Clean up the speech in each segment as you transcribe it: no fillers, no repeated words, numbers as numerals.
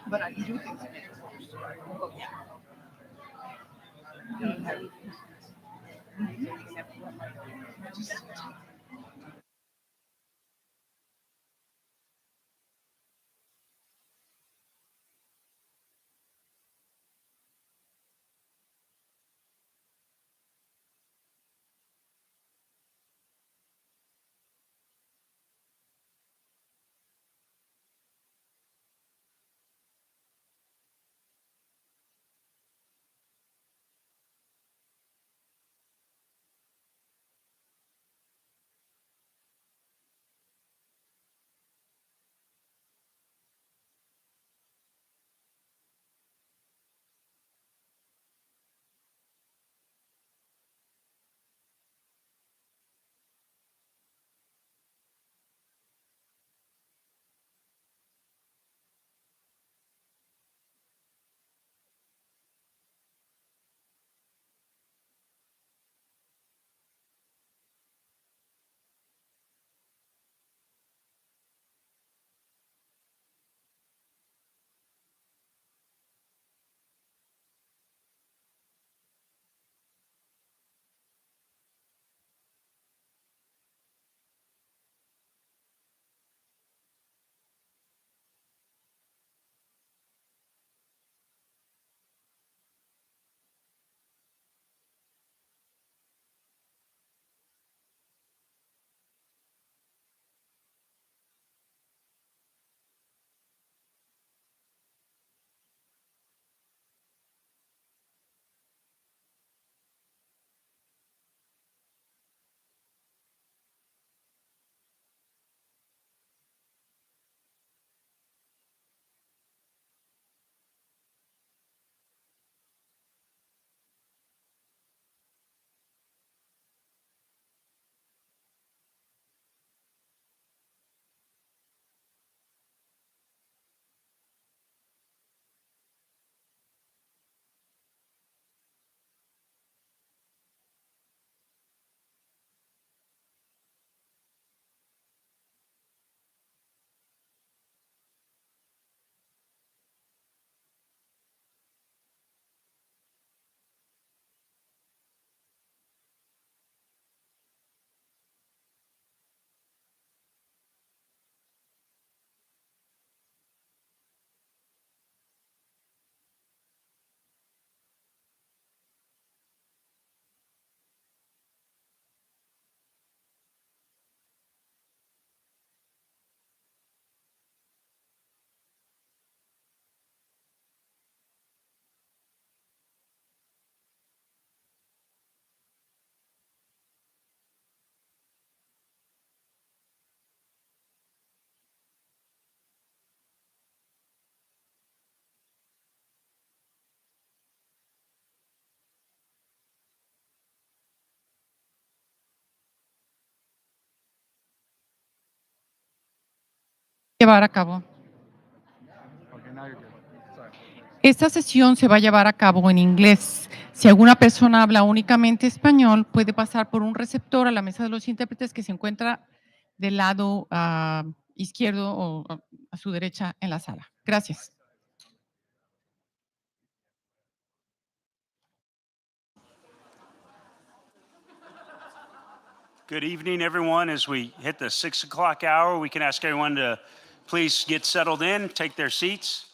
But I do think llevar a cabo. Esta sesión se va a llevar a cabo en inglés. Si alguna persona habla únicamente español, puede pasar por un receptor a la mesa de los intérpretes que se encuentra del lado izquierdo o a su derecha en la sala. Gracias. Good evening, everyone. As we hit the 6 o'clock hour, we can ask everyone to please get settled in, take their seats.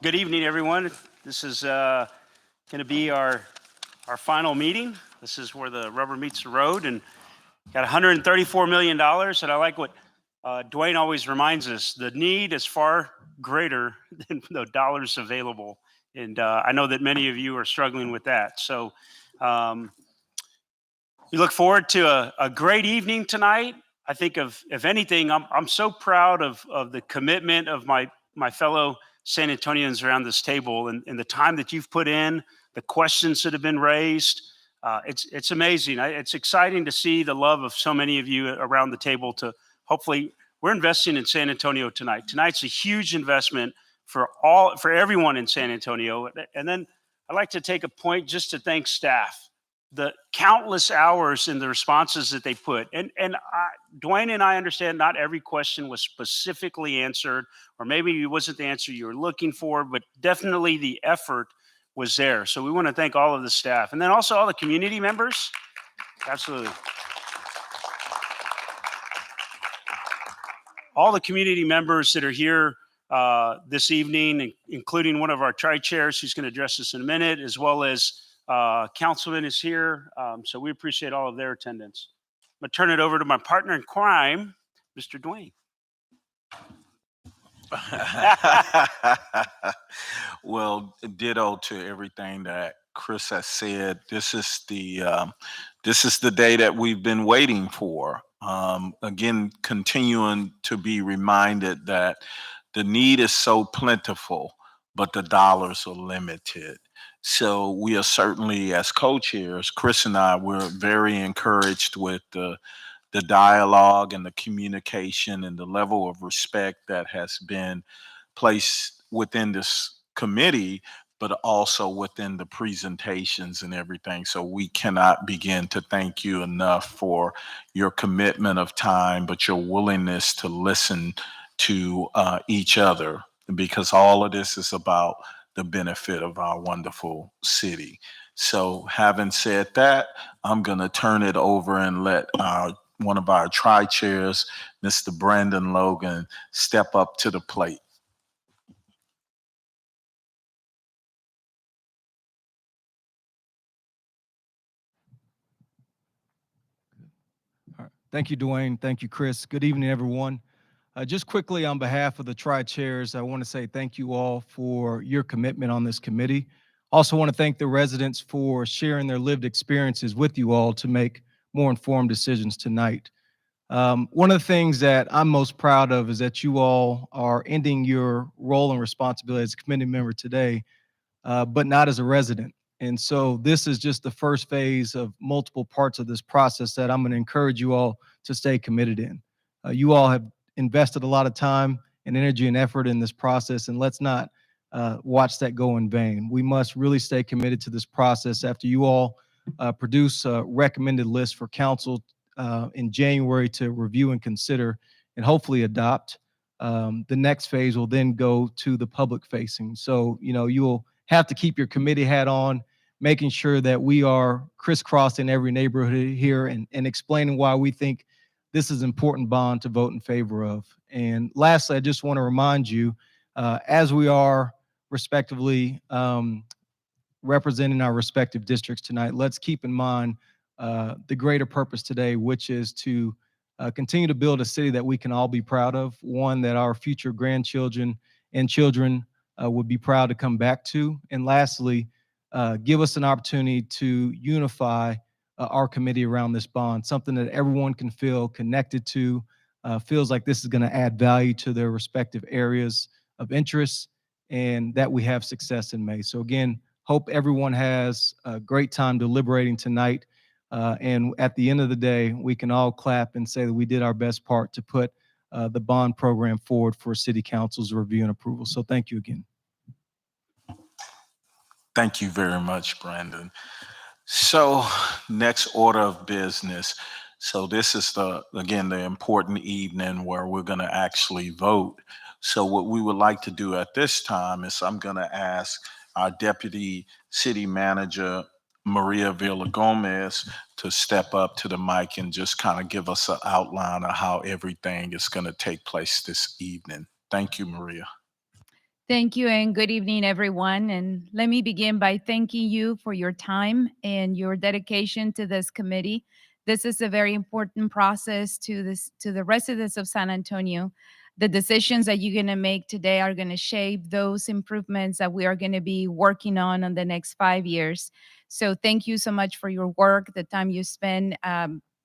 Good evening, everyone. This is going to be our final meeting. This is where the rubber meets the road, and got $134 million. And I like what Dwayne always reminds us the need is far greater than the dollars available. And I know that many of you are struggling with that. So um, we look forward to a great evening tonight. I think if anything, I'm so proud of the commitment of my fellow San Antonians around this table and the time that you've put in, the questions that have been raised. It's amazing. It's exciting to see the love of so many of you around the table. To hopefully, we're investing in San Antonio tonight. Tonight's a huge investment for everyone in San Antonio. And then I'd like to take a point just to thank staff, the countless hours and the responses that they put. And Dwayne and I understand not every question was specifically answered, or maybe it wasn't the answer you were looking for, but definitely the effort was there. So we want to thank all of the staff, and then also all the community members. Absolutely. All the community members that are here this evening, including one of our tri-chairs who's going to address us in a minute, as well as Councilman is here. So we appreciate all of their attendance. I'm going to turn it over to my partner in crime, Mr. Dwayne. Well, ditto to everything that Chris has said. This is the day that we've been waiting for. Again, continuing to be reminded that the need is so plentiful, but the dollars are limited. So we are certainly, as co-chairs, Chris and I, we're very encouraged with the dialogue and the communication and the level of respect that has been placed within this committee, but also within the presentations and everything. So we cannot begin to thank you enough for your commitment of time, but your willingness to listen to each other, because all of this is about the benefit of our wonderful city. So having said that, I'm going to turn it over and let one of our tri-chairs, Mr. Brandon Logan, step up to the plate. All right. Thank you, Dwayne. Thank you, Chris. Good evening, everyone. Just quickly, on behalf of the tri-chairs, I want to say thank you all for your commitment on this committee. Also want to thank the residents for sharing their lived experiences with you all to make more informed decisions tonight. One of the things that I'm most proud of is that you all are ending your role and responsibility as a committee member today, but not as a resident. And so this is just the first phase of multiple parts of this process that I'm going to encourage you all to stay committed in. You all have invested a lot of time and energy and effort in this process, and let's not watch that go in vain. We must really stay committed to this process after you all produce a recommended list for council in January to review and consider and hopefully adopt. The next phase will then go to the public facing. So, you'll have to keep your committee hat on, making sure that we are crisscrossing every neighborhood here and explaining why we think this is an important bond to vote in favor of. And lastly, I just want to remind you, as we are respectively representing our respective districts tonight, let's keep in mind the greater purpose today, which is to continue to build a city that we can all be proud of, one that our future grandchildren and children would be proud to come back to. And lastly, give us an opportunity to unify our committee around this bond, something that everyone can feel connected to, feels like this is going to add value to their respective areas of interest, and that we have success in May. So again, hope everyone has a great time deliberating tonight. And at the end of the day, we can all clap and say that we did our best part to put the bond program forward for City Council's review and approval. So thank you again. Thank you very much, Brandon. So next order of business. So this is again, the important evening where we're going to actually vote. So what we would like to do at this time is I'm going to ask our Deputy City Manager, Maria Villa-Gomez, to step up to the mic and just kind of give us an outline of how everything is going to take place this evening. Thank you, Maria. Thank you, and good evening, everyone. And let me begin by thanking you for your time and your dedication to this committee. This is a very important process to the residents of San Antonio. The decisions that you're going to make today are going to shape those improvements that we are going to be working on the next 5 years. So thank you so much for your work, the time you spend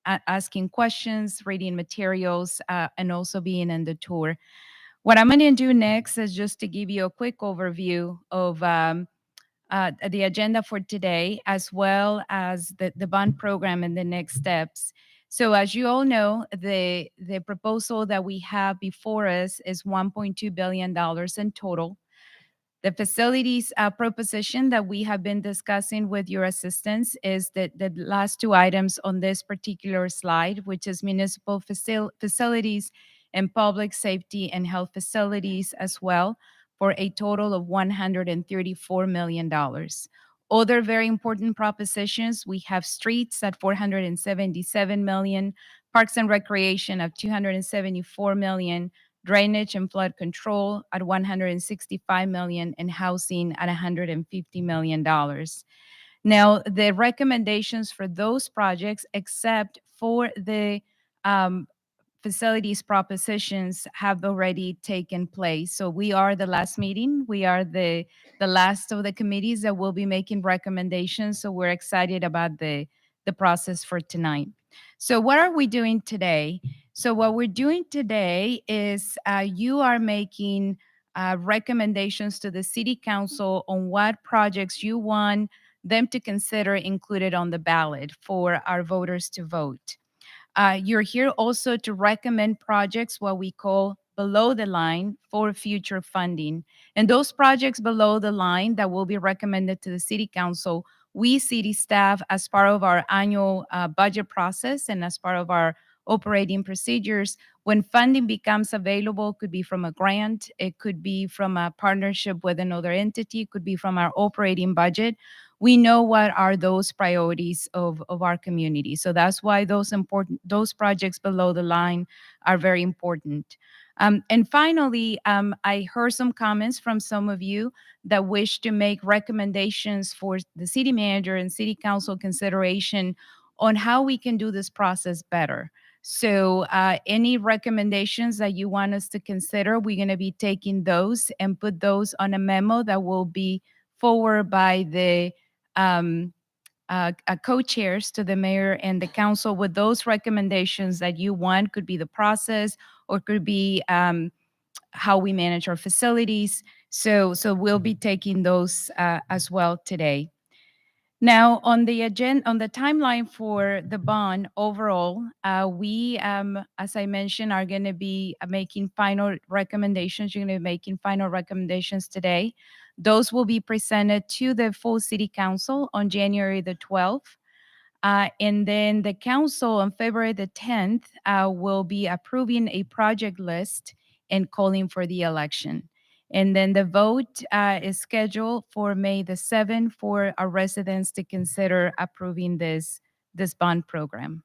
asking questions, reading materials, and also being in the tour. What I'm going to do next is just to give you a quick overview of the agenda for today, as well as the bond program and the next steps. So as you all know, the proposal that we have before us is $1.2 billion in total. The facilities proposition that we have been discussing with your assistance is the last two items on this particular slide, which is municipal facilities and public safety and health facilities as well, for a total of $134 million. Other very important propositions, we have streets at $477 million, parks and recreation of $274 million, drainage and flood control at $165 million, and housing at $150 million. Now, the recommendations for those projects, except for the facilities propositions, have already taken place. So we are the last meeting. We are the last of the committees that will be making recommendations. So we're excited about the process for tonight. So what are we doing today? So what we're doing today is you are making recommendations to the city council on what projects you want them to consider included on the ballot for our voters to vote. You're here also to recommend projects, what we call below the line, for future funding. And those projects below the line that will be recommended to the city council, we city staff, as part of our annual budget process and as part of our operating procedures, when funding becomes available, could be from a grant, it could be from a partnership with another entity, it could be from our operating budget. We know what are those priorities of our community. So that's why those projects below the line are very important. And finally, I heard some comments from some of you that wish to make recommendations for the city manager and city council consideration on how we can do this process better. So any recommendations that you want us to consider, we're going to be taking those and put those on a memo that will be forwarded by the co-chairs to the mayor and the council with those recommendations that you want. Could be the process, or could be how we manage our facilities. So we'll be taking those as well today. Now, on the agenda, on the timeline for the bond overall, we, as I mentioned, are going to be making final recommendations. You're going to be making final recommendations today. Those will be presented to the full city council on January the 12th. And then the council on February the 10th will be approving a project list and calling for the election. And then the vote is scheduled for May the 7th for our residents to consider approving this bond program.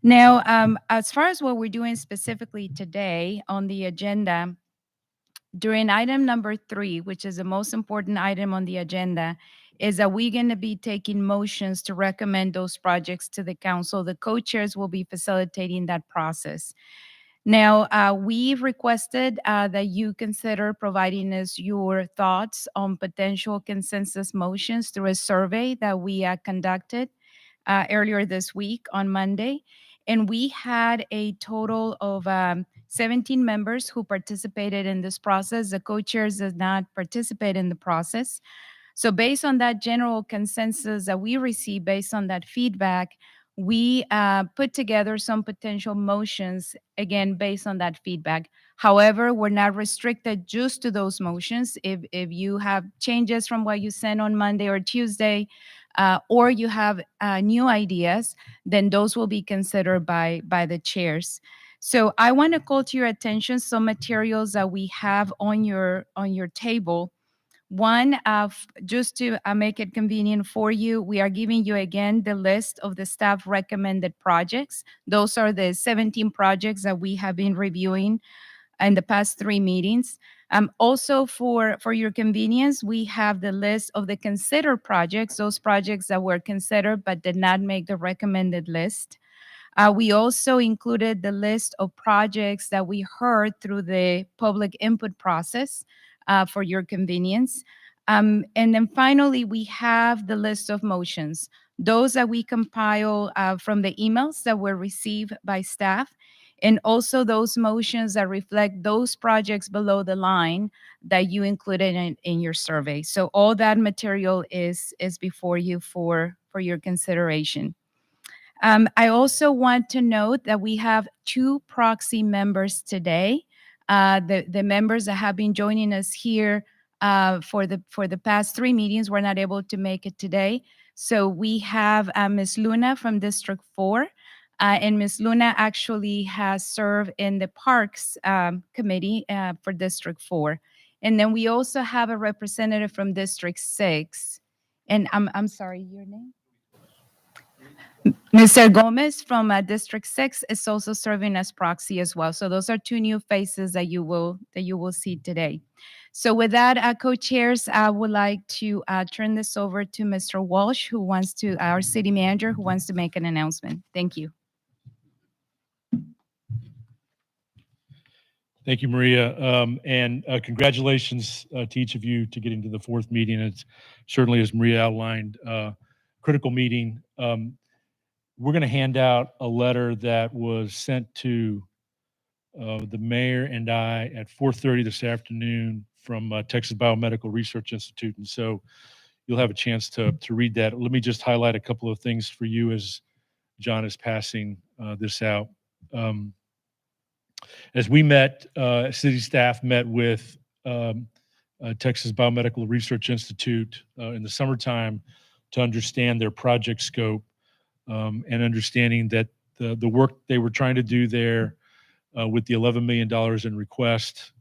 Now, as far as what we're doing specifically today on the agenda, during item number 3, which is the most important item on the agenda, is that we're going to be taking motions to recommend those projects to the council. The co-chairs will be facilitating that process. Now, we've requested that you consider providing us your thoughts on potential consensus motions through a survey that we conducted earlier this week on Monday. And we had a total of 17 members who participated in this process. The co-chairs did not participate in the process. So based on that general consensus that we received, based on that feedback, we put together some potential motions, again, based on that feedback. However, we're not restricted just to those motions. If you have changes from what you sent on Monday or Tuesday, or you have new ideas, then those will be considered by the chairs. So I want to call to your attention some materials that we have on your table. One, just to make it convenient for you, we are giving you again the list of the staff recommended projects. Those are the 17 projects that we have been reviewing in the past 3 meetings. Also, for your convenience, we have the list of the considered projects, those projects that were considered but did not make the recommended list. We also included the list of projects that we heard through the public input process for your convenience. And then finally, we have the list of motions, those that we compile from the emails that were received by staff, and also those motions that reflect those projects below the line that you included in your survey. So all that material is before you for your consideration. I also want to note that we have 2 proxy members today. The members that have been joining us here for the past 3 meetings were not able to make it today. So we have Ms. Luna from District 4, and Ms. Luna actually has served in the Parks Committee for District 4. And then we also have a representative from District 6. And I'm sorry, your name? Mr. Gomez from District 6 is also serving as proxy as well. So those are 2 new faces that you will see today. So with that, co-chairs, I would like to turn this over to Mr. Walsh, our city manager, who wants to make an announcement. Thank you. Thank you, Maria. And congratulations to each of you to getting to the 4th meeting. It's certainly, as Maria outlined, critical meeting. We're going to hand out a letter that was sent to the mayor and I at 4:30 this afternoon from Texas Biomedical Research Institute. And so you'll have a chance to read that. Let me just highlight a couple of things for you as John is passing this out. As we met, city staff met with Texas Biomedical Research Institute in the summertime to understand their project scope and understanding that the work they were trying to do there with the $11 million in request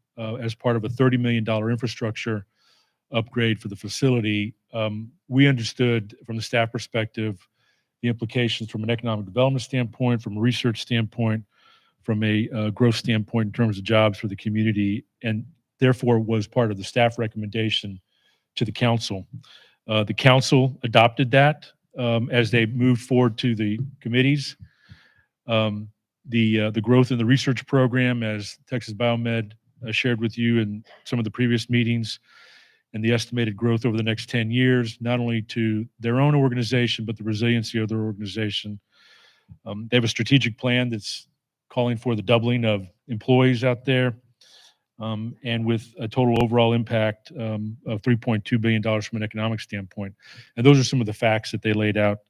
as part of a $30 million infrastructure upgrade for the facility, we understood from the staff perspective the implications from an economic development standpoint, from a research standpoint, from a growth standpoint in terms of jobs for the community, and therefore was part of the staff recommendation to the council. The council adopted that as they moved forward to the committees. The growth in the research program, as Texas Biomed shared with you in some of the previous meetings, and the estimated growth over the next 10 years, not only to their own organization, but the resiliency of their organization. They have a strategic plan that's calling for the doubling of employees out there, and with a total overall impact of $3.2 billion from an economic standpoint. And those are some of the facts that they laid out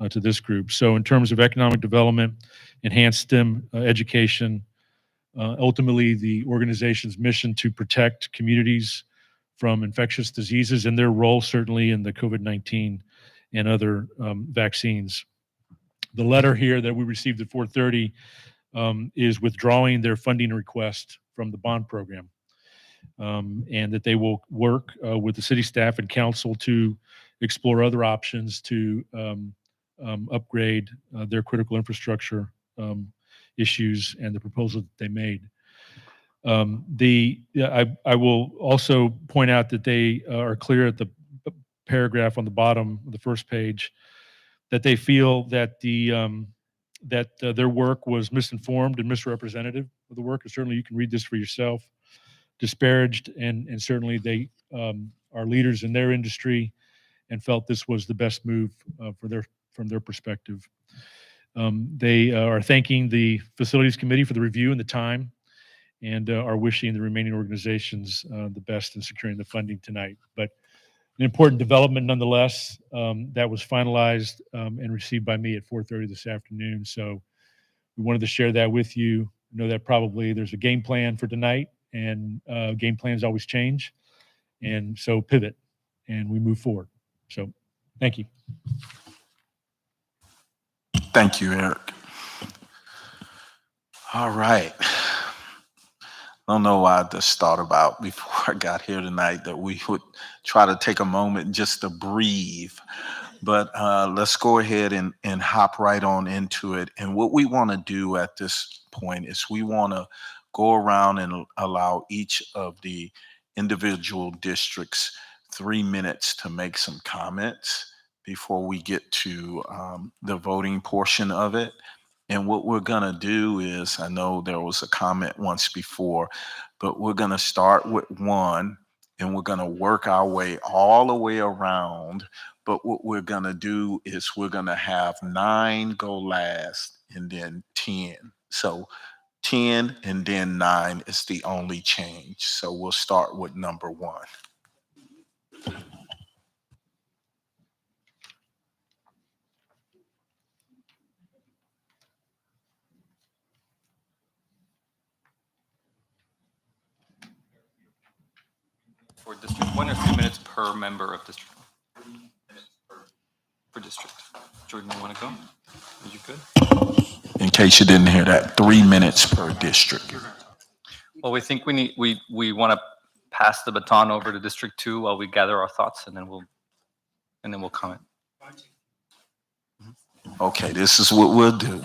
to this group. So in terms of economic development, enhanced STEM education, ultimately the organization's mission to protect communities from infectious diseases and their role certainly in the COVID-19 and other vaccines. The letter here that we received at 4:30 is withdrawing their funding request from the bond program, and that they will work with the city staff and council to explore other options to upgrade their critical infrastructure issues and the proposal that they made. I will also point out that they are clear at the paragraph on the bottom of the first page that they feel that their work was misinformed and misrepresentative of the work. And certainly you can read this for yourself. Disparaged, and certainly they are leaders in their industry and felt this was the best move from their perspective. They are thanking the facilities committee for the review and the time, and are wishing the remaining organizations the best in securing the funding tonight. But an important development nonetheless that was finalized and received by me at 4:30 this afternoon. So we wanted to share that with you. I know that probably there's a game plan for tonight, and game plans always change. And so pivot and we move forward. So thank you. Thank you, Eric. All right. I don't know why I just thought about before I got here tonight that we would try to take a moment just to breathe. But let's go ahead and hop right on into it. And what we want to do at this point is we want to go around and allow each of the individual districts 3 minutes to make some comments before we get to the voting portion of it. And what we're going to do is, I know there was a comment once before, but we're going to start with one and we're going to work our way all the way around. But what we're going to do is we're going to have 9 go last and then 10. So 10 and then 9 is the only change. So we'll start with number 1. For District 1 or 3 minutes per member of District 1? Per district. Jordan, you want to go? Are you good? In case you didn't hear that, 3 minutes per district. Well, we think we want to pass the baton over to District 2 while we gather our thoughts, and then we'll comment. Okay, this is what we'll do.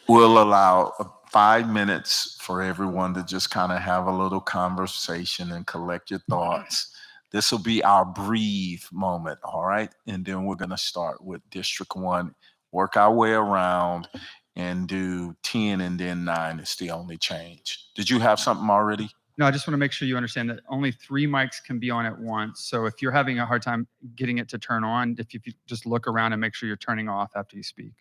We'll allow 5 minutes for everyone to just kind of have a little conversation and collect your thoughts. This will be our breathe moment, all right? And then we're going to start with District 1, work our way around, and do 10 and then 9 is the only change. Did you have something already? No, I just want to make sure you understand that only 3 mics can be on at once. So if you're having a hard time getting it to turn on, if you just look around and make sure you're turning off after you speak.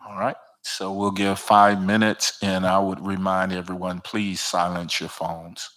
All right. So we'll give 5 minutes, and I would remind everyone, please silence your phones.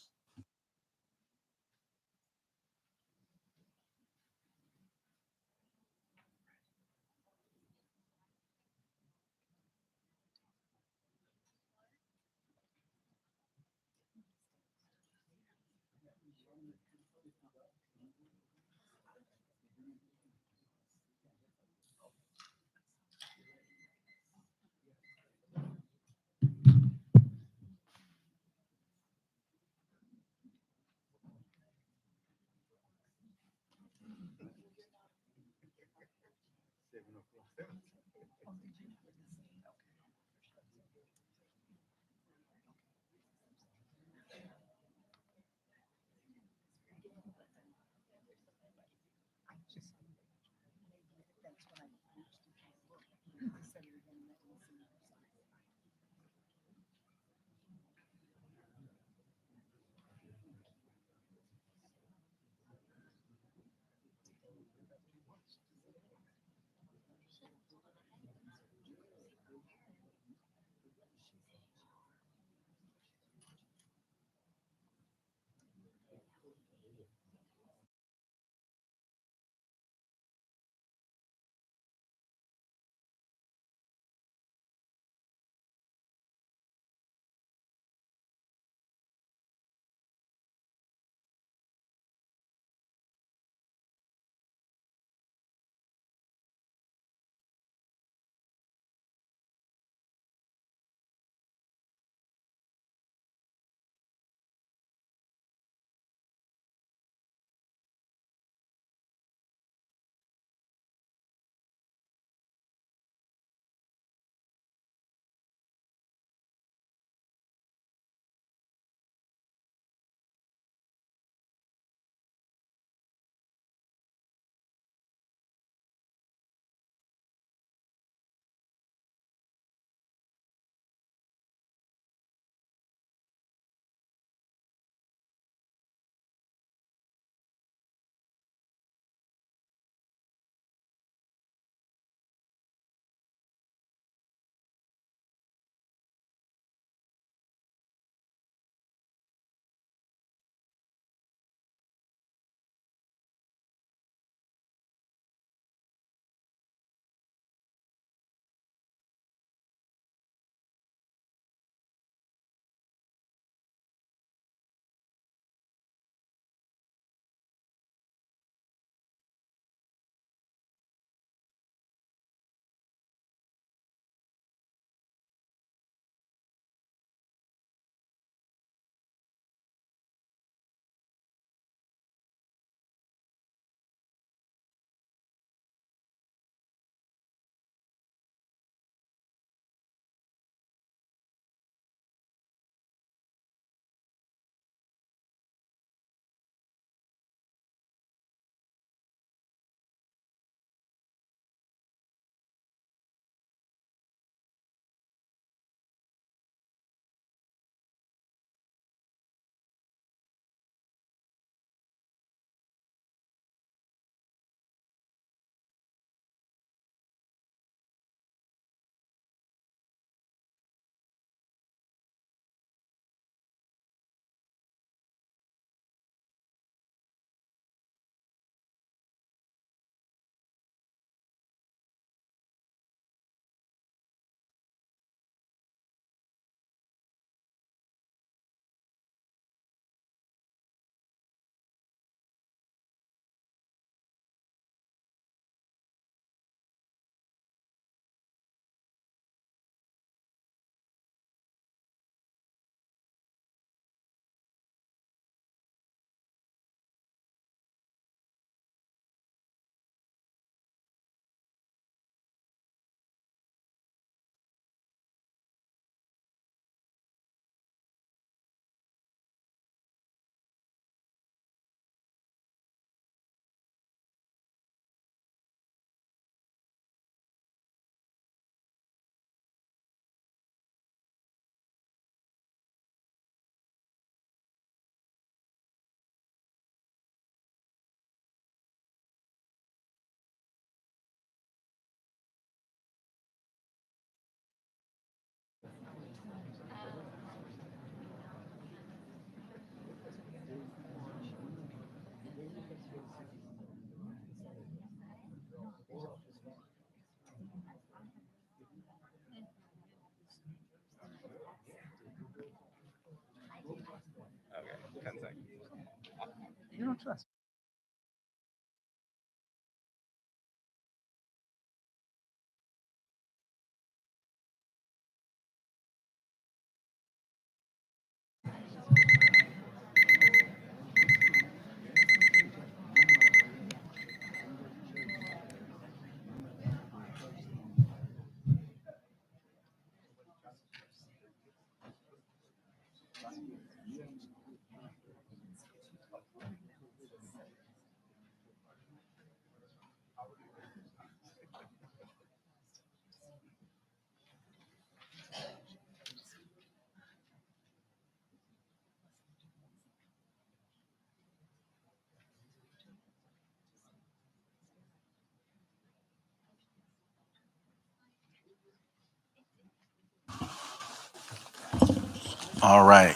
All right.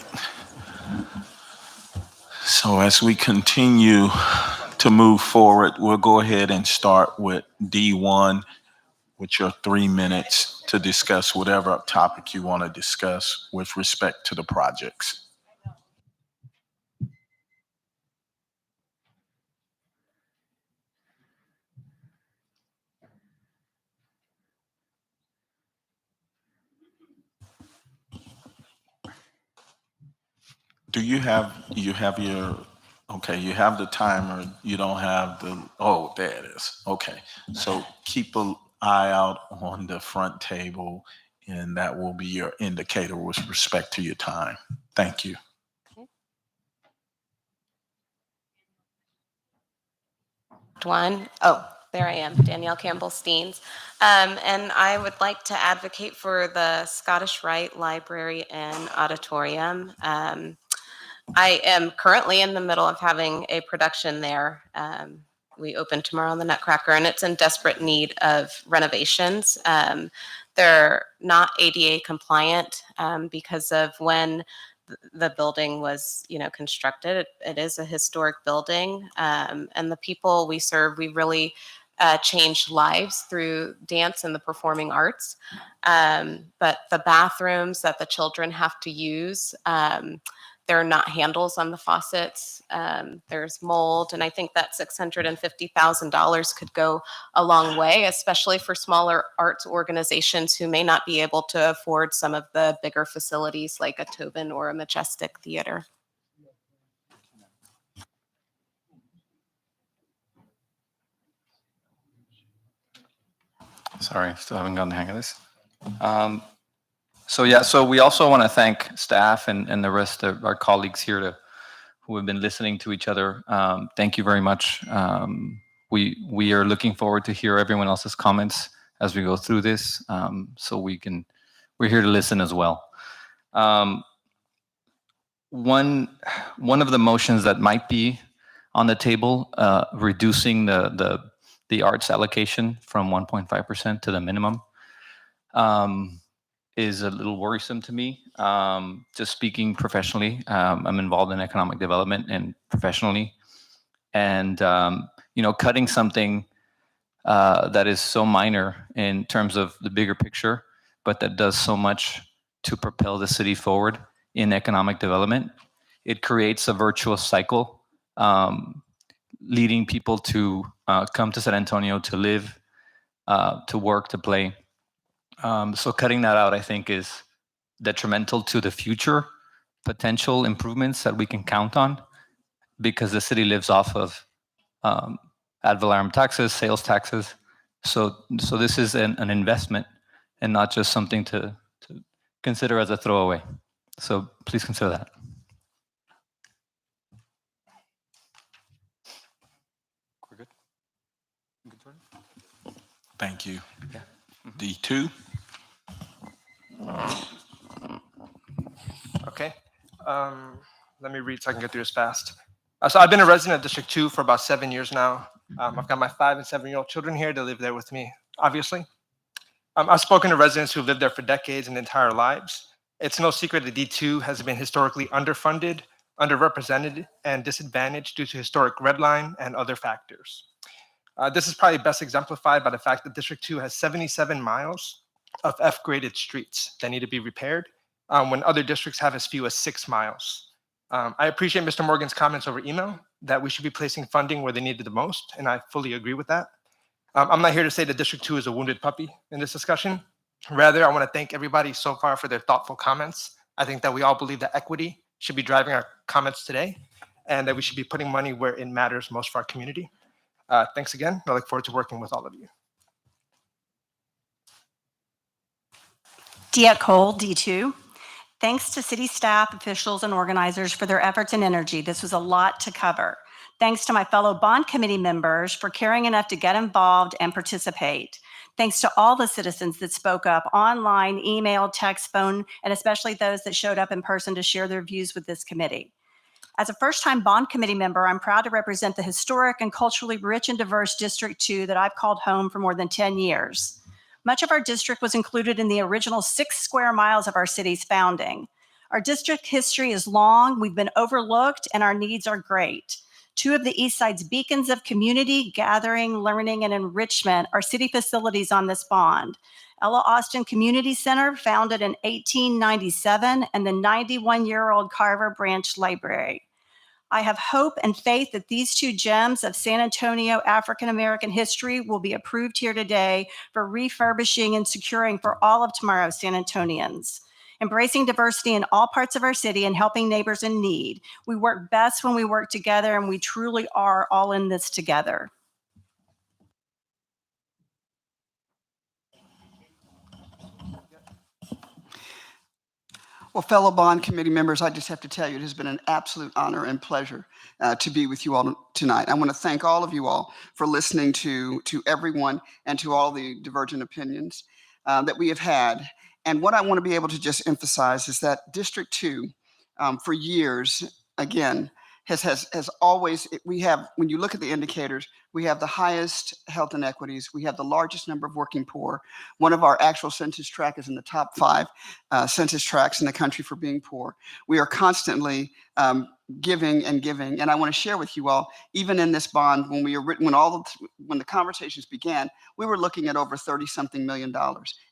So as we continue to move forward, we'll go ahead and start with D1 with your 3 minutes to discuss whatever topic you want to discuss with respect to the projects. Do you have your, okay, you have the timer, you don't have the, oh, there it is. Okay, so keep an eye out on the front table and that will be your indicator with respect to your time. Thank you. One. Oh, there I am, Danielle Campbell-Steens. And I would like to advocate for the Scottish Rite Library and Auditorium. I am currently in the middle of having a production there. We open tomorrow on the Nutcracker, and it's in desperate need of renovations. They're not ADA compliant because of when the building was, constructed. It is a historic building, and the people we serve, we really changed lives through dance and the performing arts. But the bathrooms that the children have to use, there are not handles on the faucets. There's mold, and I think that $650,000 could go a long way, especially for smaller arts organizations who may not be able to afford some of the bigger facilities like a Tobin or a Majestic Theater. Sorry, still haven't gotten the hang of this. So we also want to thank staff and the rest of our colleagues here who have been listening to each other. Thank you very much. We are looking forward to hear everyone else's comments as we go through this. So we're here to listen as well. One of the motions that might be on the table, reducing the arts allocation from 1.5% to the minimum, is a little worrisome to me. Just speaking professionally, I'm involved in economic development and professionally, and cutting something that is so minor in terms of the bigger picture, but that does so much to propel the city forward in economic development. It creates a virtuous cycle, leading people to come to San Antonio to live, to work, to play. So cutting that out, I think, is detrimental to the future potential improvements that we can count on, because the city lives off of ad valorem taxes, sales taxes. So this is an investment and not just something to consider as a throwaway. So please consider that. We're good? Good, Jordan? Thank you. Yeah. D2. Okay. Let me read so I can get through this fast. So I've been a resident of District 2 for about 7 years now. I've got my 5 and 7-year-old children here. They live there with me, obviously. I've spoken to residents who've lived there for decades and entire lives. It's no secret that D2 has been historically underfunded, underrepresented, and disadvantaged due to historic redline and other factors. This is probably best exemplified by the fact that District 2 has 77 miles of F-graded streets that need to be repaired, when other districts have as few as 6 miles. I appreciate Mr. Morgan's comments over email. that we should be placing funding where they need it the most, and I fully agree with that. I'm not here to say that District 2 is a wounded puppy in this discussion. Rather, I want to thank everybody so far for their thoughtful comments. I think that we all believe that equity should be driving our comments today, and that we should be putting money where it matters most for our community. Thanks again. I look forward to working with all of you. Dia Cole, D2. Thanks to city staff, officials, and organizers for their efforts and energy. This was a lot to cover. Thanks to my fellow bond committee members for caring enough to get involved and participate. Thanks to all the citizens that spoke up online, email, text, phone, and especially those that showed up in person to share their views with this committee. As a first-time bond committee member, I'm proud to represent the historic and culturally rich and diverse District 2 that I've called home for more than 10 years. Much of our district was included in the original 6 square miles of our city's founding. Our district history is long, we've been overlooked, and our needs are great. 2 of the East Side's beacons of community, gathering, learning, and enrichment are city facilities on this bond. Ella Austin Community Center, founded in 1897, and the 91-year-old Carver Branch Library. I have hope and faith that these 2 gems of San Antonio African-American history will be approved here today for refurbishing and securing for all of tomorrow's San Antonians. Embracing diversity in all parts of our city and helping neighbors in need. We work best when we work together, and we truly are all in this together. Well, fellow bond committee members, I just have to tell you, it has been an absolute honor and pleasure to be with you all tonight. I want to thank all of you all for listening to everyone and to all the divergent opinions that we have had. And what I want to be able to just emphasize is that District 2, for years, again, has always, we have, when you look at the indicators, we have the highest health inequities. We have the largest number of working poor. One of our actual census tract is in the top 5 census tracts in the country for being poor. We are constantly giving and giving. And I want to share with you all, even in this bond, when the conversations began, we were looking at over $30-something million.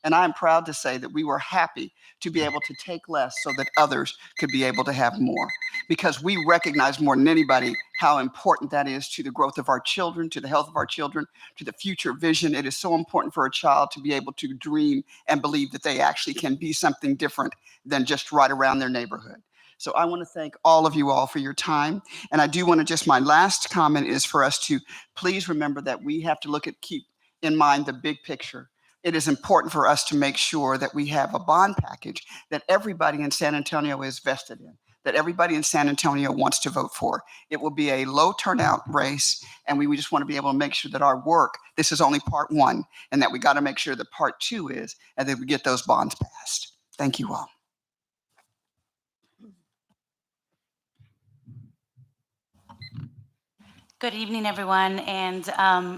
And I am proud to say that we were happy to be able to take less so that others could be able to have more. Because we recognize more than anybody how important that is to the growth of our children, to the health of our children, to the future vision. It is so important for a child to be able to dream and believe that they actually can be something different than just right around their neighborhood. So I want to thank all of you all for your time. And I do want to just, my last comment is for us to please remember that we have to keep in mind the big picture. It is important for us to make sure that we have a bond package that everybody in San Antonio is vested in, that everybody in San Antonio wants to vote for. It will be a low turnout race, and we just want to be able to make sure that our work, this is only part 1, and that we got to make sure that part 2 is, and that we get those bonds passed. Thank you all. Good evening, everyone. And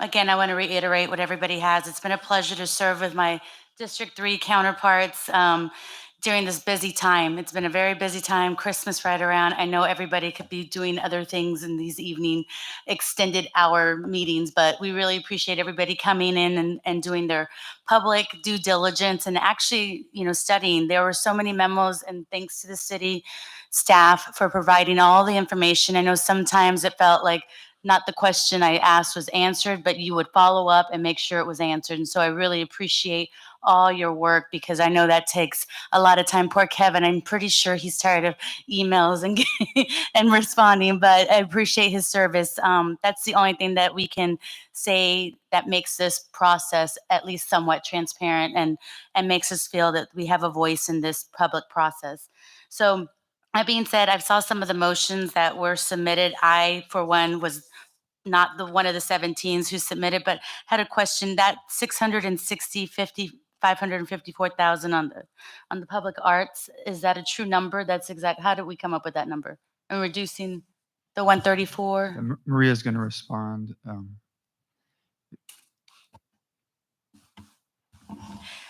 again, I want to reiterate what everybody has. It's been a pleasure to serve with my District 3 counterparts during this busy time. It's been a very busy time, Christmas right around. I know everybody could be doing other things in these evening extended hour meetings, but we really appreciate everybody coming in and doing their public due diligence and actually, studying. There were so many memos, and thanks to the city staff for providing all the information. I know sometimes it felt like not the question I asked was answered, but you would follow up and make sure it was answered. And so I really appreciate all your work, because I know that takes a lot of time. Poor Kevin, I'm pretty sure he's tired of emails and and responding, but I appreciate his service. That's the only thing that we can say that makes this process at least somewhat transparent and makes us feel that we have a voice in this public process. So that being said, I saw some of the motions that were submitted. I, for one, was not one of the 17s who submitted, but had a question. That 554,000 on the public arts, is that a true number? That's exact. How did we come up with that number? And reducing the 134? Maria's going to respond.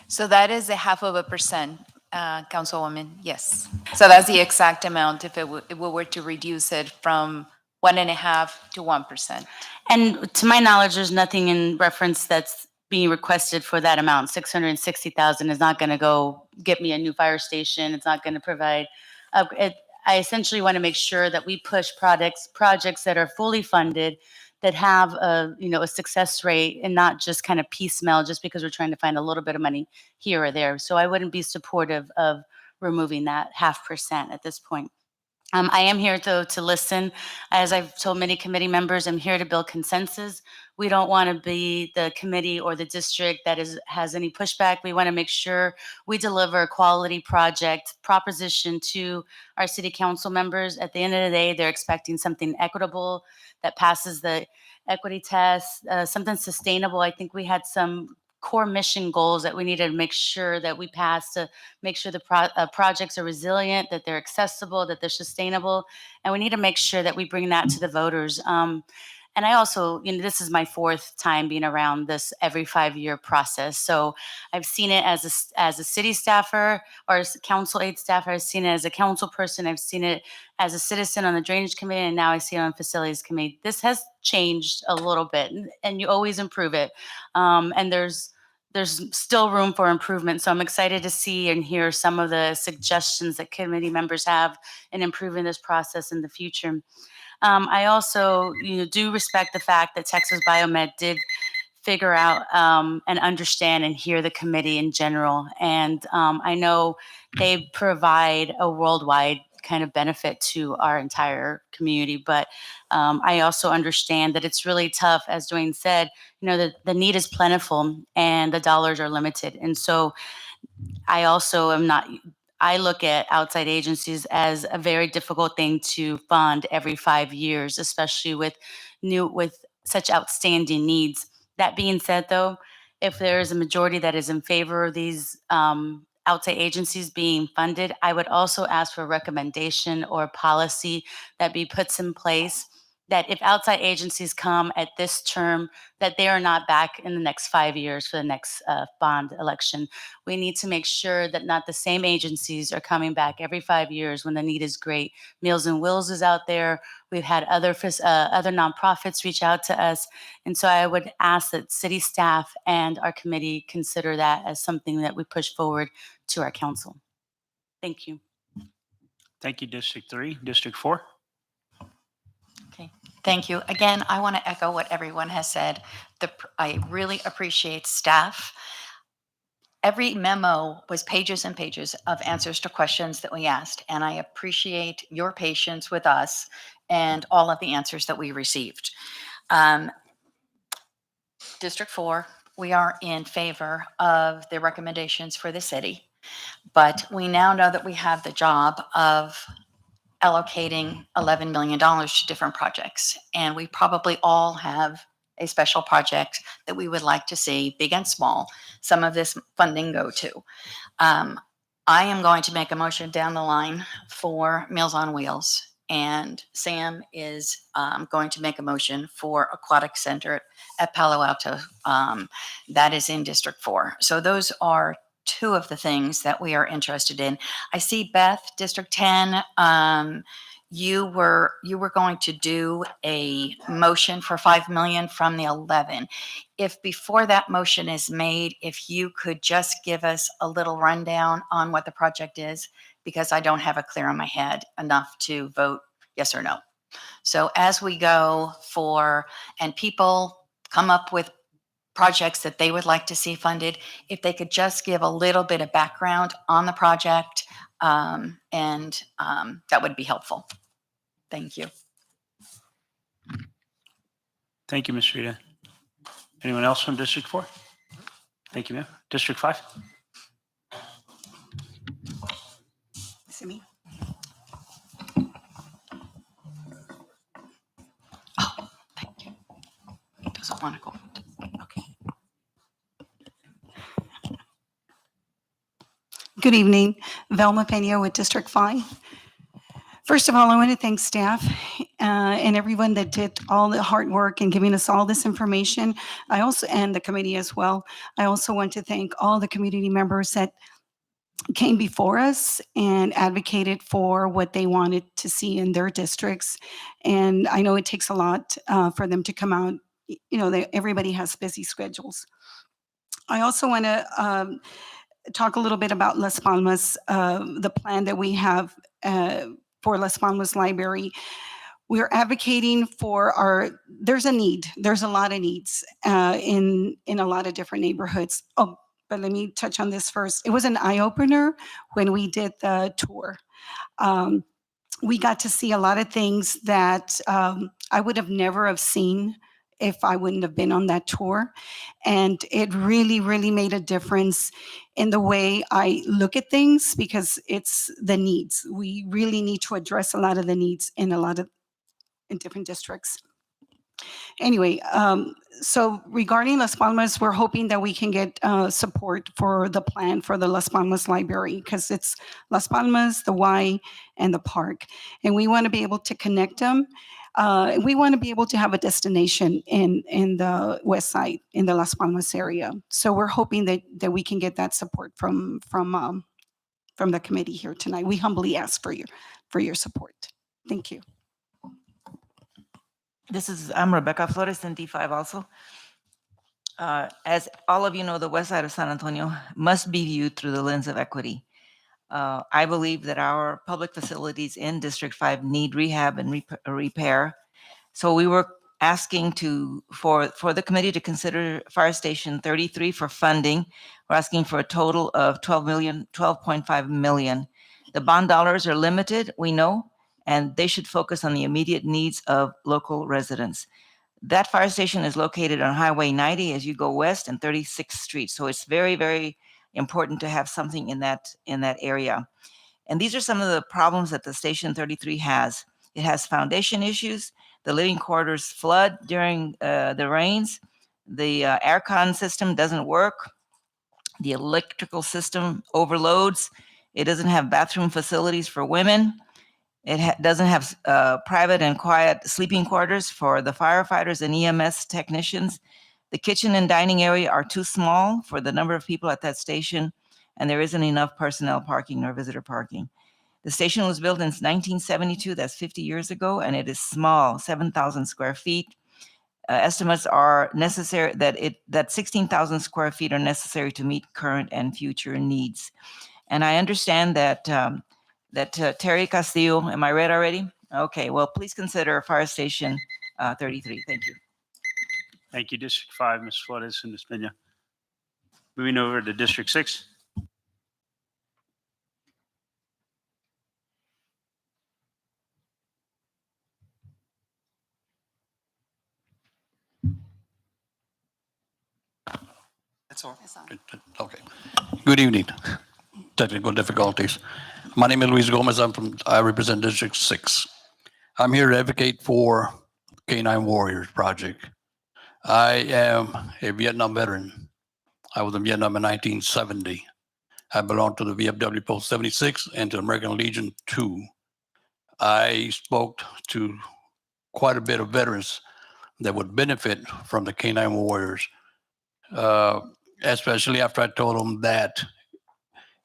So that is 0.5%, Councilwoman. Yes. So that's the exact amount if we were to reduce it from 1.5% to 1%. And to my knowledge, there's nothing in reference that's being requested for that amount. 660,000 is not going to go get me a new fire station. It's not going to provide. I essentially want to make sure that we push projects that are fully funded, that have a success rate, and not just kind of piecemeal just because we're trying to find a little bit of money here or there. So I wouldn't be supportive of removing that 0.5% at this point. I am here to listen. As I've told many committee members, I'm here to build consensus. We don't want to be the committee or the district that has any pushback. We want to make sure we deliver a quality project proposition to our city council members. At the end of the day, they're expecting something equitable that passes the equity test, something sustainable. I think we had some core mission goals that we needed to make sure that we pass, to make sure the projects are resilient, that they're accessible, that they're sustainable. And we need to make sure that we bring that to the voters. And I also, this is my 4th time being around this every 5-year process. So I've seen it as a city staffer or as council aide staffer. I've seen it as a council person. I've seen it as a citizen on the drainage committee, and now I see it on facilities committee. This has changed a little bit, and you always improve it. And there's still room for improvement. So I'm excited to see and hear some of the suggestions that committee members have in improving this process in the future. I also do respect the fact that Texas Biomed did figure out and understand and hear the committee in general. And I know they provide a worldwide kind of benefit to our entire community. But I also understand that it's really tough, as Dwayne said, the need is plentiful and the dollars are limited. And so I also I look at outside agencies as a very difficult thing to fund every 5 years, especially with such outstanding needs. That being said, though, if there is a majority that is in favor of these outside agencies being funded, I would also ask for a recommendation or policy that be put in place that if outside agencies come at this term, that they are not back in the next 5 years for the next bond election. We need to make sure that not the same agencies are coming back every 5 years when the need is great. Meals and Wills is out there. We've had other nonprofits reach out to us. And so I would ask that city staff and our committee consider that as something that we push forward to our council. Thank you. Thank you, District 3. District 4? Thank you. Again, I want to echo what everyone has said. I really appreciate staff. Every memo was pages and pages of answers to questions that we asked, and I appreciate your patience with us and all of the answers that we received. District 4, we are in favor of the recommendations for the city, but we now know that we have the job of allocating $11 million to different projects. And we probably all have a special project that we would like to see, big and small, some of this funding go to. I am going to make a motion down the line for Meals on Wheels. And Sam is going to make a motion for Aquatic Center at Palo Alto. That is in District 4. So those are 2 of the things that we are interested in. I see Beth, District 10, you were going to do a motion for 5 million from the 11. If before that motion is made, if you could just give us a little rundown on what the project is, because I don't have it clear in my head enough to vote yes or no. So as we go and people come up with projects that they would like to see funded, if they could just give a little bit of background on the project, and that would be helpful. Thank you. Thank you, Ms. Rita. Anyone else from District 4? Thank you, ma'am. District 5? See me? Oh, thank you. It doesn't want to go. Okay. Good evening, Velma Pena with District 5. First of all, I want to thank staff and everyone that did all the hard work in giving us all this information. And the committee as well. I also want to thank all the community members that came before us and advocated for what they wanted to see in their districts. And I know it takes a lot for them to come out. Everybody has busy schedules. I also want to talk a little bit about Las Palmas, the plan that we have for Las Palmas Library. We're advocating for there's a need. There's a lot of needs in a lot of different neighborhoods. Oh, but let me touch on this first. It was an eye-opener when we did the tour. We got to see a lot of things that I would have never have seen if I wouldn't have been on that tour. And it really, really made a difference in the way I look at things, because it's the needs. We really need to address a lot of the needs in different districts. Anyway, so regarding Las Palmas, we're hoping that we can get support for the plan for the Las Palmas Library, because it's Las Palmas, the Y, and the park. And we want to be able to connect them. We want to be able to have a destination in the west side, in the Las Palmas area. So we're hoping that we can get that support from the committee here tonight. We humbly ask for your support. Thank you. I'm Rebecca Flores in D5 also. As all of you know, the west side of San Antonio must be viewed through the lens of equity. I believe that our public facilities in District 5 need rehab and repair. So we were asking for the committee to consider Fire Station 33 for funding. We're asking for a total of $12.5 million. The bond dollars are limited, we know, and they should focus on the immediate needs of local residents. That fire station is located on Highway 90 as you go west and 36th Street. So it's very, very important to have something in that area. And these are some of the problems that the Station 33 has. It has foundation issues. The living quarters flood during the rains. The aircon system doesn't work. The electrical system overloads. It doesn't have bathroom facilities for women. It doesn't have private and quiet sleeping quarters for the firefighters and EMS technicians. The kitchen and dining area are too small for the number of people at that station, and there isn't enough personnel parking or visitor parking. The station was built in 1972, that's 50 years ago, and it is small, 7,000 square feet. Estimates are necessary that 16,000 square feet are necessary to meet current and future needs. And I understand that Terry Castillo, am I read already? Okay, well, please consider Fire Station 33. Thank you. Thank you, District 5, Ms. Flores and Ms. Pena. Moving over to District 6. That's all. Okay. Good evening. Technical difficulties. My name is Luis Gomez. I represent District 6. I'm here to advocate for K9 Warriors Project. I am a Vietnam veteran. I was in Vietnam in 1970. I belong to the VFW Post 76 and to American Legion 2. I spoke to quite a bit of veterans that would benefit from the K9 Warriors, especially after I told them that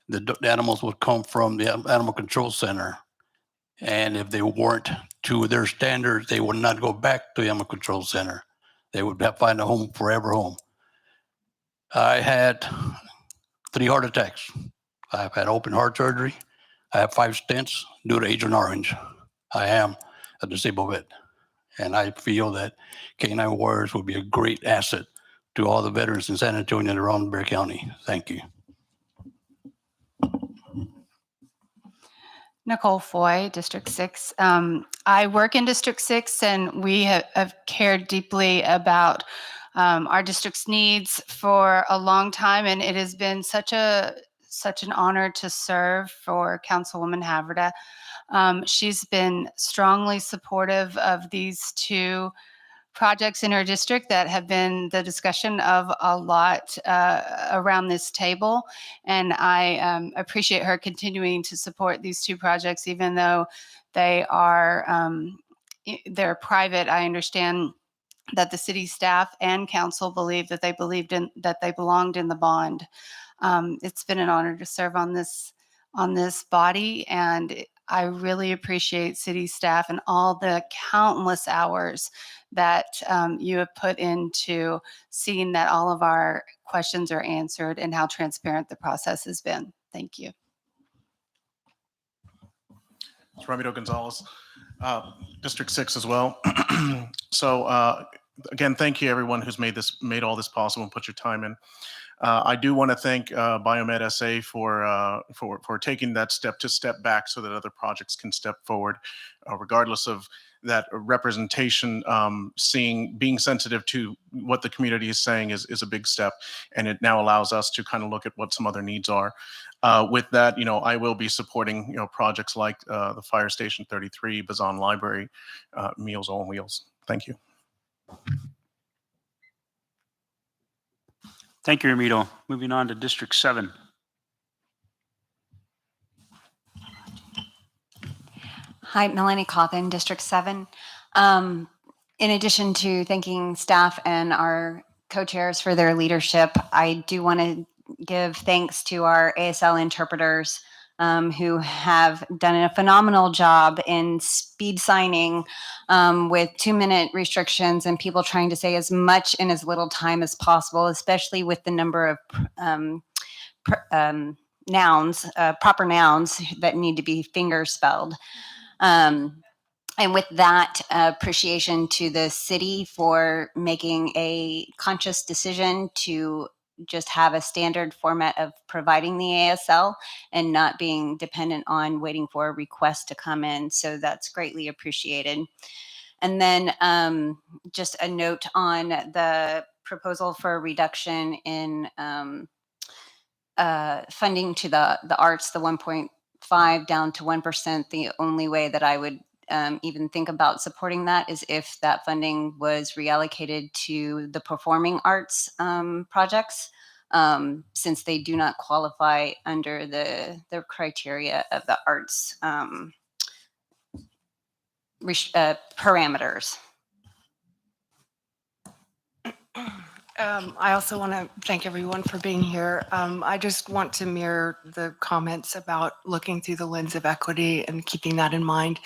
the animals would come from the Animal Control Center. And if they weren't to their standards, they would not go back to the Animal Control Center. They would find a home, forever home. I had 3 heart attacks. I've had open heart surgery. I have 5 stents due to Agent Orange. I am a disabled vet. And I feel that K9 Warriors would be a great asset to all the veterans in San Antonio and around Bexar County. Thank you. Nicole Foy, District 6. I work in District 6, and we have cared deeply about our district's needs for a long time, and it has been such an honor to serve for Councilwoman Haverda. She's been strongly supportive of these 2 projects in her district that have been the discussion of a lot around this table. And I appreciate her continuing to support these 2 projects, even though they are they're private. I understand that the city staff and council believe that they belonged in the bond. It's been an honor to serve on this body, and I really appreciate city staff and all the countless hours that you have put into seeing that all of our questions are answered and how transparent the process has been. Thank you. It's Ramiro Gonzalez, District 6 as well. So again, thank you everyone who's made all this possible and put your time in. I do want to thank Biomed SA for taking that step back so that other projects can step forward, regardless of that representation. Being sensitive to what the community is saying is a big step, and it now allows us to kind of look at what some other needs are. With that, I will be supporting projects like the Fire Station 33, Bazan Library, Meals on Wheels. Thank you. Thank you, Ramiro. Moving on to District 7. Hi, Melanie Coffin, District 7. In addition to thanking staff and our co-chairs for their leadership, I do want to give thanks to our ASL interpreters who have done a phenomenal job in speed signing with 2-minute restrictions and people trying to say as much in as little time as possible, especially with the number of nouns, proper nouns that need to be finger spelled. And with that, appreciation to the city for making a conscious decision to just have a standard format of providing the ASL and not being dependent on waiting for a request to come in. So that's greatly appreciated. And then just a note on the proposal for a reduction in funding to the arts, the 1.5 down to 1%. The only way that I would even think about supporting that is if that funding was reallocated to the performing arts projects, since they do not qualify under the criteria of the arts parameters. I also want to thank everyone for being here. I just want to mirror the comments about looking through the lens of equity and keeping that in mind,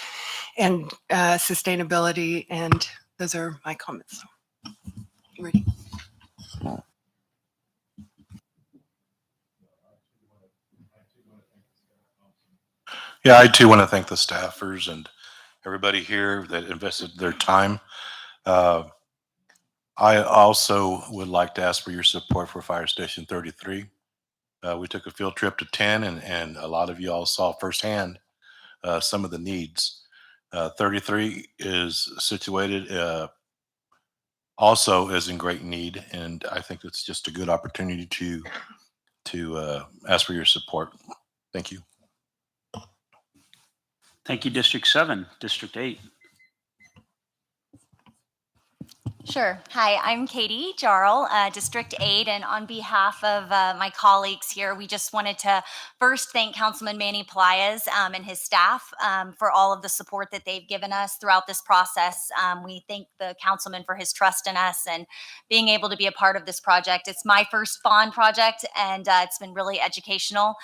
and sustainability, and those are my comments. Rudy. Yeah, I too want to thank the staffers and everybody here that invested their time. I also would like to ask for your support for Fire Station 33. We took a field trip to 10, and a lot of you all saw firsthand some of the needs. 33 is situated also is in great need, and I think it's just a good opportunity to ask for your support. Thank you. Thank you, District 7. District 8. Sure. Hi, I'm Katie Jarl, District 8, and on behalf of my colleagues here, we just wanted to first thank Councilman Manny Pelaez and his staff for all of the support that they've given us throughout this process. We thank the councilman for his trust in us and being able to be a part of this project. It's my first bond project, and it's been really educational.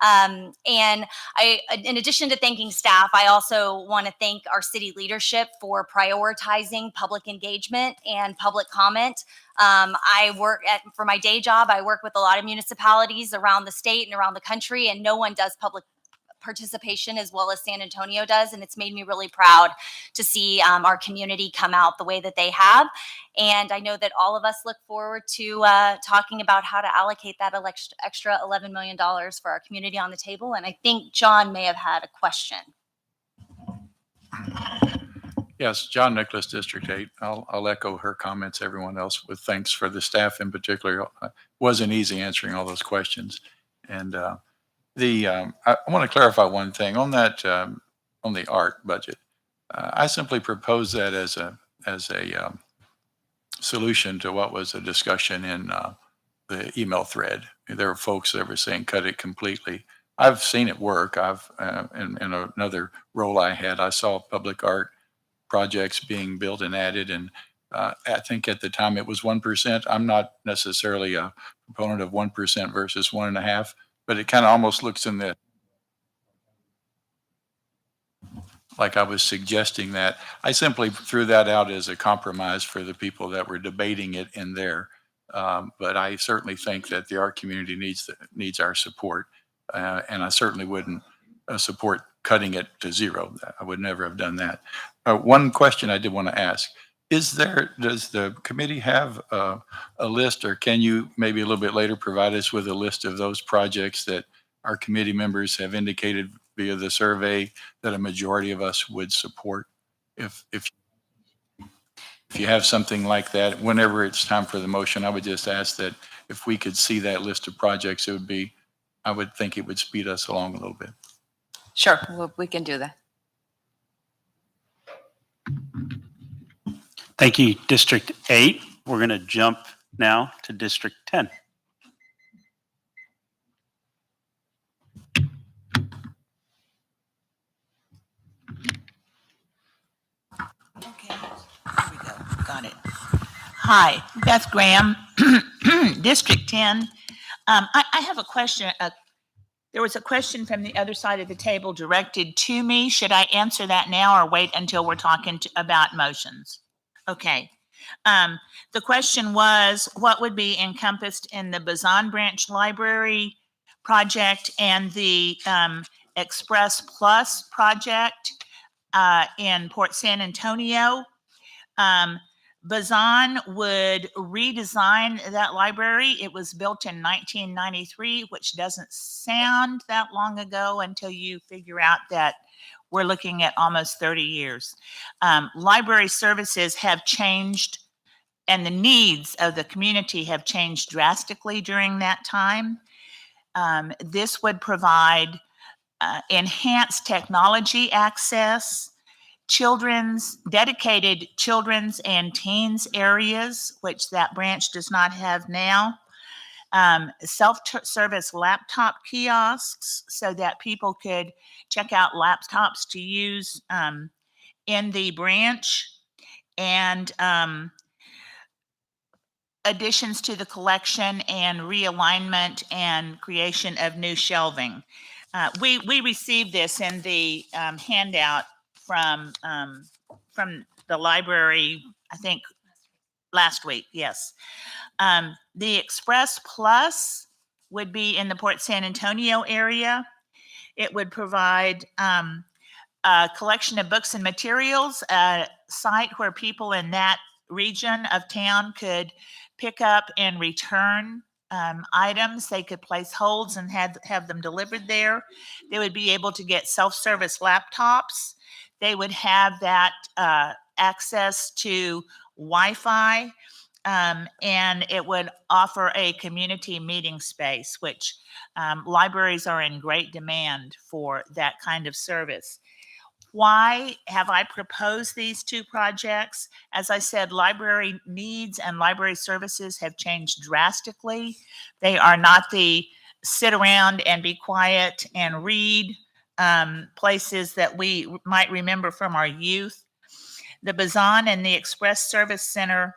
And in addition to thanking staff, I also want to thank our city leadership for prioritizing public engagement and public comment. For my day job, I work with a lot of municipalities around the state and around the country, and no one does public participation as well as San Antonio does, and it's made me really proud to see our community come out the way that they have. And I know that all of us look forward to talking about how to allocate that extra $11 million for our community on the table. And I think John may have had a question. Yes, John Nicholas, District 8. I'll echo her comments, everyone else, with thanks for the staff in particular. It wasn't easy answering all those questions. And I want to clarify one thing on that, on the art budget. I simply propose that as a solution to what was a discussion in the email thread. There were folks that were saying cut it completely. I've seen it work. In another role I had, I saw public art projects being built and added, and I think at the time it was 1%. I'm not necessarily a proponent of 1% versus 1.5%, but it kind of almost looks in the like I was suggesting that. I simply threw that out as a compromise for the people that were debating it in there. But I certainly think that the art community needs our support, and I certainly wouldn't support cutting it to zero. I would never have done that. One question I did want to ask. Does the committee have a list, or can you maybe a little bit later provide us with a list of those projects that our committee members have indicated via the survey that a majority of us would support? If you have something like that, whenever it's time for the motion, I would just ask that if we could see that list of projects, I would think it would speed us along a little bit. Sure, we can do that. Thank you, District 8. We're going to jump now to District 10. Okay, here we go. Got it. Hi, Beth Graham, District 10. I have a question. There was a question from the other side of the table directed to me. Should I answer that now or wait until we're talking about motions? Okay. The question was, what would be encompassed in the Bazan Branch Library project and the Express Plus project in Port San Antonio? Bazan would redesign that library. It was built in 1993, which doesn't sound that long ago until you figure out that we're looking at almost 30 years. Library services have changed, and the needs of the community have changed drastically during that time. This would provide enhanced technology access, dedicated children's and teens areas, which that branch does not have now. Self-service laptop kiosks so that people could check out laptops to use in the branch, and additions to the collection and realignment and creation of new shelving. We received this in the handout from the library, I think last week, yes. The Express Plus would be in the Port San Antonio area. It would provide a collection of books and materials, a site where people in that region of town could pick up and return items. They could place holds and have them delivered there. They would be able to get self-service laptops. They would have that access to Wi-Fi, and it would offer a community meeting space, which libraries are in great demand for that kind of service. Why have I proposed these two projects? As I said, library needs and library services have changed drastically. They are not the sit around and be quiet and read places that we might remember from our youth. The Bazan and the Express Service Center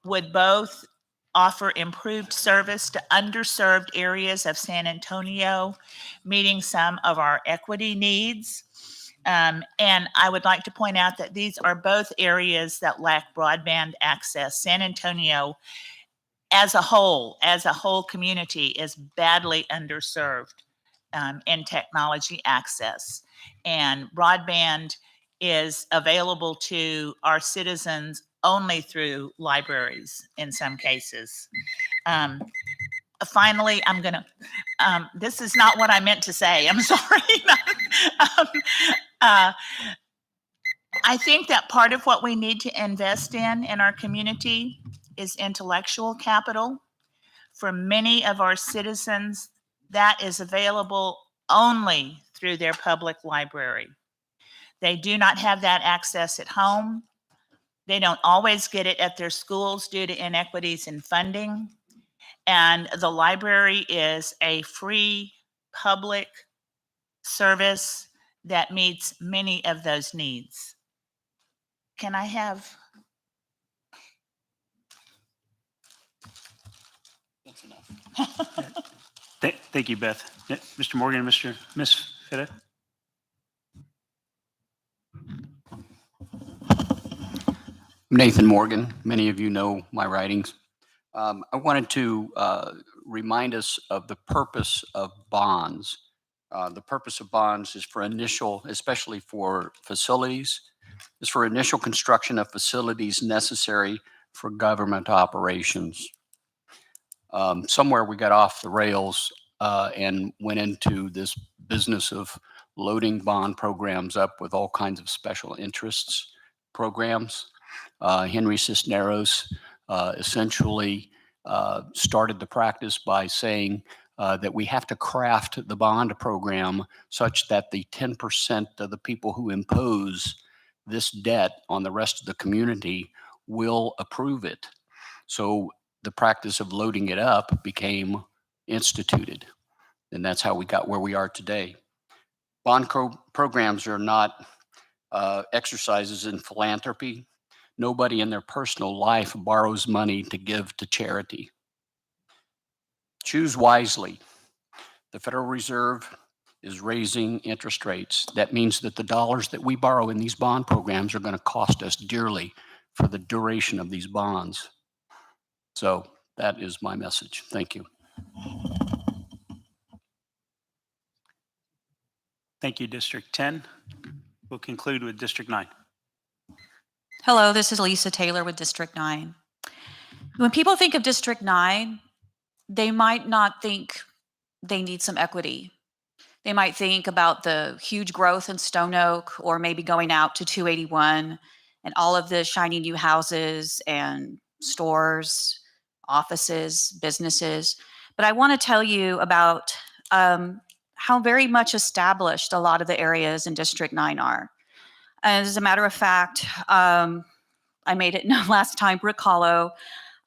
would both offer improved service to underserved areas of San Antonio, meeting some of our equity needs. And I would like to point out that these are both areas that lack broadband access. San Antonio, as a whole community, is badly underserved in technology access. And broadband is available to our citizens only through libraries in some cases. Finally, this is not what I meant to say. I'm sorry. I think that part of what we need to invest in our community is intellectual capital. For many of our citizens, that is available only through their public library. They do not have that access at home. They don't always get it at their schools due to inequities in funding. And the library is a free public service that meets many of those needs. Can I have? That's enough. Thank you, Beth. Mr. Morgan, Ms. Fidda. Nathan Morgan. Many of you know my writings. I wanted to remind us of the purpose of bonds. The purpose of bonds is for initial, especially for facilities, is for initial construction of facilities necessary for government operations. Somewhere we got off the rails and went into this business of loading bond programs up with all kinds of special interests programs. Henry Cisneros essentially started the practice by saying that we have to craft the bond program such that the 10% of the people who impose this debt on the rest of the community will approve it. So the practice of loading it up became instituted, and that's how we got where we are today. Bond programs are not exercises in philanthropy. Nobody in their personal life borrows money to give to charity. Choose wisely. The Federal Reserve is raising interest rates. That means that the dollars that we borrow in these bond programs are going to cost us dearly for the duration of these bonds. So that is my message. Thank you. Thank you, District 10. We'll conclude with District 9. Hello, this is Lisa Taylor with District 9. When people think of District 9, they might not think they need some equity. They might think about the huge growth in Stone Oak, or maybe going out to 281 and all of the shiny new houses and stores, offices, businesses. But I want to tell you about how very much established a lot of the areas in District 9 are. As a matter of fact, I made it known last time, Brook Hollow.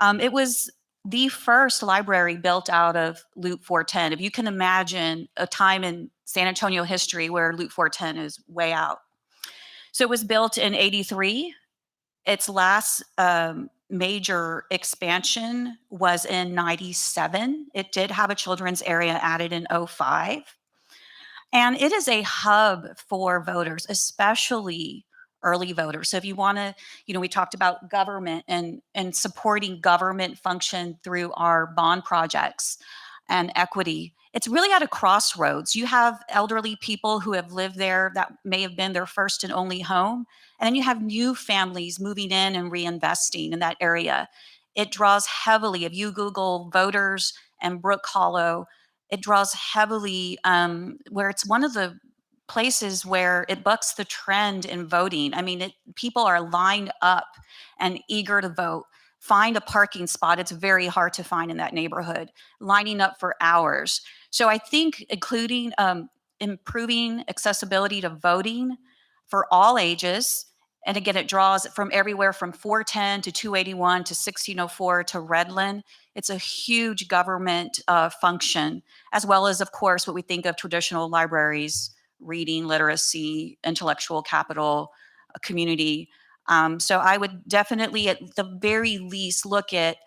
It was the first library built out of Loop 410. If you can imagine a time in San Antonio history where Loop 410 is way out. So it was built in '83. Its last major expansion was in '97. It did have a children's area added in '05. And it is a hub for voters, especially early voters. So if you want to, we talked about government and supporting government function through our bond projects and equity. It's really at a crossroads. You have elderly people who have lived there that may have been their first and only home. And then you have new families moving in and reinvesting in that area. It draws heavily, if you Google voters and Brook Hollow, it draws heavily where it's one of the places where it bucks the trend in voting. I mean, people are lined up and eager to vote. Find a parking spot. It's very hard to find in that neighborhood, lining up for hours. So I think including improving accessibility to voting for all ages. And again, it draws from everywhere from 410 to 281 to 1604 to Redland. It's a huge government function, as well as, of course, what we think of traditional libraries, reading, literacy, intellectual capital, community. So I would definitely, at the very least, look at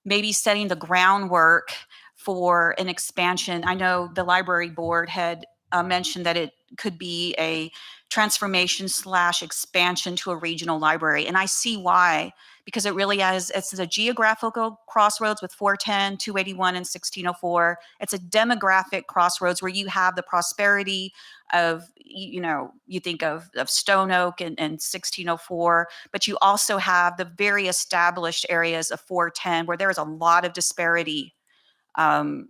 maybe setting the groundwork for an expansion. I know the library board had mentioned that it could be a transformation / expansion to a regional library. And I see why, because it really is, it's a geographical crossroads with 410, 281, and 1604. It's a demographic crossroads where you have the prosperity of, you think of Stone Oak and 1604, but you also have the very established areas of 410 where there is a lot of disparity, from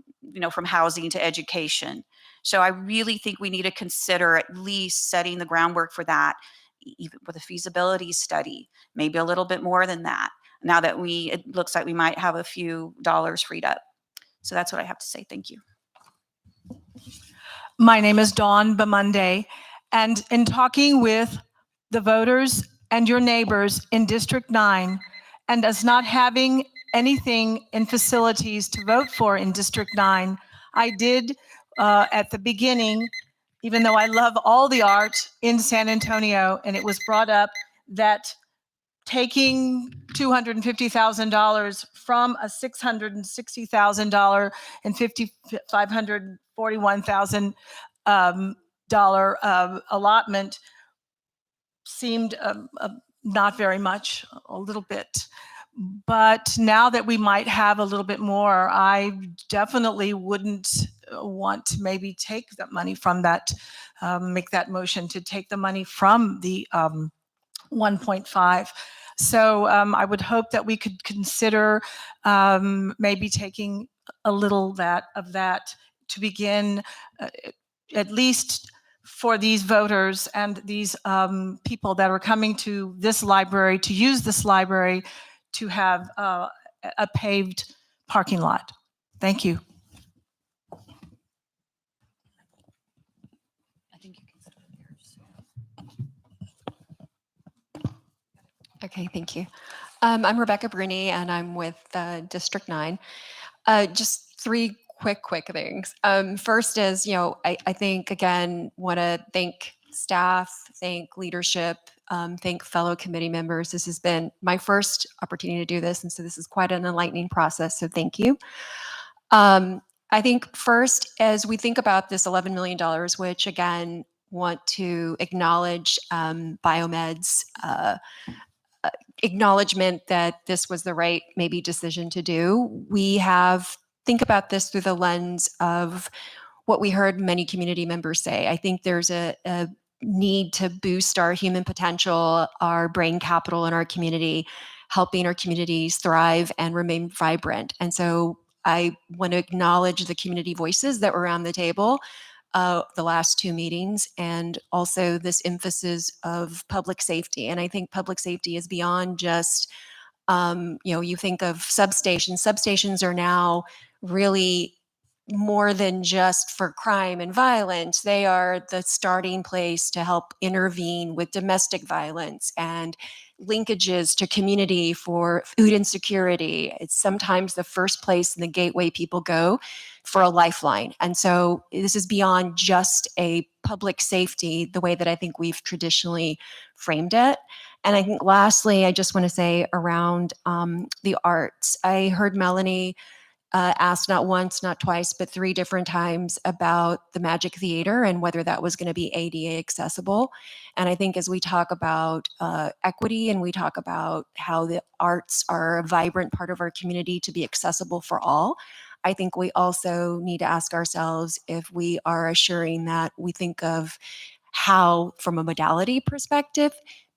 housing to education. So I really think we need to consider at least setting the groundwork for that, even with a feasibility study, maybe a little bit more than that. Now that it looks like we might have a few dollars freed up. So that's what I have to say. Thank you. My name is Dawn Bamunde, and in talking with the voters and your neighbors in District 9, and us not having anything in facilities to vote for in District 9, I did at the beginning, even though I love all the art in San Antonio, and it was brought up that taking $250,000 from a $660,000 and $541,000 allotment seemed not very much, a little bit. But now that we might have a little bit more, I definitely wouldn't want to maybe take that money from that, make that motion to take the money from the 1.5. So I would hope that we could consider maybe taking a little of that to begin, at least for these voters and these people that are coming to this library, to use this library, to have a paved parking lot. Thank you. Okay, thank you. I'm Rebecca Bruni, and I'm with District 9. Just three quick things. First is, I think, again, want to thank staff, thank leadership, thank fellow committee members. This has been my first opportunity to do this, and so this is quite an enlightening process, so thank you. I think first, as we think about this $11 million, which again, want to acknowledge Biomed's acknowledgement that this was the right maybe decision to do. Think about this through the lens of what we heard many community members say. I think there's a need to boost our human potential, our brain capital in our community, helping our communities thrive and remain vibrant. And so I want to acknowledge the community voices that were around the table the last two meetings, and also this emphasis of public safety. And I think public safety is beyond just, you think of substations. Substations are now really more than just for crime and violence. They are the starting place to help intervene with domestic violence and linkages to community for food insecurity. It's sometimes the first place in the gateway people go for a lifeline. And so this is beyond just a public safety, the way that I think we've traditionally framed it. And I think lastly, I just want to say around the arts. I heard Melanie asked not once, not twice, but 3 different times about the Magic Theater and whether that was going to be ADA accessible. And I think as we talk about equity and we talk about how the arts are a vibrant part of our community to be accessible for all, I think we also need to ask ourselves if we are assuring that we think of how, from a modality perspective,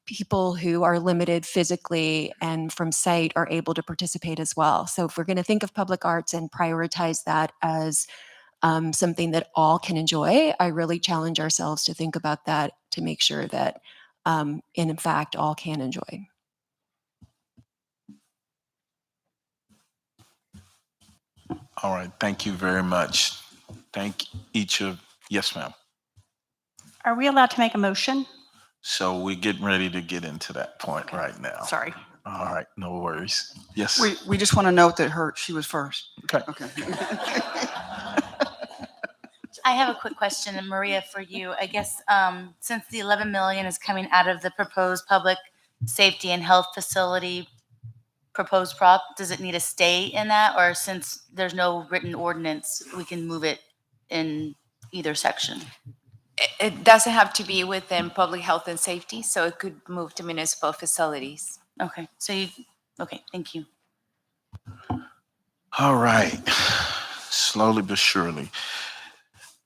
people who are limited physically and from sight are able to participate as well. So if we're going to think of public arts and prioritize that as something that all can enjoy, I really challenge ourselves to think about that to make sure that, in fact, all can enjoy. All right, thank you very much. Thank each of, yes, ma'am. Are we allowed to make a motion? So we're getting ready to get into that point right now. Sorry. All right, no worries. Yes. We just want to note that she was first. Okay. Okay. I have a quick question, and Maria, for you. I guess since the 11 million is coming out of the proposed public safety and health facility proposed prop, does it need to stay in that? Or since there's no written ordinance, we can move it in either section? It doesn't have to be within public health and safety, so it could move to municipal facilities. Okay, okay, thank you. All right, slowly but surely.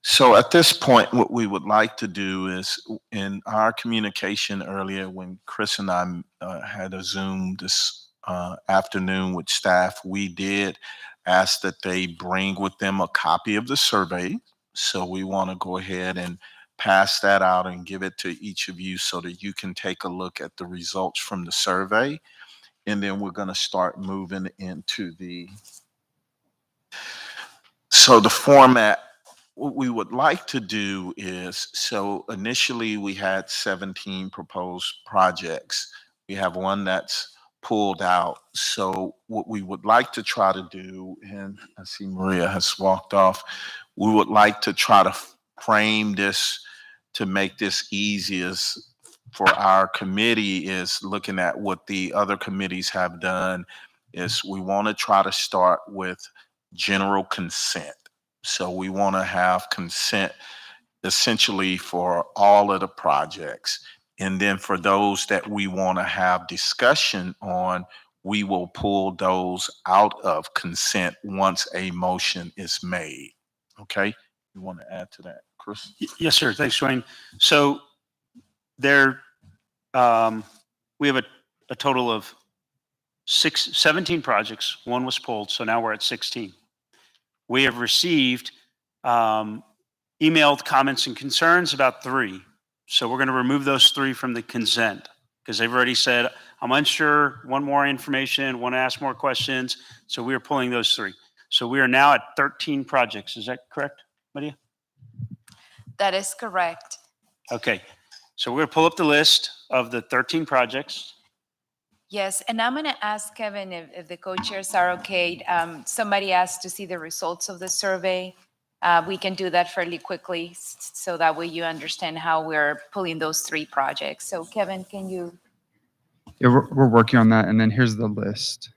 So at this point, what we would like to do is, in our communication earlier, when Chris and I had a Zoom this afternoon with staff, we did ask that they bring with them a copy of the survey. So we want to go ahead and pass that out and give it to each of you so that you can take a look at the results from the survey. And then we're going to start moving into the format. What we would like to do is, so initially we had 17 proposed projects. We have one that's pulled out. So what we would like to try to do, and I see Maria has walked off, we would like to try to frame this to make this easiest for our committee, is looking at what the other committees have done, is we want to try to start with general consent. So we want to have consent essentially for all of the projects. And then for those that we want to have discussion on, we will pull those out of consent once a motion is made. Okay? You want to add to that, Chris? Yes, sir. Thanks, Dwayne. So there, we have a total of 17 projects. One was pulled, so now we're at 16. We have received emailed comments and concerns about 3. So we're going to remove those 3 from the consent because they've already said, I'm unsure, want more information, want to ask more questions. So we are pulling those 3. So we are now at 13 projects. Is that correct, Maria? That is correct. Okay. So we're going to pull up the list of the 13 projects. Yes, and I'm going to ask Kevin if the co-chairs are okay. Somebody asked to see the results of the survey. We can do that fairly quickly so that way you understand how we're pulling those 3 projects. So Kevin, can you? Yeah, we're working on that. And then here's the list.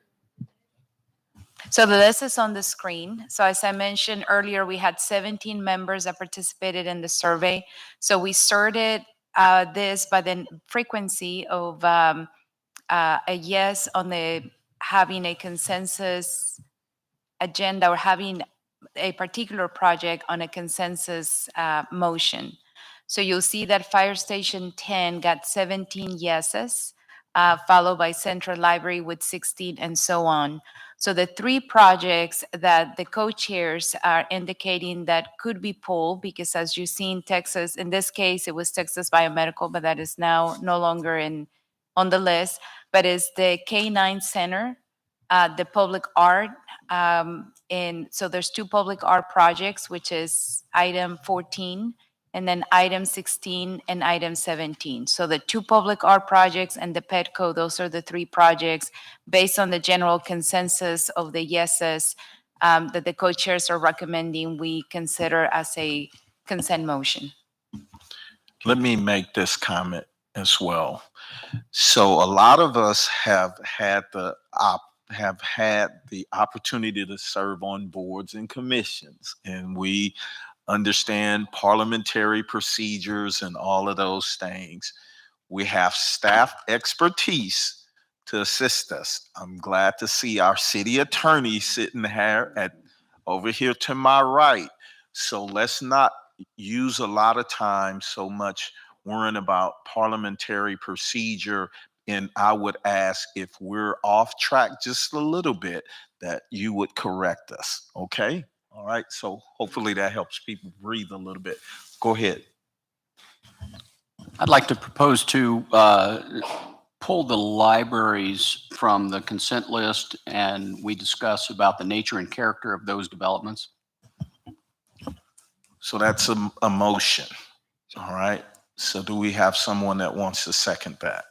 So the list is on the screen. So as I mentioned earlier, we had 17 members that participated in the survey. So we sorted this by the frequency of a yes on the having a consensus agenda or having a particular project on a consensus motion. So you'll see that Fire Station 10 got 17 yeses, followed by Central Library with 16 and so on. So the 3 projects that the co-chairs are indicating that could be pulled, because as you've seen, Texas, in this case, it was Texas Biomedical, but that is now no longer on the list, but is the K-9 Center, the public art, and so there's 2 public art projects, which is item 14, and then item 16 and item 17. So the 2 public art projects and the Petco, those are the 3 projects based on the general consensus of the yeses that the co-chairs are recommending we consider as a consent motion. Let me make this comment as well. So a lot of us have had the opportunity to serve on boards and commissions, and we understand parliamentary procedures and all of those things. We have staff expertise to assist us. I'm glad to see our city attorney sitting here over here to my right. So let's not use a lot of time so much worrying about parliamentary procedure. And I would ask, if we're off track just a little bit, that you would correct us. Okay? All right. So hopefully that helps people breathe a little bit. Go ahead. I'd like to propose to pull the libraries from the consent list, and we discuss about the nature and character of those developments. So that's a motion. All right. So do we have someone that wants to second that?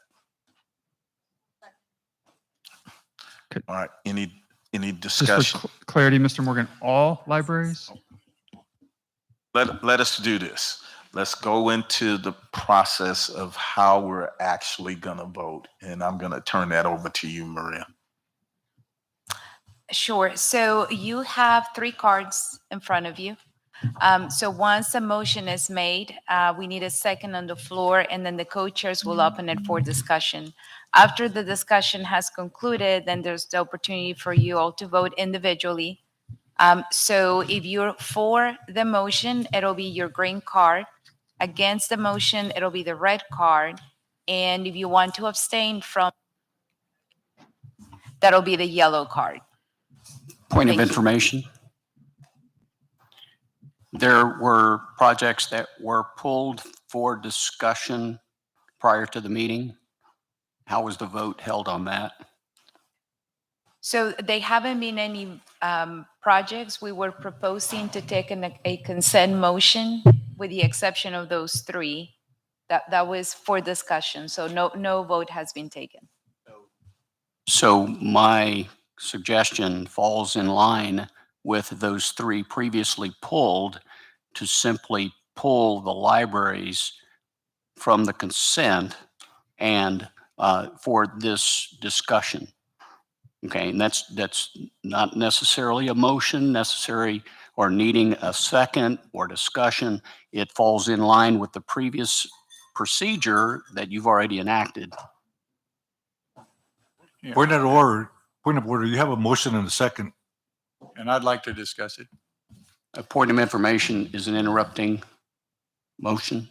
All right. Any discussion? Just for clarity, Mr. Morgan, all libraries? Let us do this. Let's go into the process of how we're actually going to vote. And I'm going to turn that over to you, Maria. Sure. So you have 3 cards in front of you. So once a motion is made, we need a second on the floor, and then the co-chairs will open it for discussion. After the discussion has concluded, then there's the opportunity for you all to vote individually. So if you're for the motion, it'll be your green card. Against the motion, it'll be the red card. And if you want to abstain from, that'll be the yellow card. Point of information. There were projects that were pulled for discussion prior to the meeting. How was the vote held on that? So they haven't been any projects. We were proposing to take a consent motion with the exception of those 3. That was for discussion. So no vote has been taken. So my suggestion falls in line with those 3 previously pulled, to simply pull the libraries from the consent and for this discussion. Okay, and that's not necessarily a motion necessary or needing a second or discussion. It falls in line with the previous procedure that you've already enacted. Yeah. Point of order. You have a motion and a second. And I'd like to discuss it. A point of information is an interrupting motion.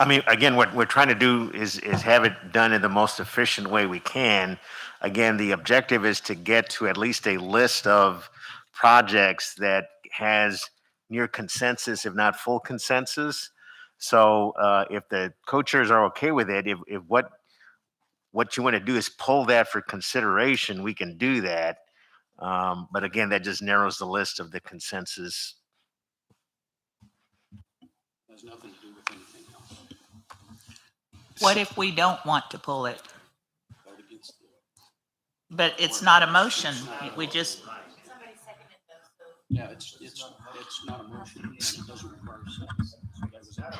I mean, again, what we're trying to do is have it done in the most efficient way we can. Again, the objective is to get to at least a list of projects that has near consensus, if not full consensus. So if the co-chairs are okay with it, if what you want to do is pull that for consideration, we can do that. But again, that just narrows the list of the consensus. Has nothing to do with anything else. What if we don't want to pull it? But it's not a motion. We just, Yeah, it's not a motion. It doesn't require a second.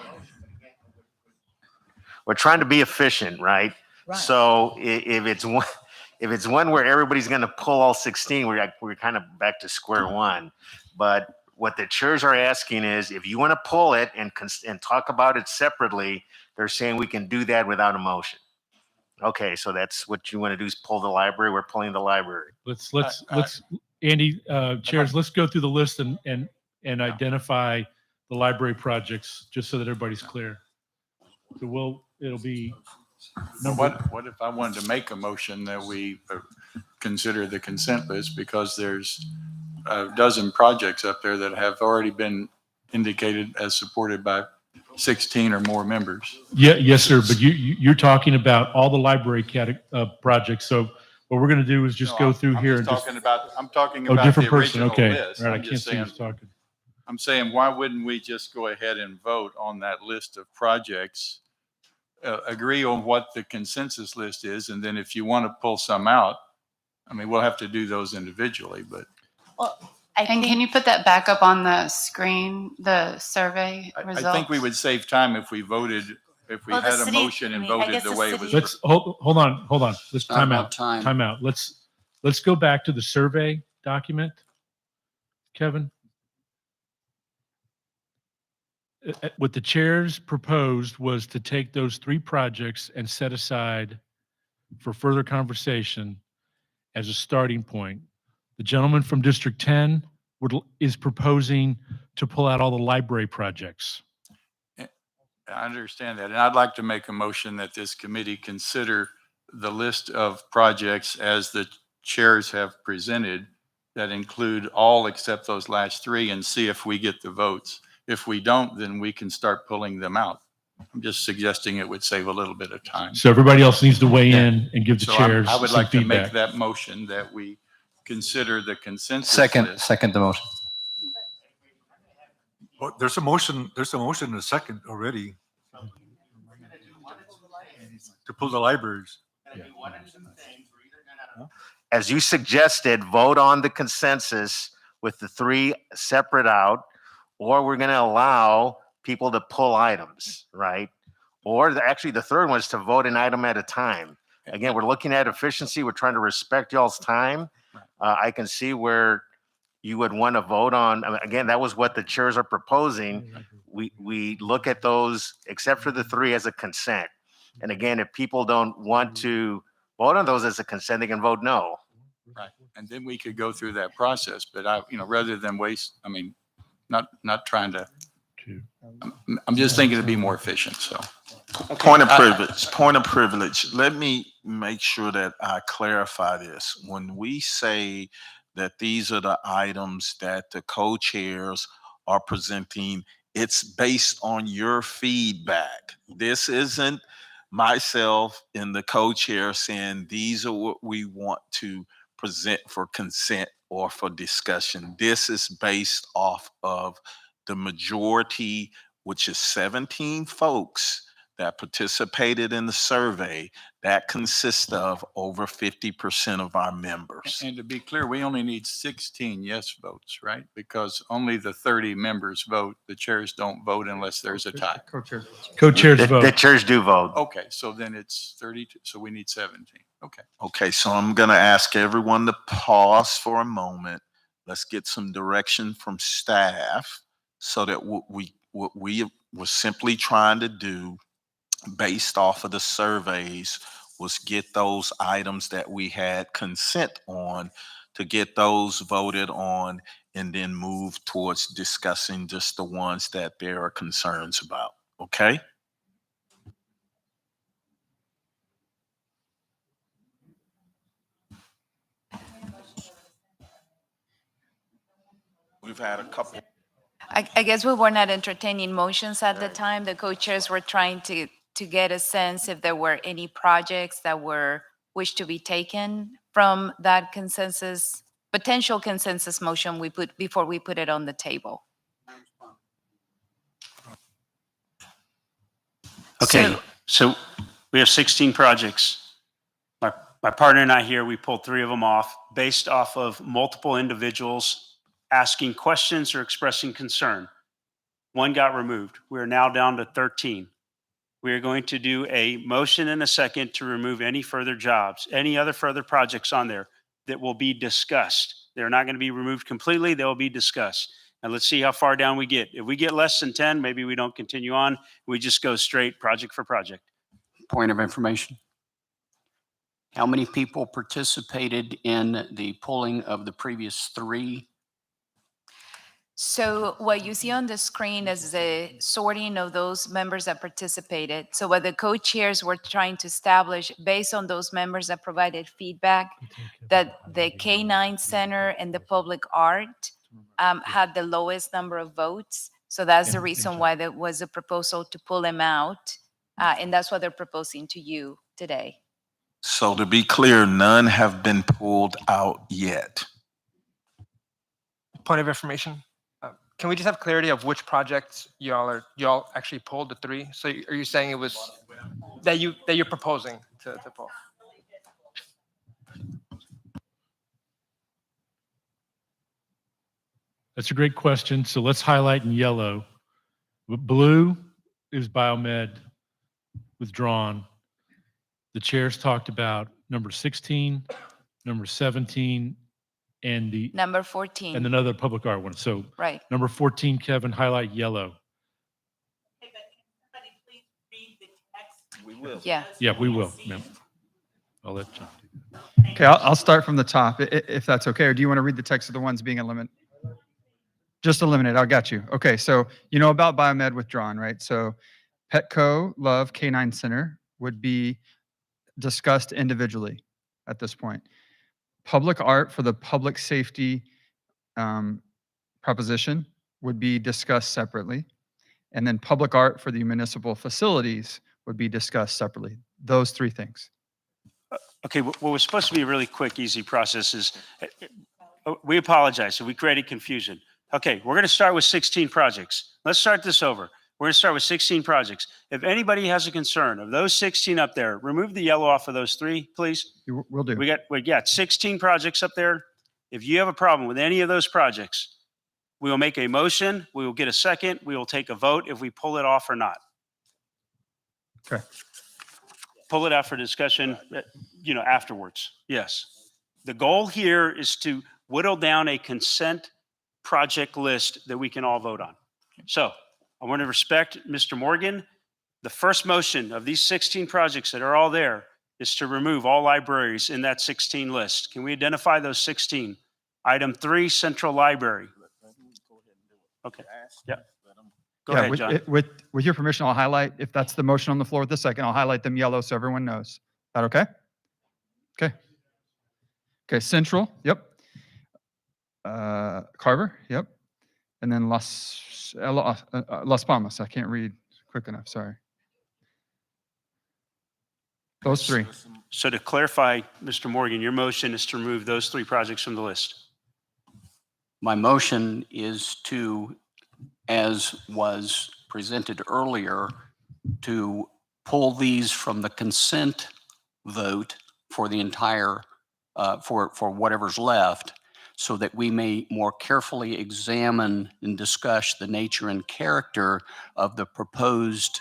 We're trying to be efficient, right? So if it's one where everybody's going to pull all 16, we're kind of back to square one. But what the chairs are asking is, if you want to pull it and talk about it separately, they're saying we can do that without a motion. Okay, so that's what you want to do, is pull the library. We're pulling the library. Let's Andy, chairs, let's go through the list and identify the library projects, just so that everybody's clear. So it'll be What if I wanted to make a motion that we consider the consent list, because there's a dozen projects up there that have already been indicated as supported by 16 or more members. Yeah, yes, sir. But you're talking about all the library projects. So what we're going to do is just go through here. I'm talking about Oh, the different person. original Okay. list. All right. I I'm can't just see saying, who's talking. I'm saying, why wouldn't we just go ahead and vote on that list of projects, agree on what the consensus list is, and then if you want to pull some out, I mean, we'll have to do those individually, but. Well, and can you put that back up on the screen, the survey results? I think we would save time if we voted, if we Well, the had a city- motion and I mean, I voted guess the the way it city- was. Let's hold on. Let's not time about out. time. Time out. Let's go back to the survey document. Kevin, what the chairs proposed was to take those three projects and set aside for further conversation as a starting point. The gentleman from District 10 is proposing to pull out all the library projects. I understand that. And I'd like to make a motion that this committee consider the list of projects as the chairs have presented, that include all except those last three, and see if we get the votes. If we don't, then we can start pulling them out. I'm just suggesting it would save a little bit of time. So everybody else needs to weigh in and give the So chairs I would some like to make feedback. that motion that we consider the consensus list. Second the motion. Well, there's a motion and a second already to pull the libraries. As you suggested, vote on the consensus with the three separate out, or we're going to allow people to pull items, right? Or actually, the third one is to vote an item at a time. Again, we're looking at efficiency. We're trying to respect y'all's time. I can see where you would want to vote on. Again, that was what the chairs are proposing. We look at those, except for the three, as a consent. And again, if people don't want to vote on those as a consent, they can vote no. Right. And then we could go through that process, but rather than waste, I mean, not trying to, I'm just thinking to be more efficient, so. Point of privilege. Let me make sure that I clarify this. When we say that these are the items that the co-chairs are presenting, it's based on your feedback. This isn't myself and the co-chair saying these are what we want to present for consent or for discussion. This is based off of the majority, which is 17 folks that participated in the survey. That consists of over 50% of our members. And to be clear, we only need 16 yes votes, right? Because only the 30 members vote. The chairs don't vote unless there's a tie. Co-chairs vote. The chairs do vote. Okay, so then it's 32, so we need 17. Okay. Okay, so I'm going to ask everyone to pause for a moment. Let's get some direction from staff so that what we were simply trying to do based off of the surveys was get those items that we had consent on to get those voted on and then move towards discussing just the ones that there are concerns about. Okay? We've had a couple. I guess we were not entertaining motions at the time. The co-chairs were trying to get a sense if there were any projects that were wished to be taken from that consensus, potential consensus motion we put before we put it on the table. Okay, so we have 16 projects. My partner and I here, we pulled 3 of them off based off of multiple individuals asking questions or expressing concern. 1 got removed. We are now down to 13. We are going to do a motion in a second to remove any further jobs, any other further projects on there that will be discussed. They're not going to be removed completely. They will be discussed. And let's see how far down we get. If we get less than 10, maybe we don't continue on. We just go straight project for project. Point of information. How many people participated in the pulling of the previous 3? So what you see on the screen is the sorting of those members that participated. So what the co-chairs were trying to establish based on those members that provided feedback, that the K-9 Center and the Public Art had the lowest number of votes. So that's the reason why there was a proposal to pull them out. And that's what they're proposing to you today. So to be clear, none have been pulled out yet. Point of information. Can we just have clarity of which projects y'all actually pulled the 3? So are you saying it was that you're proposing to pull? That's a great question. So let's highlight in yellow. Blue is biomed withdrawn. The chairs talked about number 16, number 17, and the Number 14. and another public art one. So Right. number 14, Kevin, highlight yellow. We will. Yeah. Yeah, we will. Ma'am. I'll let John do that. Okay, I'll start from the top, if that's okay. Or do you want to read the text of the ones being eliminated? Just eliminate. I got you. Okay, so you know about biomed withdrawn, right? So Petco, Love, K-9 Center would be discussed individually at this point. Public art for the public safety proposition would be discussed separately. And then public art for the municipal facilities would be discussed separately. Those 3 things. Okay, what was supposed to be a really quick, easy process is, we apologize if we created confusion. Okay, we're going to start with 16 projects. Let's start this over. We're going to start with 16 projects. If anybody has a concern of those 16 up there, remove the yellow off of those 3, please. We'll do. We got 16 projects up there. If you have a problem with any of those projects, we will make a motion. We will get a second. We will take a vote if we pull it off or not. Okay. Pull it out for discussion, afterwards. Yes. The goal here is to whittle down a consent project list that we can all vote on. So I want to respect Mr. Morgan. The first motion of these 16 projects that are all there is to remove all libraries in that 16 list. Can we identify those 16? Item 3, Central Library. Okay. Yeah. Go ahead, John. With your permission, I'll highlight, if that's the motion on the floor this second, I'll highlight them yellow so everyone knows. Is that okay? Okay. Okay, Central, yep. Carver, yep. And then Las Palmas. I can't read quick enough, sorry. Those 3. So to clarify, Mr. Morgan, your motion is to remove those 3 projects from the list. My motion is to, as was presented earlier, to pull these from the consent vote for the entire, for whatever's left, so that we may more carefully examine and discuss the nature and character of the proposed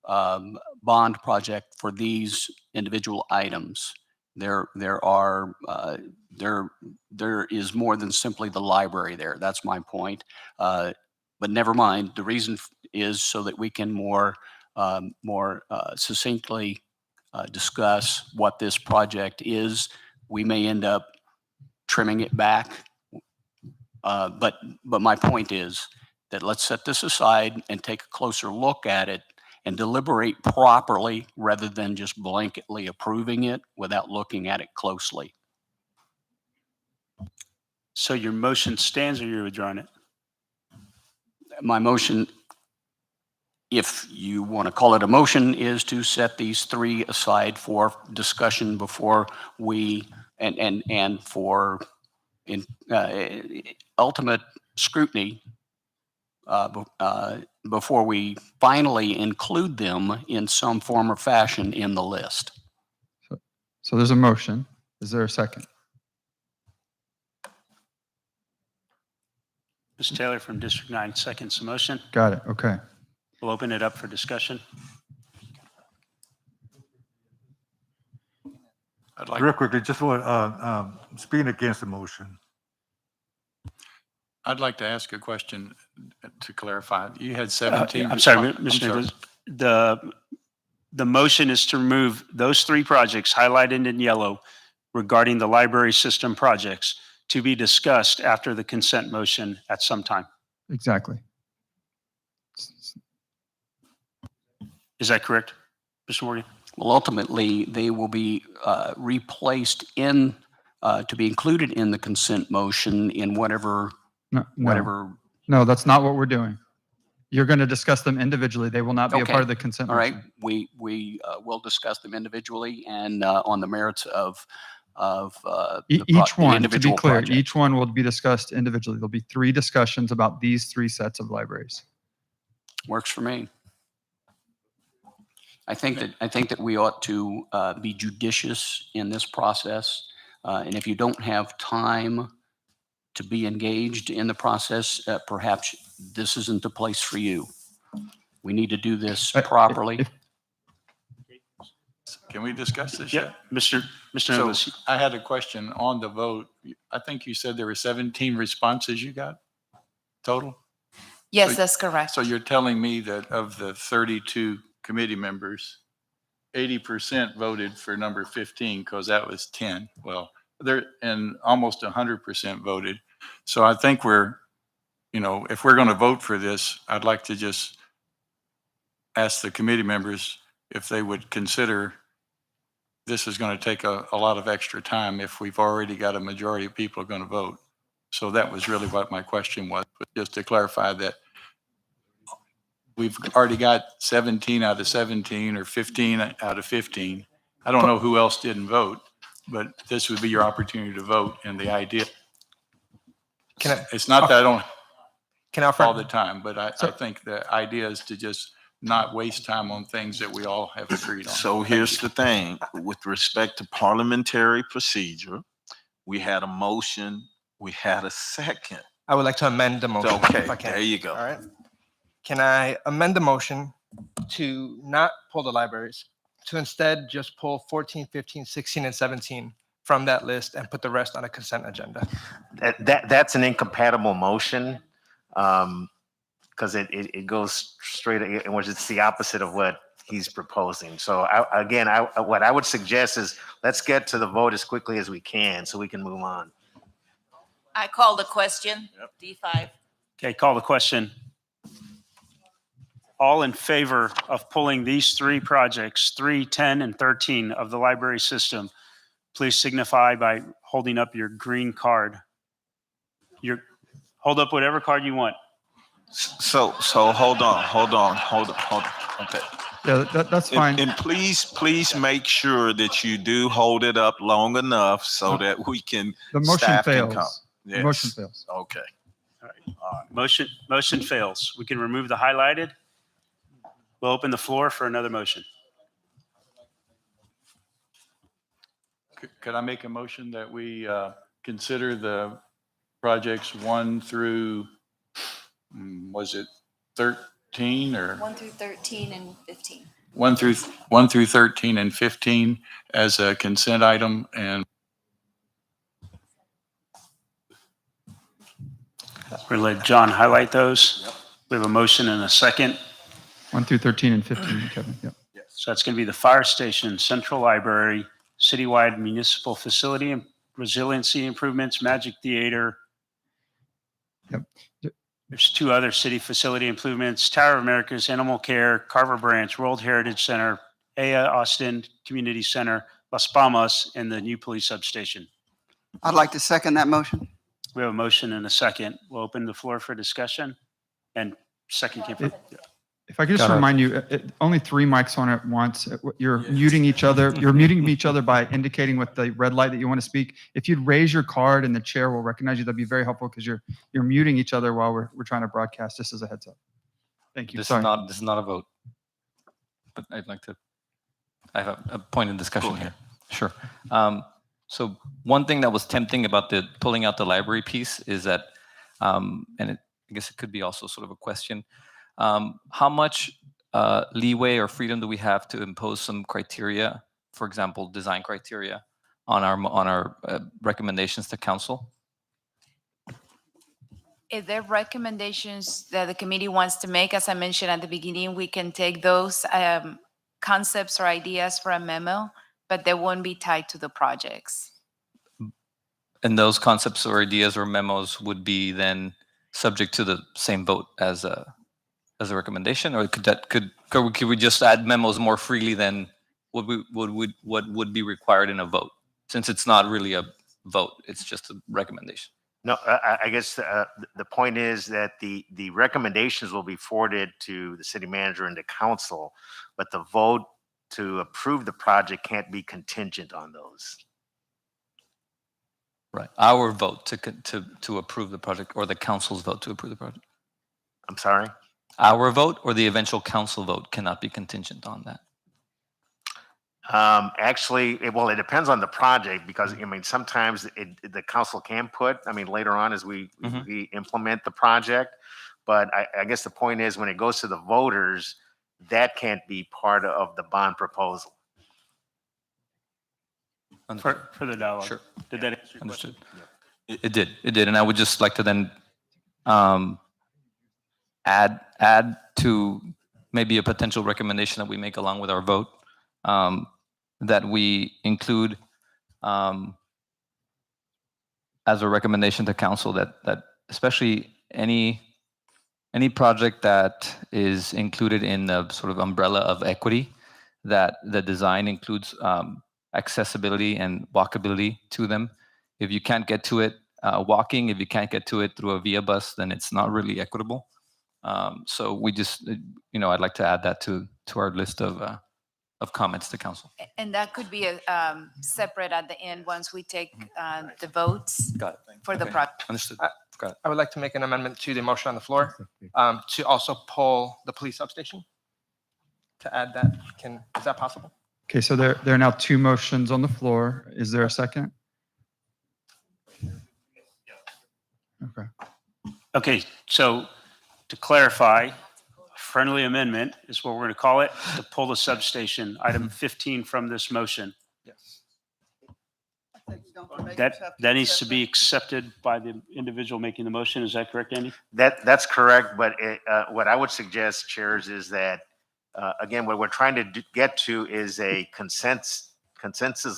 bond project for these individual items. There is more than simply the library there. That's my point. But never mind. The reason is so that we can more succinctly discuss what this project is. We may end up trimming it back. But my point is that let's set this aside and take a closer look at it and deliberate properly rather than just blanketly approving it without looking at it closely. So your motion stands or you're withdrawing it? My motion, if you want to call it a motion, is to set these three aside for discussion before we, and for ultimate scrutiny before we finally include them in some form or fashion in the list. So there's a motion. Is there a second? Ms. Taylor from District 9 seconds the motion. Got it. Okay. We'll open it up for discussion. I'd like, Real quickly, just want, speaking against the motion. I'd like to ask a question to clarify. You had 17. I'm sorry, I'm Mr. sorry. Nicholas. The motion is to remove those three projects highlighted in yellow regarding the library system projects to be discussed after the consent motion at some time. Exactly. Is that correct, Mr. Morgan? Well, ultimately, they will be replaced in, to be included in the consent motion in whatever, whatever. No, that's not what we're doing. You're going to discuss them individually. They will not be a Okay. part of the consent All right, motion. we will discuss them individually and on the merits of Each one, to be individual clear, project. each one will be discussed individually. There'll be 3 discussions about these 3 sets of libraries. Works for me. I think that we ought to be judicious in this process. And if you don't have time to be engaged in the process, perhaps this isn't the place for you. We need to do this properly. Can we discuss this Yeah, yet? Mr. So Nicholas. I had a question on the vote. I think you said there were 17 responses you got total? Yes, So- that's correct. So you're telling me that of the 32 committee members, 80% voted for number 15 because that was 10. Well, and almost 100% voted. So I think we're, if we're going to vote for this, I'd like to just ask the committee members if they would consider this is going to take a lot of extra time if we've already got a majority of people going to vote. So that was really what my question was, but just to clarify that we've already got 17 out of 17 or 15 out of 15. I don't know who else didn't vote, but this would be your opportunity to vote. And the idea, it's not that I don't all the time, but I think the idea is to just not waste time on things that we all have agreed on. So here's the thing, with respect to parliamentary procedure, we had a motion, we had a second. I would like to amend the motion. Okay, if I can. there you go. All right. Can I amend the motion to not pull the libraries, to instead just pull 14, 15, 16, and 17 from that list and put the rest on a consent agenda? That's an incompatible motion, because it goes straight, in which it's the opposite of what he's proposing. So what I would suggest is let's get to the vote as quickly as we can so we can move on. I call the question. D5. Okay, call the question. All in favor of pulling these 3 projects, 3, 10, and 13 of the library system, please signify by holding up your green card. Hold up whatever card you want. So hold on. Okay. Yeah, that's fine. And please make sure that you do hold it up long enough so that we can. The motion staff can fails. come. The Yes. motion fails. Okay. All right. Motion fails. We can remove the highlighted. We'll open the floor for another motion. Could I make a motion that we consider the projects 1 through, was it 13 or? 1 through 13 and 15. 1 through 13 and 15 as a consent item, and We'll let John highlight those. We have a motion and a second. 1 through 13 and 15, Kevin. Yep. So that's going to be the fire station, central library, citywide municipal facility resiliency improvements, Magic Theater. Yep. There's 2 other city facility improvements, Tower of Americas, Animal Care, Carver Branch, World Heritage Center, AIA Austin Community Center, Las Palmas, and the new police substation. I'd like to second that motion. We have a motion and a second. We'll open the floor for discussion. And second came from. If I could just remind you, only 3 mics on at once. You're muting each other. You're muting each other by indicating with the red light that you want to speak. If you'd raise your card and the chair will recognize you, that'd be very helpful because you're muting each other while we're trying to broadcast. Just as a heads up. Thank you. This Sorry. is not a vote. But I'd like to. I have a point of discussion here. Sure. So one thing that was tempting about the pulling out the library piece is that, I guess it could be also sort of a question. How much leeway or freedom do we have to impose some criteria, for example, design criteria, on our recommendations to council? If there are recommendations that the committee wants to make, as I mentioned at the beginning, we can take those concepts or ideas for a memo, but they won't be tied to the projects. And those concepts or ideas or memos would be then subject to the same vote as a recommendation, or could we just add memos more freely than what would be required in a vote, since it's not really a vote, it's just a recommendation? No, I guess the point is that the recommendations will be forwarded to the city manager and the council, but the vote to approve the project can't be contingent on those. Right. Our vote to approve the project, or the council's vote to approve the project. I'm sorry? Our vote or the eventual council vote cannot be contingent on that. Actually, it depends on the project, because I mean, sometimes the council can put, later on as we implement the project, but I guess the point is when it goes to the voters, that can't be part of the bond proposal. For the dialogue. Sure. Did that answer your Understood. question? It did, and I would just like to then add to maybe a potential recommendation that we make along with our vote, that we include as a recommendation to council that especially any project that is included in the sort of umbrella of equity, that the design includes accessibility and walkability to them. If you can't get to it walking, if you can't get to it through a via bus, then it's not really equitable. So we just, I'd like to add that to our list of comments to council. And that could be separate at the end once we take the votes for the project. Understood. Got it. I would like to make an amendment to the motion on the floor to also pull the police substation. To add that, is that possible? Okay, so there are now 2 motions on the floor. Is there a second? Okay. Okay, so to clarify, friendly amendment is what we're going to call it, to pull the substation, item 15 from this motion. Yes. That needs to be accepted by the individual making the motion. Is that correct, Andy? That's correct, but what I would suggest, chairs, is that again, what we're trying to get to is a consensus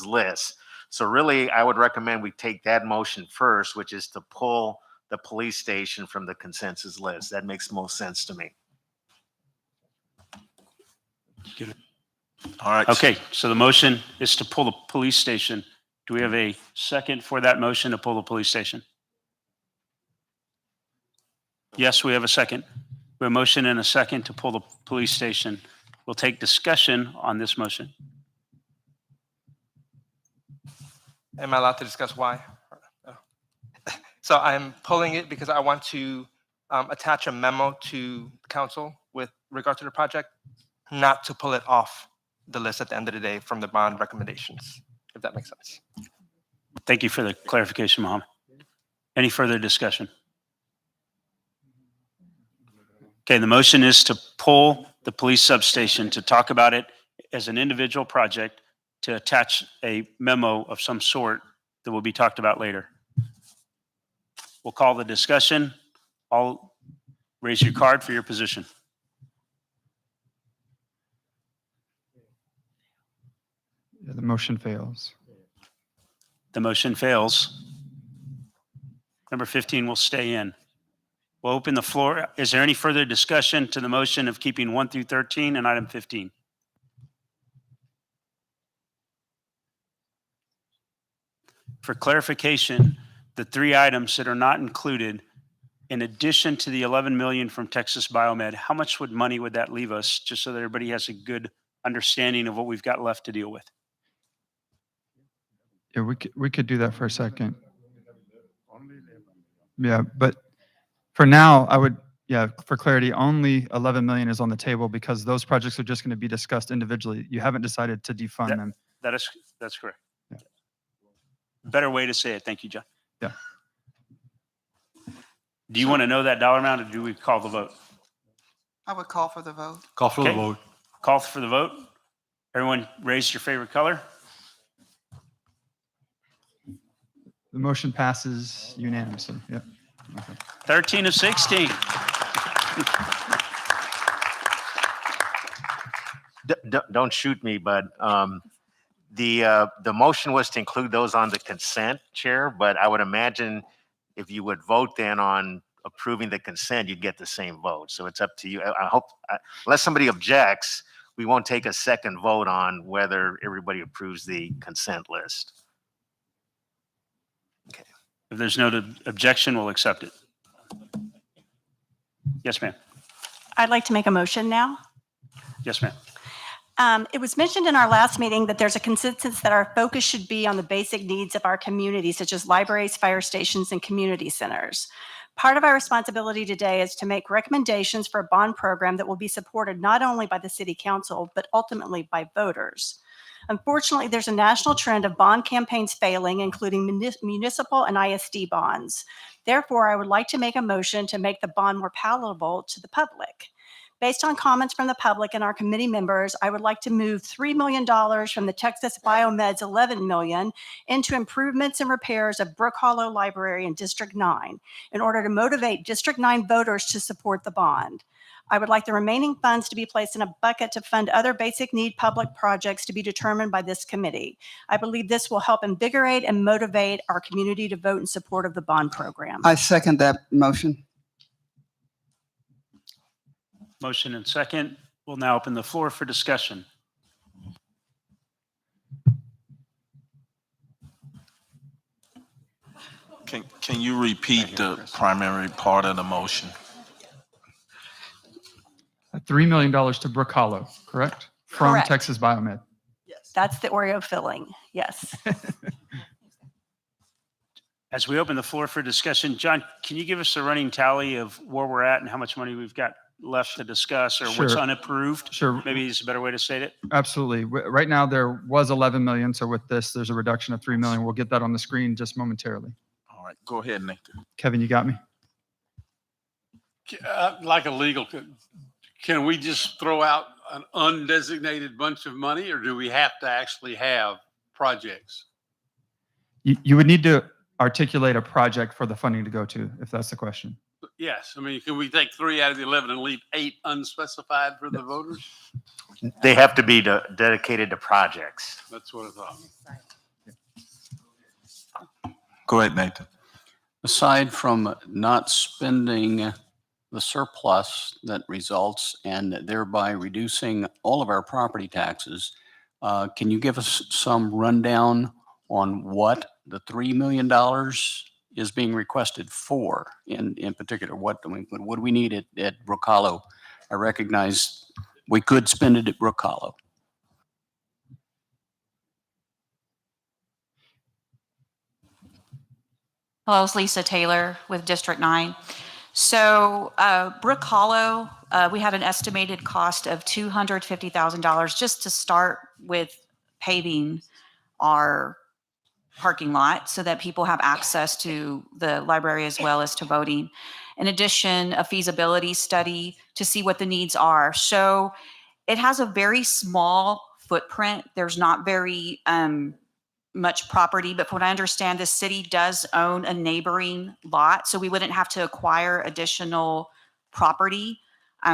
list. So really, I would recommend we take that motion first, which is to pull the police station from the consensus list. That makes most sense to me. All right. Okay, so the motion is to pull the police station. Do we have a second for that motion to pull the police station? Yes, we have a second. We have a motion and a second to pull the police station. We'll take discussion on this motion. Am I allowed to discuss why? So I'm pulling it because I want to attach a memo to council with regard to the project, not to pull it off the list at the end of the day from the bond recommendations, if that makes sense. Thank you for the clarification, Mohammed. Any further discussion? Okay, the motion is to pull the police substation, to talk about it as an individual project, to attach a memo of some sort that will be talked about later. We'll call the discussion. All raise your card for your position. Yeah, the motion fails. The motion fails. Number 15 will stay in. We'll open the floor. Is there any further discussion to the motion of keeping 1 through 13 and item 15? For clarification, the 3 items that are not included, in addition to the 11 million from Texas Biomed, how much money would that leave us, just so that everybody has a good understanding of what we've got left to deal with? Yeah, we could do that for a second. Yeah, but for now, I would, yeah, for clarity, only 11 million is on the table because those projects are just going to be discussed individually. You haven't decided to defund them. That's correct. Yeah. Better way to say it. Thank you, John. Yeah. Do you want to know that dollar amount, or do we call the vote? I would call for the vote. Call for the Okay. vote. Call for the vote. Everyone raise your favorite color. The motion passes unanimously. Yeah. Okay. 13 of 16. Don't shoot me, but the motion was to include those on the consent, Chair, but I would imagine if you would vote then on approving the consent, you'd get the same vote. So it's up to you. I hope, unless somebody objects, we won't take a second vote on whether everybody approves the consent list. Okay. If there's no objection, we'll accept it. Yes, ma'am. I'd like to make a motion now. Yes, ma'am. It was mentioned in our last meeting that there's a consensus that our focus should be on the basic needs of our community, such as libraries, fire stations, and community centers. Part of our responsibility today is to make recommendations for a bond program that will be supported not only by the City Council, but ultimately by voters. Unfortunately, there's a national trend of bond campaigns failing, including municipal and ISD bonds. Therefore, I would like to make a motion to make the bond more palatable to the public. Based on comments from the public and our committee members, I would like to move $3 million from the Texas Biomed's $11 million into improvements and repairs of Brook Hollow Library in District 9 in order to motivate District 9 voters to support the bond. I would like the remaining funds to be placed in a bucket to fund other basic need public projects to be determined by this committee. I believe this will help invigorate and motivate our community to vote in support of the bond program. I second that motion. Motion and second. We'll now open the floor for discussion. Can you repeat the primary part of the motion? $3 million to Brook Hollow, correct? From Correct. Texas Biomed. That's the Oreo filling, yes. As we open the floor for discussion, John, can you give us a running tally of where we're at and how much money we've got left to discuss, or what's Sure. unapproved? Sure. Maybe it's a better way to say it. Absolutely. Right now, there was 11 million. So with this, there's a reduction of 3 million. We'll get that on the screen just momentarily. All right, go ahead, Nathan. Kevin, you got me? Like a legal, can we just throw out an undesignated bunch of money, or do we have to actually have projects? You would need to articulate a project for the funding to go to, if that's the question. Yes, I mean, can we take 3 out of the 11 and leave 8 unspecified for the voters? They have to be dedicated to projects. That's what I thought. Go ahead, Nathan. Aside from not spending the surplus that results and thereby reducing all of our property taxes, can you give us some rundown on what the $3 million is being requested for in particular? What do we need at Brook Hollow? I recognize we could spend it at Brook Hollow. Hello, it's Lisa Taylor with District 9. So Brook Hollow, we have an estimated cost of $250,000 just to start with paving our parking lot so that people have access to the library as well as to voting. In addition, a feasibility study to see what the needs are. So it has a very small footprint. There's not very much property, but from what I understand, the city does own a neighboring lot, so we wouldn't have to acquire additional property.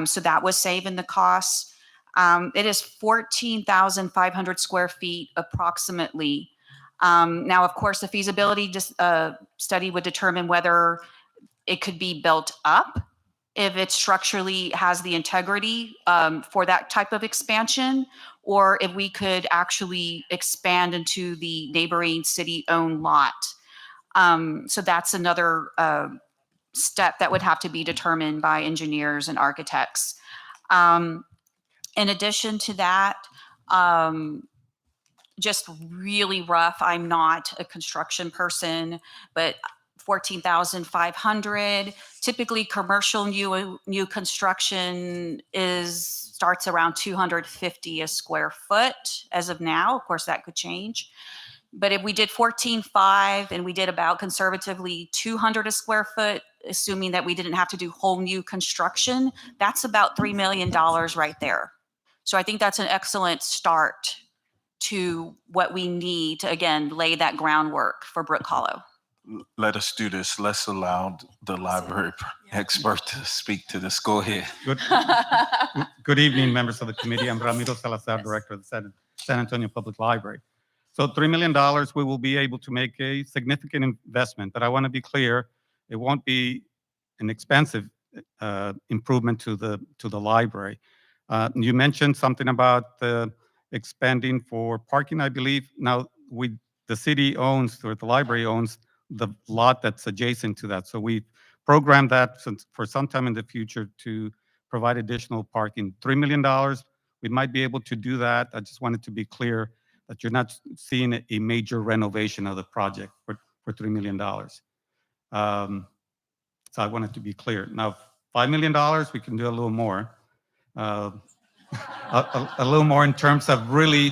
So that was saving the costs. It is 14,500 square feet approximately. Now, of course, the feasibility study would determine whether it could be built up, if it structurally has the integrity for that type of expansion, or if we could actually expand into the neighboring city-owned lot. So that's another step that would have to be determined by engineers and architects. In addition to that, just really rough, I'm not a construction person, but 14,500. Typically, commercial new construction starts around 250 a square foot as of now. Of course, that could change. But if we did 14.5 and we did about conservatively 200 a square foot, assuming that we didn't have to do whole new construction, that's about $3 million right there. So I think that's an excellent start to what we need to, again, lay that groundwork for Brook Hollow. Let us do this. Let's allow the library expert to speak to this. Go ahead. Good evening, members of the committee. I'm Ramiro Salazar, Director of the San Antonio Public Library. So $3 million, we will be able to make a significant investment, but I want to be clear, it won't be an expensive improvement to the library. You mentioned something about expanding for parking, I believe. Now, the city owns, or the library owns, the lot that's adjacent to that. So we programmed that for some time in the future to provide additional parking. $3 million, we might be able to do that. I just wanted to be clear that you're not seeing a major renovation of the project for $3 million. So I wanted to be clear. Now, $5 million, we can do a little more. A little more in terms of really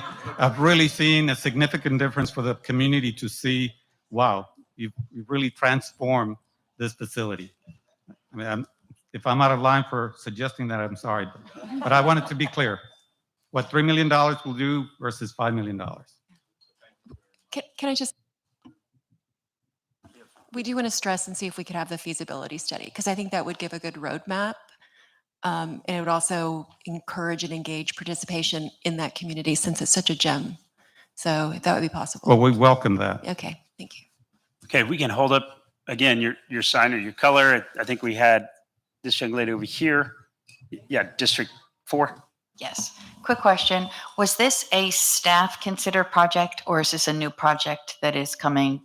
seeing a significant difference for the community to see, wow, you've really transformed this facility. I mean, if I'm out of line for suggesting that, I'm sorry, but I wanted to be clear what $3 million will do versus $5 million. Can I just, we do want to stress and see if we could have the feasibility study, because I think that would give a good roadmap. And it would also encourage and engage participation in that community since it's such a gem. So if that would be possible. Well, we welcome that. Okay, thank you. Okay, we can hold up again your sign or your color. I think we had this young lady over here. Yeah, District 4. Yes. Quick question. Was this a staff considered project, or is this a new project that is coming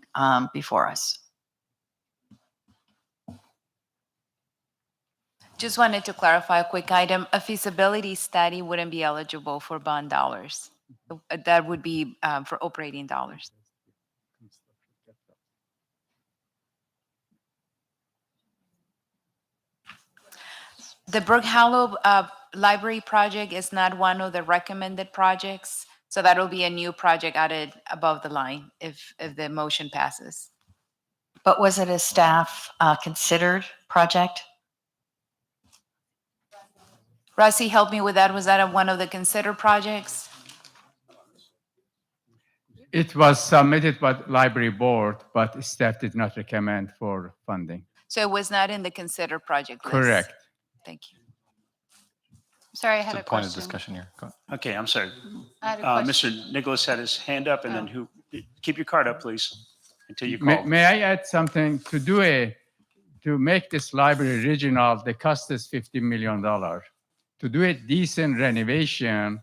before us? Just wanted to clarify a quick item. A feasibility study wouldn't be eligible for bond dollars. That would be for operating dollars. The Brook Hollow Library project is not one of the recommended projects. So that'll be a new project added above the line if the motion passes. But was it a staff considered project? Rossi, help me with that. Was that one of the considered projects? It was submitted by the library board, but staff did not recommend for funding. So it was not in the considered project list? Correct. Thank you. Sorry, I had a Point of question. discussion here. Go ahead. Okay, I'm sorry. I had a question. Mr. Nicholas had his hand up, and then keep your card up, please, until you call. May I add something? To make this library regional, the cost is $50 million. To do a decent renovation,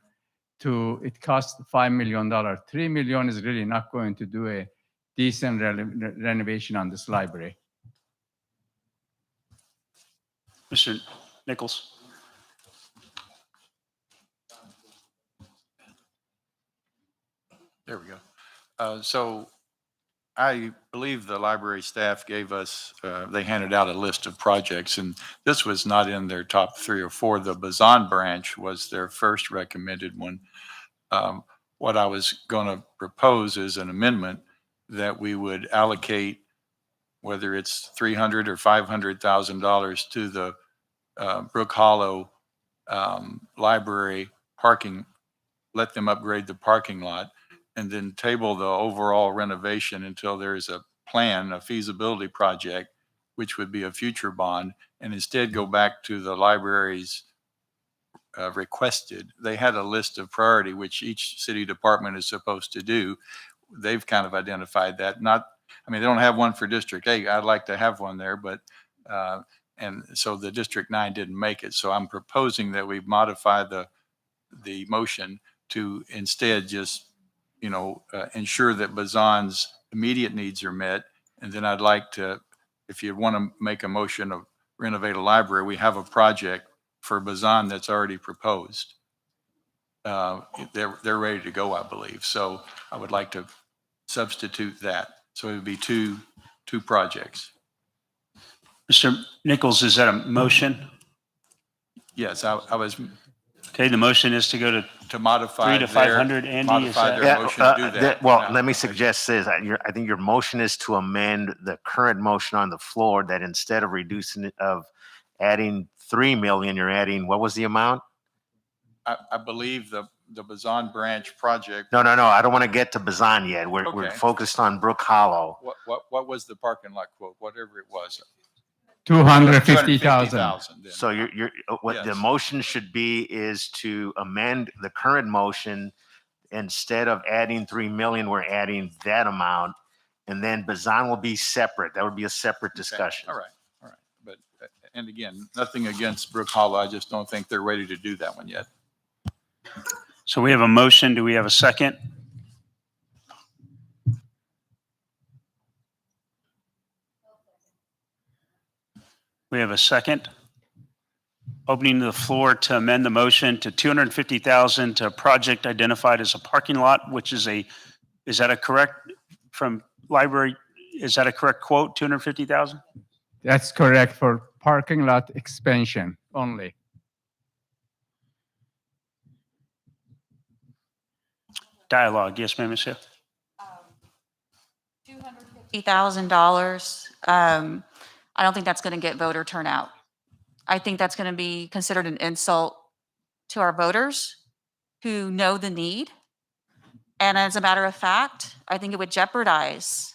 it costs $5 million. $3 million is really not going to do a decent renovation on this library. Mr. Nichols. There we go. So I believe the library staff gave us, they handed out a list of projects, and this was not in their top 3 or 4. The Bazan branch was their first recommended one. What I was going to propose is an amendment that we would allocate, whether it's $300,000 or $500,000 to the Brook Hollow Library parking, let them upgrade the parking lot, and then table the overall renovation until there is a plan, a feasibility project, which would be a future bond, and instead go back to the library's requested. They had a list of priority, which each city department is supposed to do. they've kind of identified that. Not, I mean, they don't have one for District 8. I'd like to have one there, but, and so the District 9 didn't make it. So I'm proposing that we modify the motion to instead just, ensure that Bazan's immediate needs are met. And then I'd like to, if you want to make a motion of renovate a library, we have a project for Bazan that's already proposed. They're ready to go, I believe. So I would like to substitute that. So it would be two projects. Mr. Nichols, is that a motion? Yes, I was Okay, the motion is to go to modify 3 to 500. Andy, is modify that? their motion to do that. Well, let me suggest this. I think your motion is to amend the current motion on the floor that instead of reducing it, of adding 3 million, you're adding, what was the amount? I believe the Bazan branch project. No. I don't want to get to Bazan yet. We're Okay. focused on Brook Hollow. What was the parking lot quote? Whatever it was. 250,000. then. So you're what the Yes. motion should be is to amend the current motion. Instead of adding 3 million, we're adding that amount, and then Bazan will be separate. That would be a separate discussion. All right. But, and again, nothing against Brook Hollow. I just don't think they're ready to do that one yet. So we have a motion. Do we have a second? We have a second. Opening the floor to amend the motion to 250,000 to a project identified as a parking lot, which is that a correct from library? Is that a correct quote? 250,000? That's correct for parking lot expansion only. Dialogue. Yes, ma'am, Ms. Hill. $250,000. I don't think that's going to get voter turnout. I think that's going to be considered an insult to our voters who know the need. And as a matter of fact, I think it would jeopardize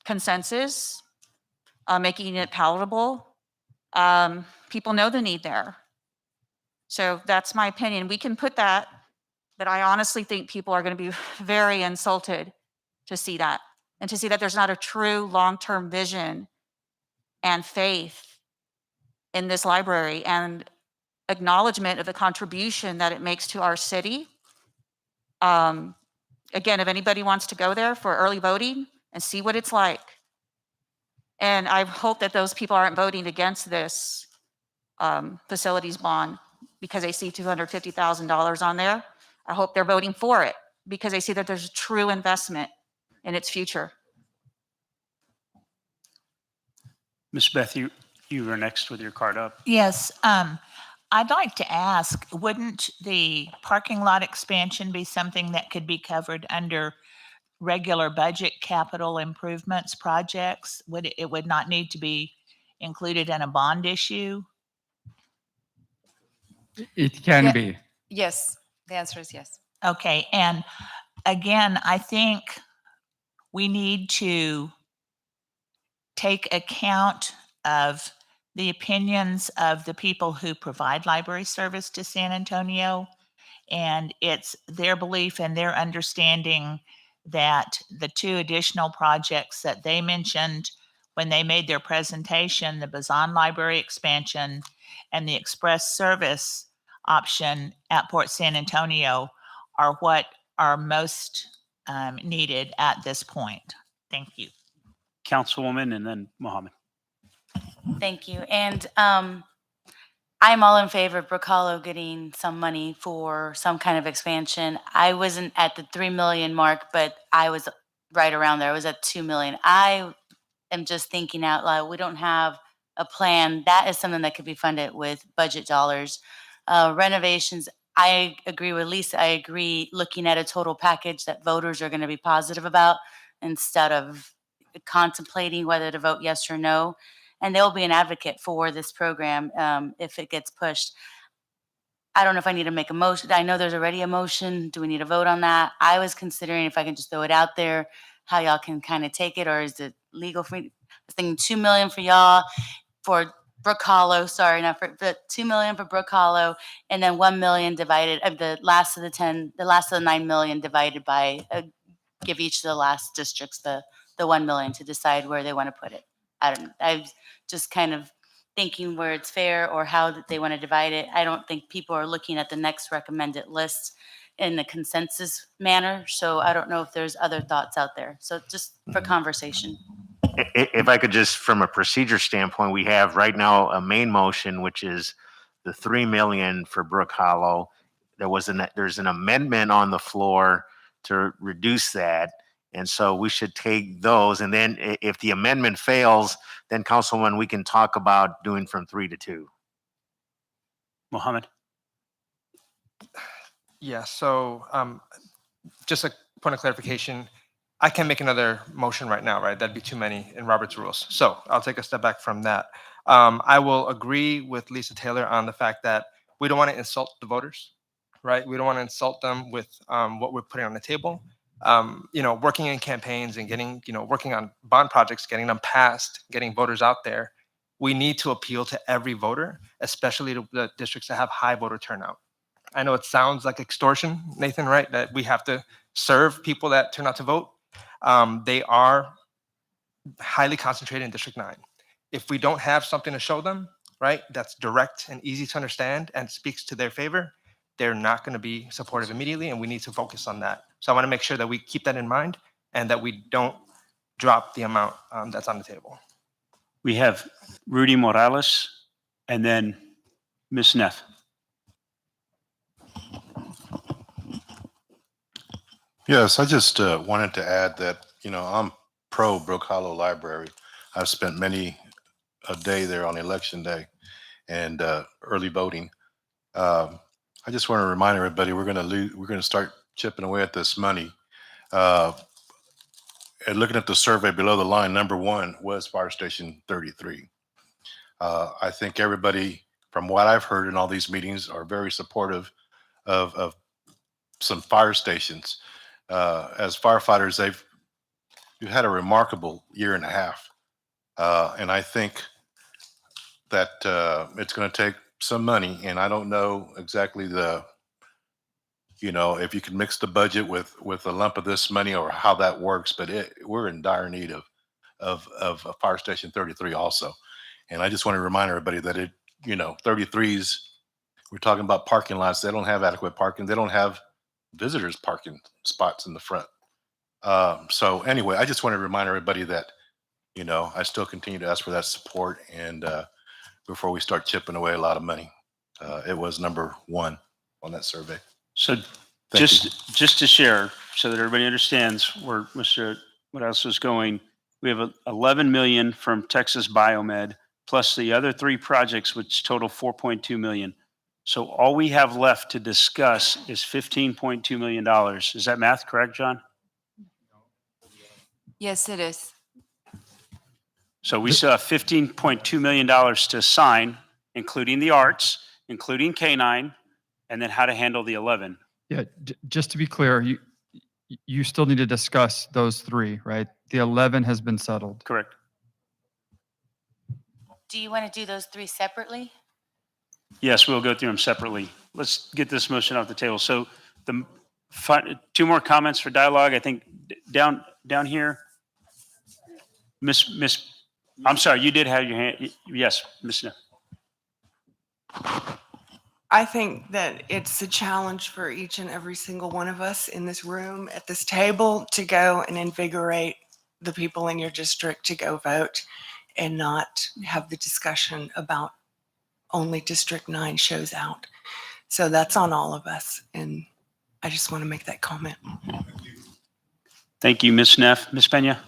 consensus, making it palatable. People know the need there. So that's my opinion. We can put that, but I honestly think people are going to be very insulted to see that, and to see that there's not a true long-term vision and faith in this library and acknowledgement of the contribution that it makes to our city. Again, if anybody wants to go there for early voting and see what it's like, and I hope that those people aren't voting against this facilities bond because they see $250,000 on there. I hope they're voting for it because they see that there's a true investment in its future. Ms. Beth, you were next with your card up. Yes, I'd like to ask, wouldn't the parking lot expansion be something that could be covered under regular budget capital improvements projects? It would not need to be included in a bond issue? It can Yeah. be. Yes, the answer is yes. Okay, and again, I think we need to take account of the opinions of the people who provide library service to San Antonio. And it's their belief and their understanding that the 2 additional projects that they mentioned when they made their presentation, the Bazan Library expansion and the express service option at Port San Antonio, are what are most needed at this point. Thank you. Councilwoman and then Mohammed. Thank you. And I'm all in favor of Brook Hollow getting some money for some kind of expansion. I wasn't at the 3 million mark, but I was right around there. I was at 2 million. I am just thinking out loud. We don't have a plan. That is something that could be funded with budget dollars. Renovations, I agree with Lisa. I agree looking at a total package that voters are going to be positive about instead of contemplating whether to vote yes or no. And they'll be an advocate for this program if it gets pushed. I don't know if I need to make a motion. I know there's already a motion. Do we need to vote on that? I was considering if I can just throw it out there, how y'all can kind of take it, or is it legal for me? I was thinking 2 million for y'all for Brook Hollow, sorry, not for, but 2 million for Brook Hollow, and then 1 million divided, the last of the 9 million divided by, give each of the last districts the 1 million to decide where they want to put it. I don't know. I'm just kind of thinking where it's fair or how that they want to divide it. I don't think people are looking at the next recommended list in the consensus manner. So I don't know if there's other thoughts out there. So just for conversation. If I could just, from a procedure standpoint, we have right now a main motion, which is the 3 million for Brook Hollow. There's an amendment on the floor to reduce that. And so we should take those. And then if the amendment fails, then Councilman, we can talk about doing from 3 to 2. Mohammed. Yeah, so just a point of clarification, I can make another motion right now, right? That'd be too many in Robert's rules. So I'll take a step back from that. I will agree with Lisa Taylor on the fact that we don't want to insult the voters, right? We don't want to insult them with what we're putting on the table. Working in campaigns and getting, working on bond projects, getting them passed, getting voters out there, we need to appeal to every voter, especially to the districts that have high voter turnout. I know it sounds like extortion, Nathan, right? That we have to serve people that turn out to vote. They are highly concentrated in District 9. If we don't have something to show them, right, that's direct and easy to understand and speaks to their favor, they're not going to be supportive immediately, and we need to focus on that. So I want to make sure that we keep that in mind and that we don't drop the amount that's on the table. We have Rudy Morales and then Ms. Neff. Yes, I just wanted to add that, I'm pro Brook Hollow Library. I've spent many a day there on election day and early voting. I just want to remind everybody we're going to start chipping away at this money. And looking at the survey below the line, number 1 was Fire Station 33. I think everybody, from what I've heard in all these meetings, are very supportive of some fire stations. As firefighters, you've had a remarkable year and a half. And I think that it's going to take some money, and I don't know exactly if you can mix the budget with a lump of this money or how that works, but we're in dire need of a Fire Station 33 also. And I just want to remind everybody that 33s, we're talking about parking lots. They don't have adequate parking. They don't have visitors parking spots in the front. So anyway, I just want to remind everybody that, I still continue to ask for that support, and before we start chipping away a lot of money. It was number 1 on that survey. So just to share so that everybody understands where Mr. Morales was going, we have 11 million from Texas Biomed plus the other 3 projects, which total 4.2 million. So all we have left to discuss is $15.2 million. Is that math correct, John? Yes, it is. So we still have $15.2 million to assign, including the arts, including K9, and then how to handle the 11. Yeah, just to be clear, you still need to discuss those 3, right? The 11 has been settled. Correct. Do you want to do those 3 separately? Yes, we'll go through them separately. Let's get this motion off the table. So 2 more comments for dialogue. I think down here, Miss. I'm sorry, you did have your hand. Yes, Ms. Smith. I think that it's a challenge for each and every single one of us in this room at this table to go and invigorate the people in your district to go vote and not have the discussion about only District 9 shows out. So that's on all of us. And I just want to make that comment. Thank you, Ms. Neff. Ms. Pena?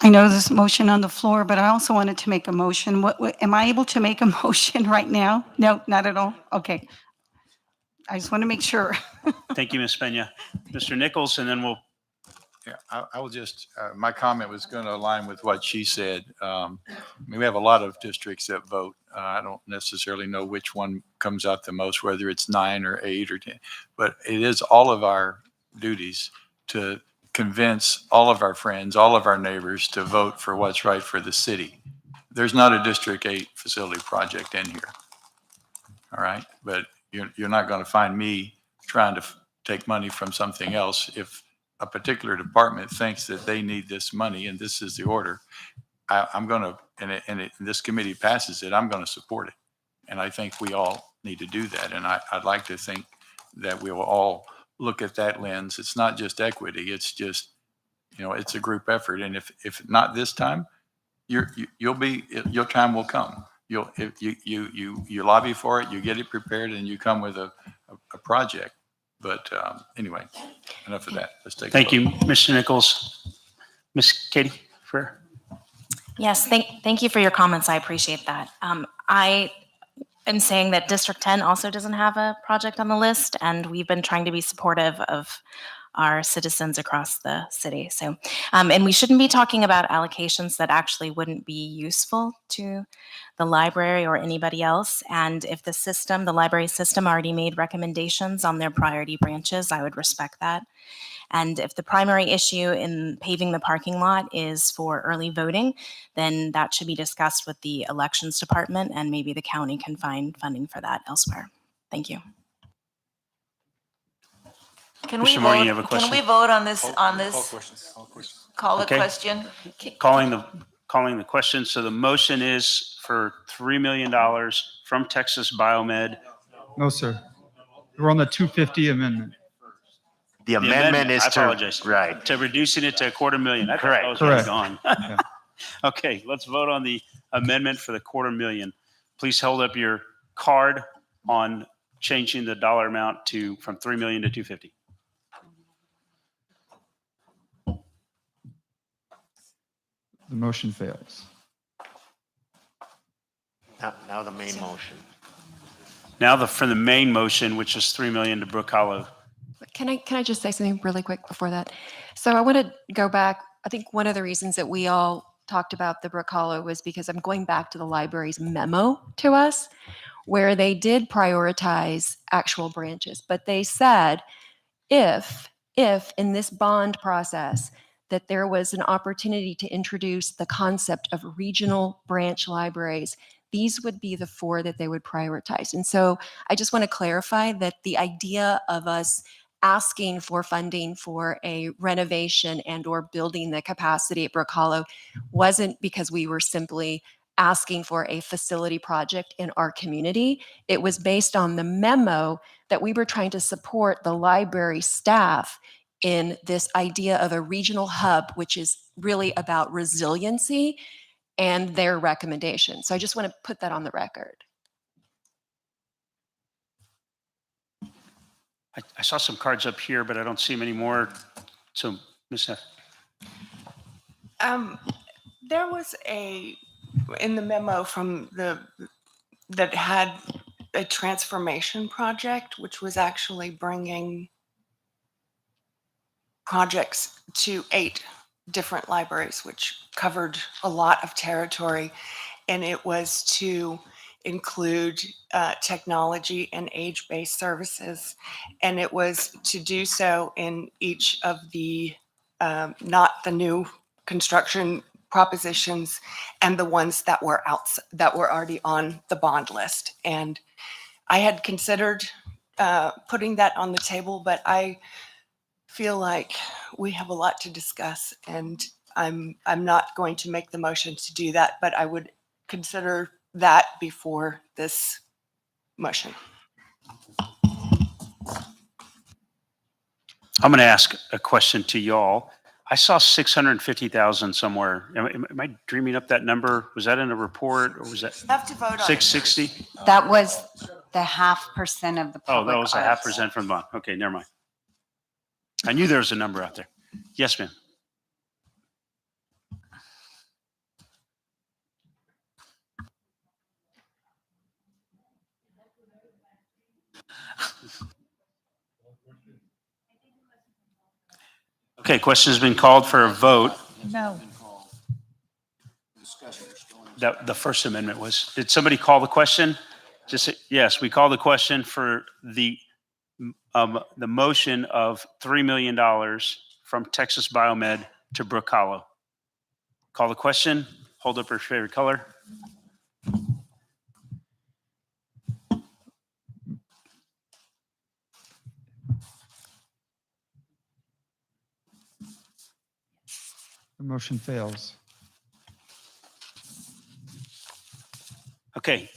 I know there's a motion on the floor, but I also wanted to make a motion. Am I able to make a motion right now? No, not at all. Okay. I just want to make sure. Thank you, Ms. Pena. Mr. Nichols, and then we'll. Yeah, I will just, my comment was going to align with what she said. We have a lot of districts that vote. I don't necessarily know which one comes out the most, whether it's 9 or 8 or 10, but it is all of our duties to convince all of our friends, all of our neighbors to vote for what's right for the city. There's not a District 8 facility project in here. All right, but you're not going to find me trying to take money from something else. If a particular department thinks that they need this money and this is the order, I'm going to, and this committee passes it, I'm going to support it. And I think we all need to do that. And I'd like to think that we will all look at that lens. It's not just equity. It's just, it's a group effort. And if not this time, your time will come. If you lobby for it, you get it prepared, and you come with a project. But anyway, enough of that. Let's take. Thank you, Mr. Nichols. Miss Katie Frere. Yes, thank you for your comments. I appreciate that. I am saying that District 10 also doesn't have a project on the list, and we've been trying to be supportive of our citizens across the city. So, and we shouldn't be talking about allocations that actually wouldn't be useful to the library or anybody else. And if the library system already made recommendations on their priority branches, I would respect that. And if the primary issue in paving the parking lot is for early voting, then that should be discussed with the elections department, and maybe the county can find funding for that elsewhere. Thank you. Can we Mr. Morgan, you vote? have a question? Can we vote on this? Call the Okay. question. Calling the question. So the motion is for $3 million from Texas Biomed. No, sir. We're on the 250 amendment. The amendment is I to, apologize. right. To reducing it to $250,000. I thought Correct. I was already Correct. gone. Yeah. Okay, let's vote on the amendment for the $250,000. Please hold up your card on changing the dollar amount from $3 million to $250,000. The motion fails. Now the main motion. Now for the main motion, which is $3 million to Brook Hollow. Can I just say something really quick before that? So I want to go back. I think one of the reasons that we all talked about the Brook Hollow was because I'm going back to the library's memo to us, where they did prioritize actual branches, but they said if in this bond process that there was an opportunity to introduce the concept of regional branch libraries, these would be the 4 that they would prioritize. And so I just want to clarify that the idea of us asking for funding for a renovation and or building the capacity at Brook Hollow wasn't because we were simply asking for a facility project in our community. It was based on the memo that we were trying to support the library staff in this idea of a regional hub, which is really about resiliency and their recommendation. So I just want to put that on the record. I saw some cards up here, but I don't see them anymore. So, Ms. F. There was in the memo that had a transformation project, which was actually bringing projects to 8 different libraries, which covered a lot of territory. And it was to include technology and age-based services. And it was to do so in each of the, not the new construction propositions and the ones that were already on the bond list. And I had considered putting that on the table, but I feel like we have a lot to discuss, and I'm not going to make the motion to do that, but I would consider that before this motion. I'm going to ask a question to y'all. I saw 650,000 somewhere. Am I dreaming up that number? Was that in a report, or was that Have to vote on it. 660? That was the 0.5% of the Oh, public that was a arts. 0.5% from the bond. Okay, never mind. I knew there was a number out there. Yes, ma'am. Okay, question has been called for a vote. No. The First Amendment was. Did somebody call the question? Yes, we called the question for the motion of $3 million from Texas Biomed to Brook Hollow. Call the question. Hold up your favorite color. The motion fails. Okay,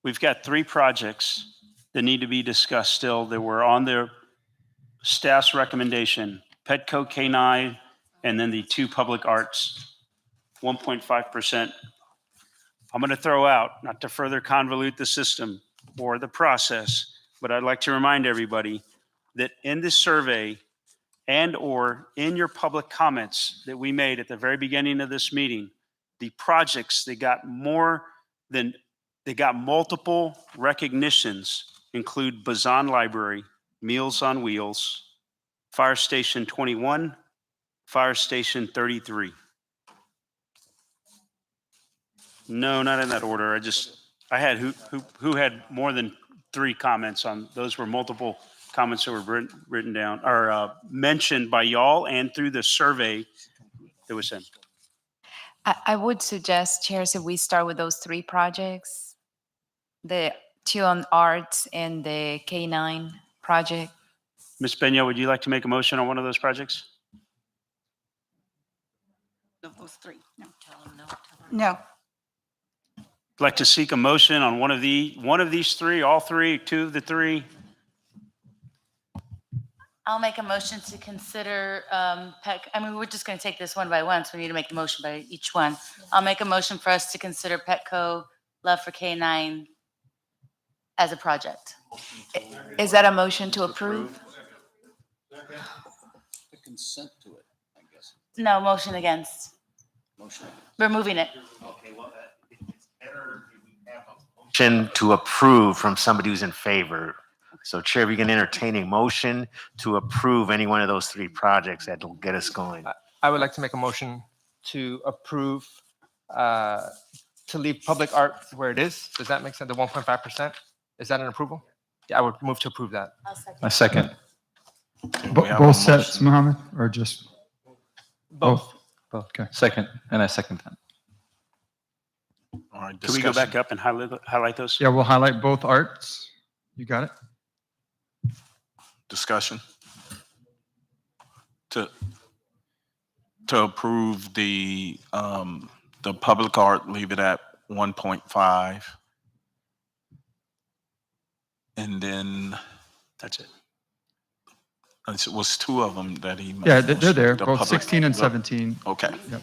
we've got 3 projects that need to be discussed still that were on their staff's recommendation, Petco K9, and then the 2 public arts, 1.5%. I'm going to throw out, not to further convolute the system or the process, but I'd like to remind everybody that in this survey and or in your public comments that we made at the very beginning of this meeting, the projects that got multiple recognitions include Bazan Library, Meals on Wheels, Fire Station 21, Fire Station 33. No, not in that order. I had who had more than 3 comments on those. Were multiple comments that were written down or mentioned by y'all and through the survey that was sent. I would suggest, chairs, if we start with those 3 projects, the 2 on arts and the K9 project. Ms. Peña, would you like to make a motion on one of those projects? Of those 3, no. No. I'd like to seek a motion on one of these 3, all 3, 2 of the 3. I'll make a motion to consider, we're just going to take this one by one, so we need to make a motion by each one. I'll make a motion for us to consider Petco Love for K9 as a project. Is that a motion to approve? The consent to it, I guess. No, motion against. Motion. We're moving it. Okay, well, it's better if we have a motion to approve from somebody who's in favor. So Chair, if you can entertain a motion to approve any one of those 3 projects, that'll get us going. I would like to make a motion to approve, to leave public art where it is. Does that make sense? The 1.5%? Is that an approval? Yeah, I would move to approve that. I second. Both sets, Mohammed, or just Both. Both. Okay. Second, and I second that. All right, Can we go back up and highlight those? Yeah, we'll highlight both arts. You got it? Discussion. To approve the public art, leave it at 1.5. And then that's it. It was 2 of them that he. Yeah, they're there, The both public- 16 and 17. Okay. Yep.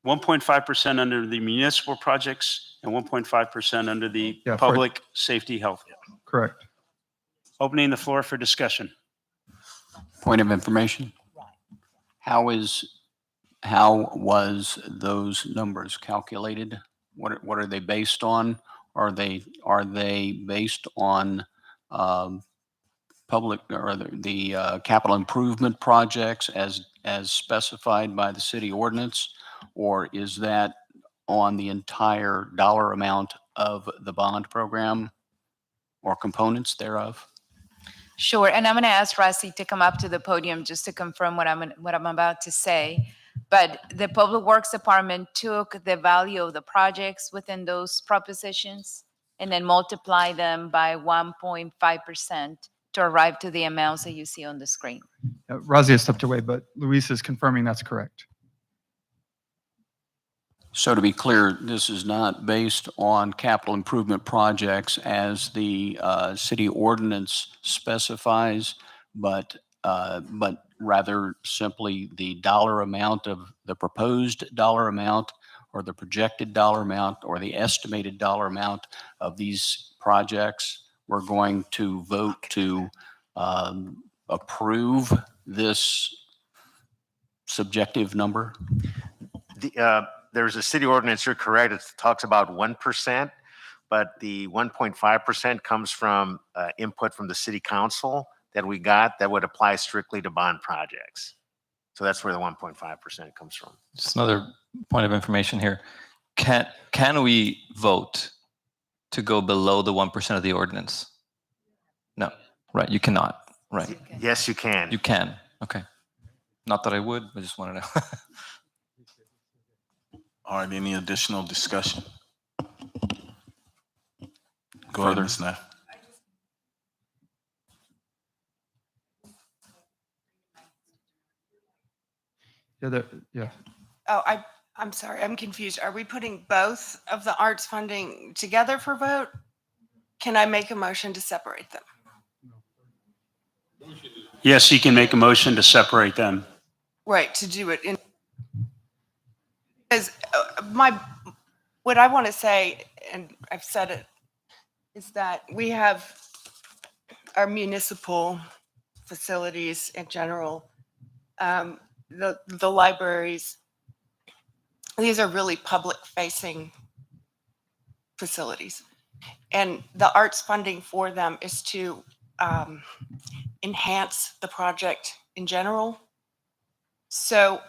1.5% under the municipal projects and 1.5% under the Yeah, for- public safety health. Correct. Opening the floor for discussion. Point of information. How was those numbers calculated? What are they based on? Are they based on public or the capital improvement projects as specified by the city ordinance? Or is that on the entire dollar amount of the bond program or components thereof? Sure, and I'm going to ask Rossi to come up to the podium just to confirm what I'm about to say. But the Public Works Department took the value of the projects within those propositions and then multiply them by 1.5% to arrive to the amounts that you see on the screen. Razia stepped away, but Luis is confirming that's correct. So to be clear, this is not based on capital improvement projects as the city ordinance specifies, but rather simply the dollar amount of the proposed dollar amount or the projected dollar amount or the estimated dollar amount of these projects. We're going to vote to approve this subjective number. There's a city ordinance, you're correct, it talks about 1%, but the 1.5% comes from input from the city council that we got that would apply strictly to bond projects. So that's where the 1.5% comes from. Just another point of information here. Can we vote to go below the 1% of the ordinance? No, right, you cannot, right? Yes, you can. You can, okay. Not that I would, I just wanted to. All right, any additional discussion? Go Further. ahead, Ms. Neff. Yeah. Oh, I'm sorry, I'm confused. Are we putting both of the arts funding together for vote? Can I make a motion to separate them? Yes, you can make a motion to separate them. Right, to do it in. Because what I want to say, and I've said it, is that we have our municipal facilities in general, the libraries. These are really public-facing facilities. And the arts funding for them is to enhance the project in general. So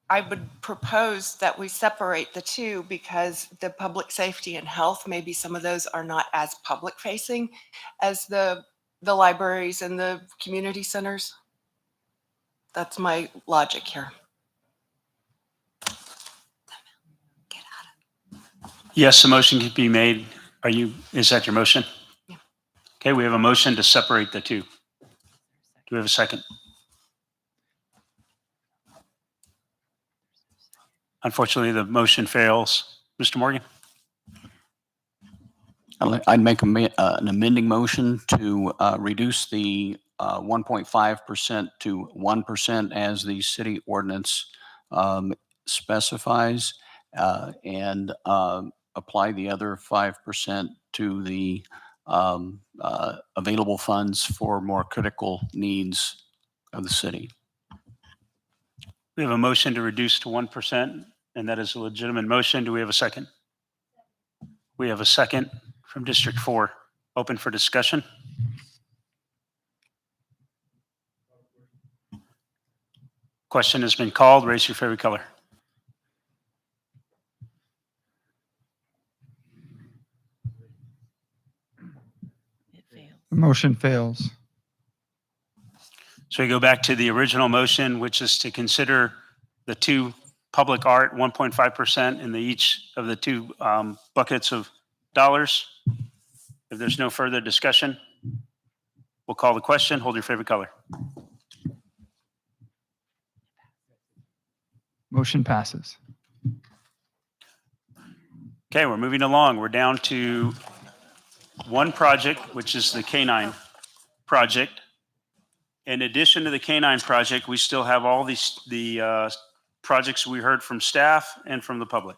I would propose that we separate the two because the public safety and health, maybe some of those are not as public-facing as the libraries and the community centers. That's my logic here. Yes, the motion can be made. Is that your motion? Yeah. Okay, we have a motion to separate the two. Do we have a second? Unfortunately, the motion fails. Mr. Morgan? I'd make an amending motion to reduce the 1.5% to 1% as the city ordinance specifies, and apply the other 5% to the available funds for more critical needs of the city. We have a motion to reduce to 1%, and that is a legitimate motion. Do we have a second? We have a second from District 4. Open for discussion. Question has been called. Raise your favorite color. The motion fails. So we go back to the original motion, which is to consider the two public art 1.5% in each of the two buckets of dollars. If there's no further discussion, we'll call the question. Hold your favorite color. Motion passes. Okay, we're moving along. We're down to one project, which is the K9 project. In addition to the K9 project, we still have all the projects we heard from staff and from the public.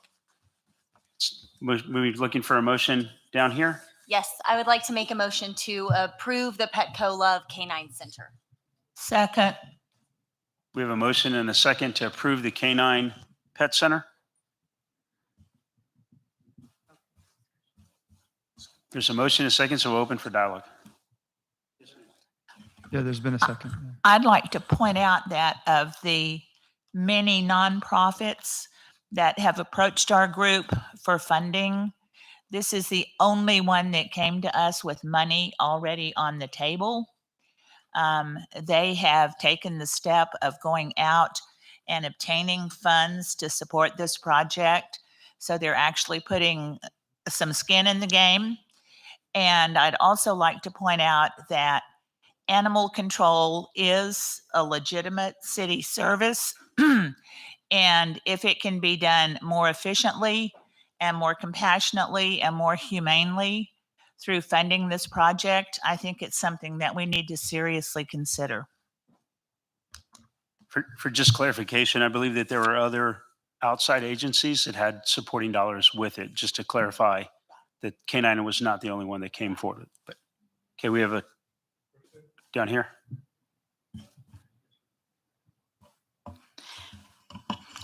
We're looking for a motion down here. Yes, I would like to make a motion to approve the Petco Love Canine Center. Second. We have a motion and a second to approve the K9 Pet Center. There's a motion and a second, so we'll open for dialogue. Yeah, there's been a second. I'd like to point out that of the many nonprofits that have approached our group for funding, this is the only one that came to us with money already on the table. They have taken the step of going out and obtaining funds to support this project. So they're actually putting some skin in the game. And I'd also like to point out that animal control is a legitimate city service. And if it can be done more efficiently and more compassionately and more humanely through funding this project, I think it's something that we need to seriously consider. For just clarification, I believe that there were other outside agencies that had supporting dollars with it, just to clarify that K9 was not the only one that came forward. But okay, we have a down here.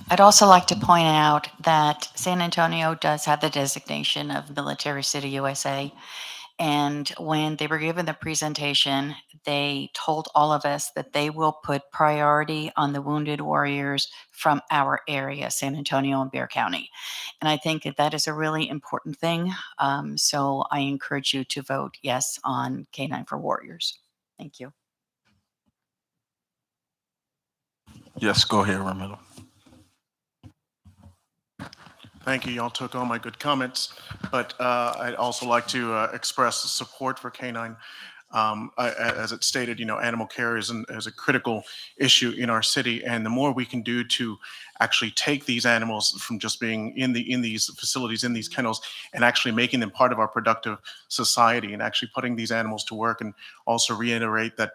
I'd also like to point out that San Antonio does have the designation of Military City USA. And when they were given the presentation, they told all of us that they will put priority on the wounded warriors from our area, San Antonio and Bexar County. And I think that that is a really important thing. So I encourage you to vote yes on K9 for Warriors. Thank you. Yes, go ahead, Ramiro. Thank you. Y'all took all my good comments, but I'd also like to express support for canine. As it stated, animal care is a critical issue in our city, and the more we can do to actually take these animals from just being in these facilities, in these kennels, and actually making them part of our productive society, and actually putting these animals to work, and also reiterate that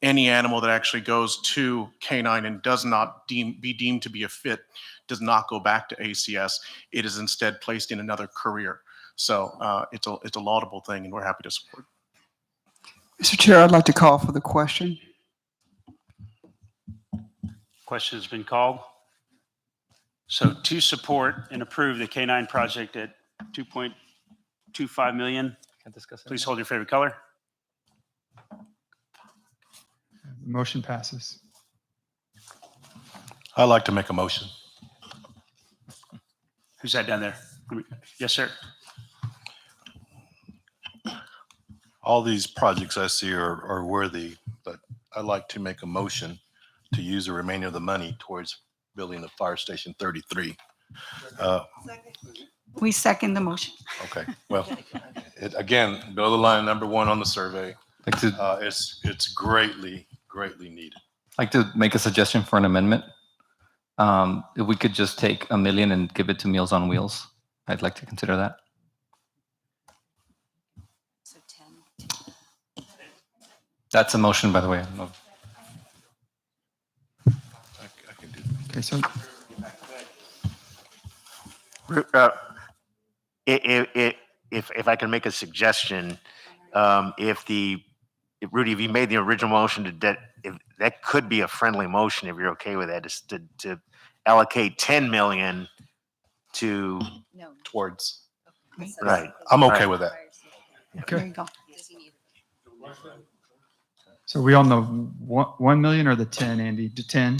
any animal that actually goes to canine and does not be deemed to be a fit does not go back to ACS. It is instead placed in another career. So it's a laudable thing, and we're happy to support. Mr. Chair, I'd like to call for the question. Question has been called. So to support and approve the K9 project at 2.25 million, please hold your favorite color. The motion passes. I'd like to make a motion. Who's that down there? Yes, sir. All these projects I see are worthy, but I'd like to make a motion to use the remainder of the money towards building the fire station 33. We second the motion. Okay, well, again, build a line number 1 on the survey. It's greatly needed. I'd like to make a suggestion for an amendment. If we could just take $1 million and give it to Meals on Wheels, I'd like to consider that. That's a motion, by the way. I don't know. Okay, so If I can make a suggestion, if Rudy, if you made the original motion if that could be a friendly motion, if you're okay with that, is to allocate 10 million to towards. Right. I'm okay with that. There you go. So we on the 1 million or the 10, Andy? The 10?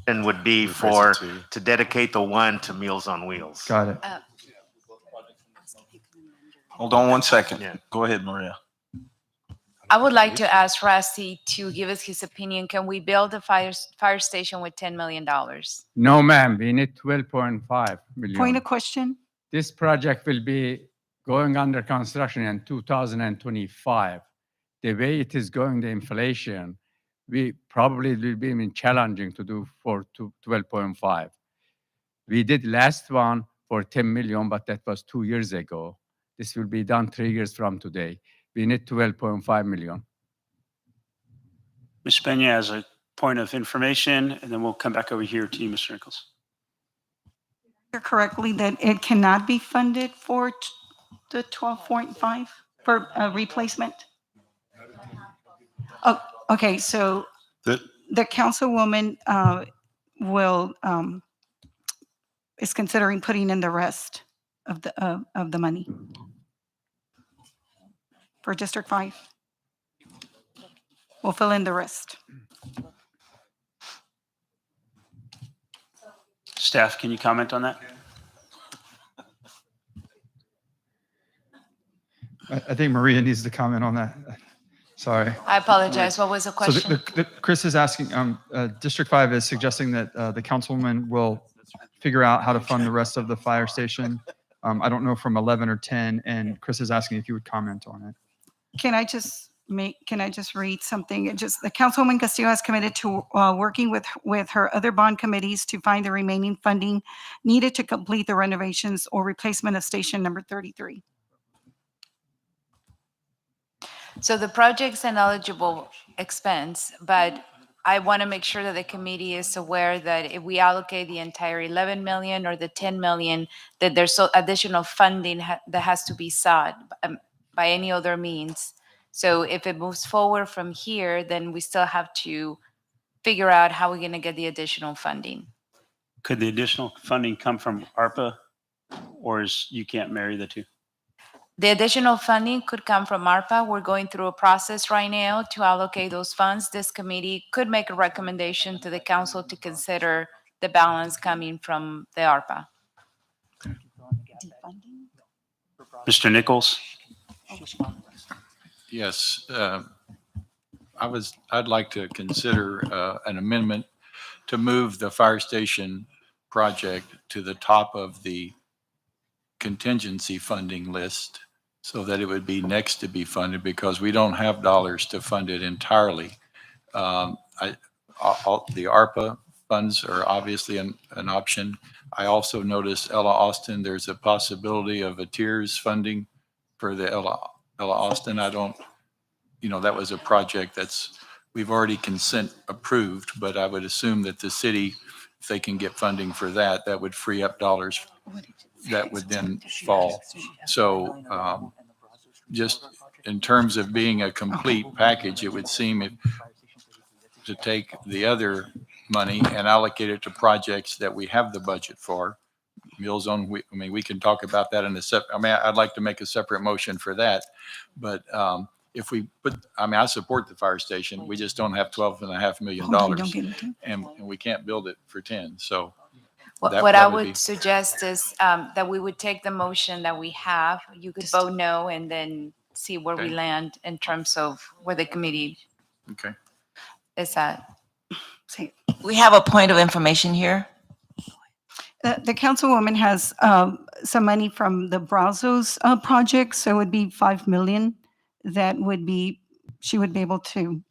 And would be to dedicate the 1 to Meals on Wheels. Got it. Hold on one second. Yeah. Go ahead, Maria. I would like to ask Rusty to give us his opinion. Can we build a fire station with $10 million? No, ma'am, we need 12.5 million. Point of question. This project will be going under construction in 2025. The way it is going, the inflation, we probably will be even challenging to do for 12.5. We did last one for 10 million, but that was 2 years ago. This will be done 3 years from today. We need 12.5 million. Ms. Pena has a point of information, and then we'll come back over here to you, Mr. Nichols. Correctly that it cannot be funded for the 12.5 for replacement? Oh, okay, so the councilwoman is considering putting in the rest of the money for District 5. We'll fill in the rest. Staff, can you comment on that? I think Maria needs to comment on that. Sorry. I apologize. What was the question? So Chris is asking, District 5 is suggesting that the councilwoman will figure out how to fund the rest of the fire station. I don't know from 11 or 10, and Chris is asking if you would comment on it. Can I just read something? The Councilwoman Castillo has committed to working with her other bond committees to find the remaining funding needed to complete the renovations or replacement of station number 33. So the project's an eligible expense, but I want to make sure that the committee is aware that if we allocate the entire 11 million or the 10 million, that there's additional funding that has to be sought by any other means. So if it moves forward from here, then we still have to figure out how we're going to get the additional funding. Could the additional funding come from ARPA, or you can't marry the two? The additional funding could come from ARPA. We're going through a process right now to allocate those funds. This committee could make a recommendation to the council to consider the balance coming from the ARPA. Mr. Nichols? Yes, I'd like to consider an amendment to move the fire station project to the top of the contingency funding list so that it would be next to be funded because we don't have dollars to fund it entirely. The ARPA funds are obviously an option. I also noticed Ella Austin, there's a possibility of a tiers funding for the Ella Austin. I don't, that was a project we've already consent approved, but I would assume that the city, if they can get funding for that, that would free up dollars that would then fall. So just in terms of being a complete package, it would seem to take the other money and allocate it to projects that we have the budget for. Meals on, we can talk about that in I'd like to make a separate motion for that. But if we I support the fire station. We just don't have $12.5 million and we can't build it for 10. So What I would suggest is that we would take the motion that we have. You could vote no and then see where we land in terms of where the committee is at. We have a point of information here. The councilwoman has some money from the Brazos project, so it would be 5 million. That would be, she would be able to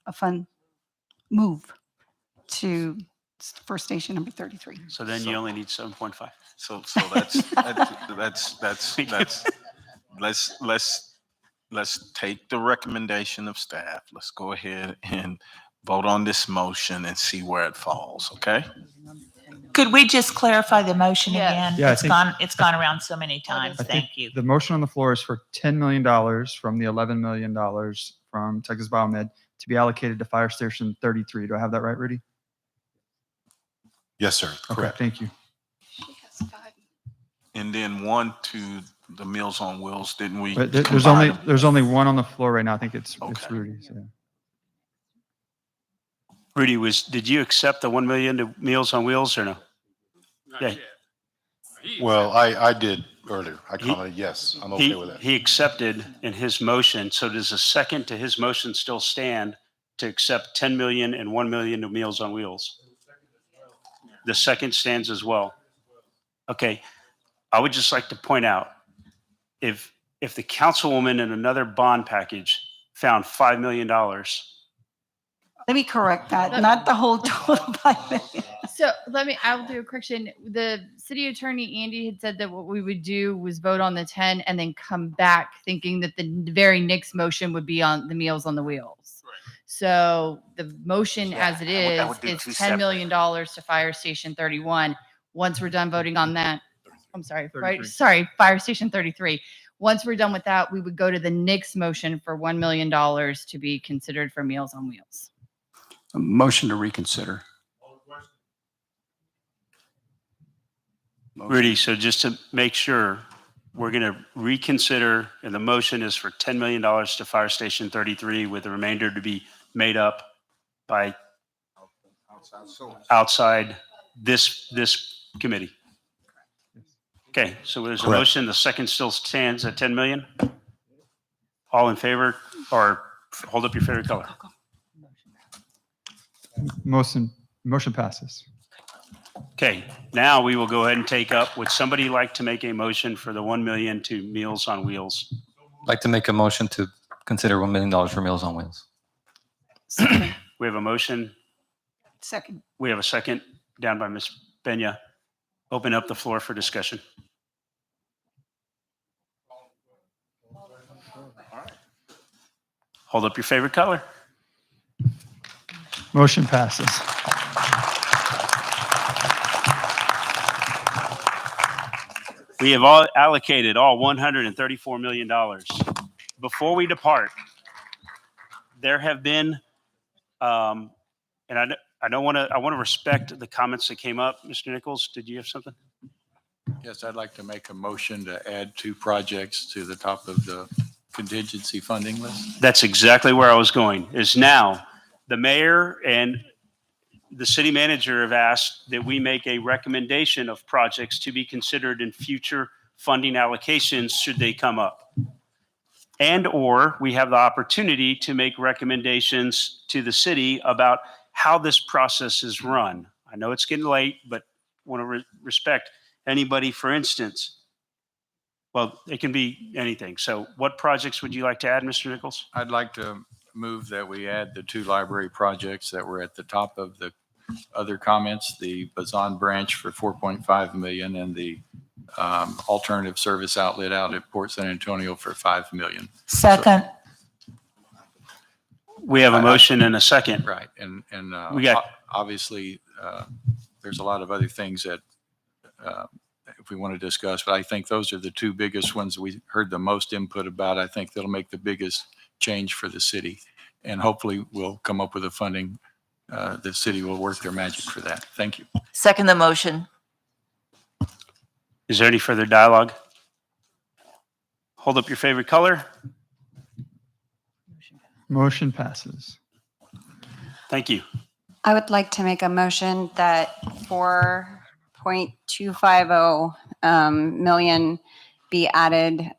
move to First Station number 33. So then you only need 7.5. So let's take the recommendation of staff. Let's go ahead and vote on this motion and see where it falls, okay? Could we just clarify the motion again? Yeah, It's gone around so many times. Thank you. The motion on the floor is for $10 million from the $11 million from Texas Biomed to be allocated to Fire Station 33. Do I have that right, Rudy? Yes, sir. Okay, Correct. thank you. And then one to the Meals on Wheels, didn't we? But there's combine them? only one on the floor right now. I think it's Rudy's. Yeah. Rudy, did you accept the 1 million to Meals on Wheels or no? Yeah. Well, I did earlier. I commented, yes, I'm okay with that. He accepted in his motion. So does a second to his motion still stand to accept 10 million and 1 million to Meals on Wheels? The second stands as well. Okay. I would just like to point out, if the councilwoman in another bond package found $5 million. Let me correct that, not the whole total 5 million. So I'll do a correction. The city attorney, Andy, had said that what we would do was vote on the 10 and then come back thinking that the very next motion would be on the Meals on the Wheels. So the motion as it is $10 million to Fire Station 31. Once we're done voting on that, I'm sorry, Fire Station 33. Once we're done with that, we would go to the next motion for $1 million to be considered for Meals on Wheels. A motion to reconsider. Rudy, so just to make sure, we're going to reconsider, and the motion is for $10 million to Fire Station 33 with the remainder to be made up by outside this committee. Okay, so there's a Correct. motion. The second still stands at 10 million. All in favor, or hold up your favorite color. Motion passes. Okay, now we will go ahead and take up, would somebody like to make a motion for the 1 million to Meals on Wheels? I'd like to make a motion to consider $1 million for Meals on Wheels. We have a motion. Second. We have a second down by Ms. Benya. Open up the floor for discussion. Hold up your favorite color. Motion passes. We have all allocated all $134 million. Before we depart, there have been, and I want to respect the comments that came up. Mr. Nichols, did you have something? Yes, I'd like to make a motion to add 2 projects to the top of the contingency funding list. That's exactly where I was going, is now the mayor and the city manager have asked that we make a recommendation of projects to be considered in future funding allocations should they come up. and/or we have the opportunity to make recommendations to the city about how this process is run. I know it's getting late, but want to respect anybody. For instance, well, it can be anything. So what projects would you like to add, Mr. Nichols? I'd like to move that we add the 2 library projects that were at the top of the other comments, the Bazan branch for 4.5 million and the alternative service outlet out at Port San Antonio for 5 million. Second. We have a motion and a second. Right. And We got- obviously, there's a lot of other things that if we want to discuss, but I think those are the 2 biggest ones we heard the most input about. I think that'll make the biggest change for the city. And hopefully we'll come up with the funding. The city will work their magic for that. Thank you. Second the motion. Is there any further dialogue? Hold up your favorite color. Motion passes. Thank you. I would like to make a motion that 4.250 million be added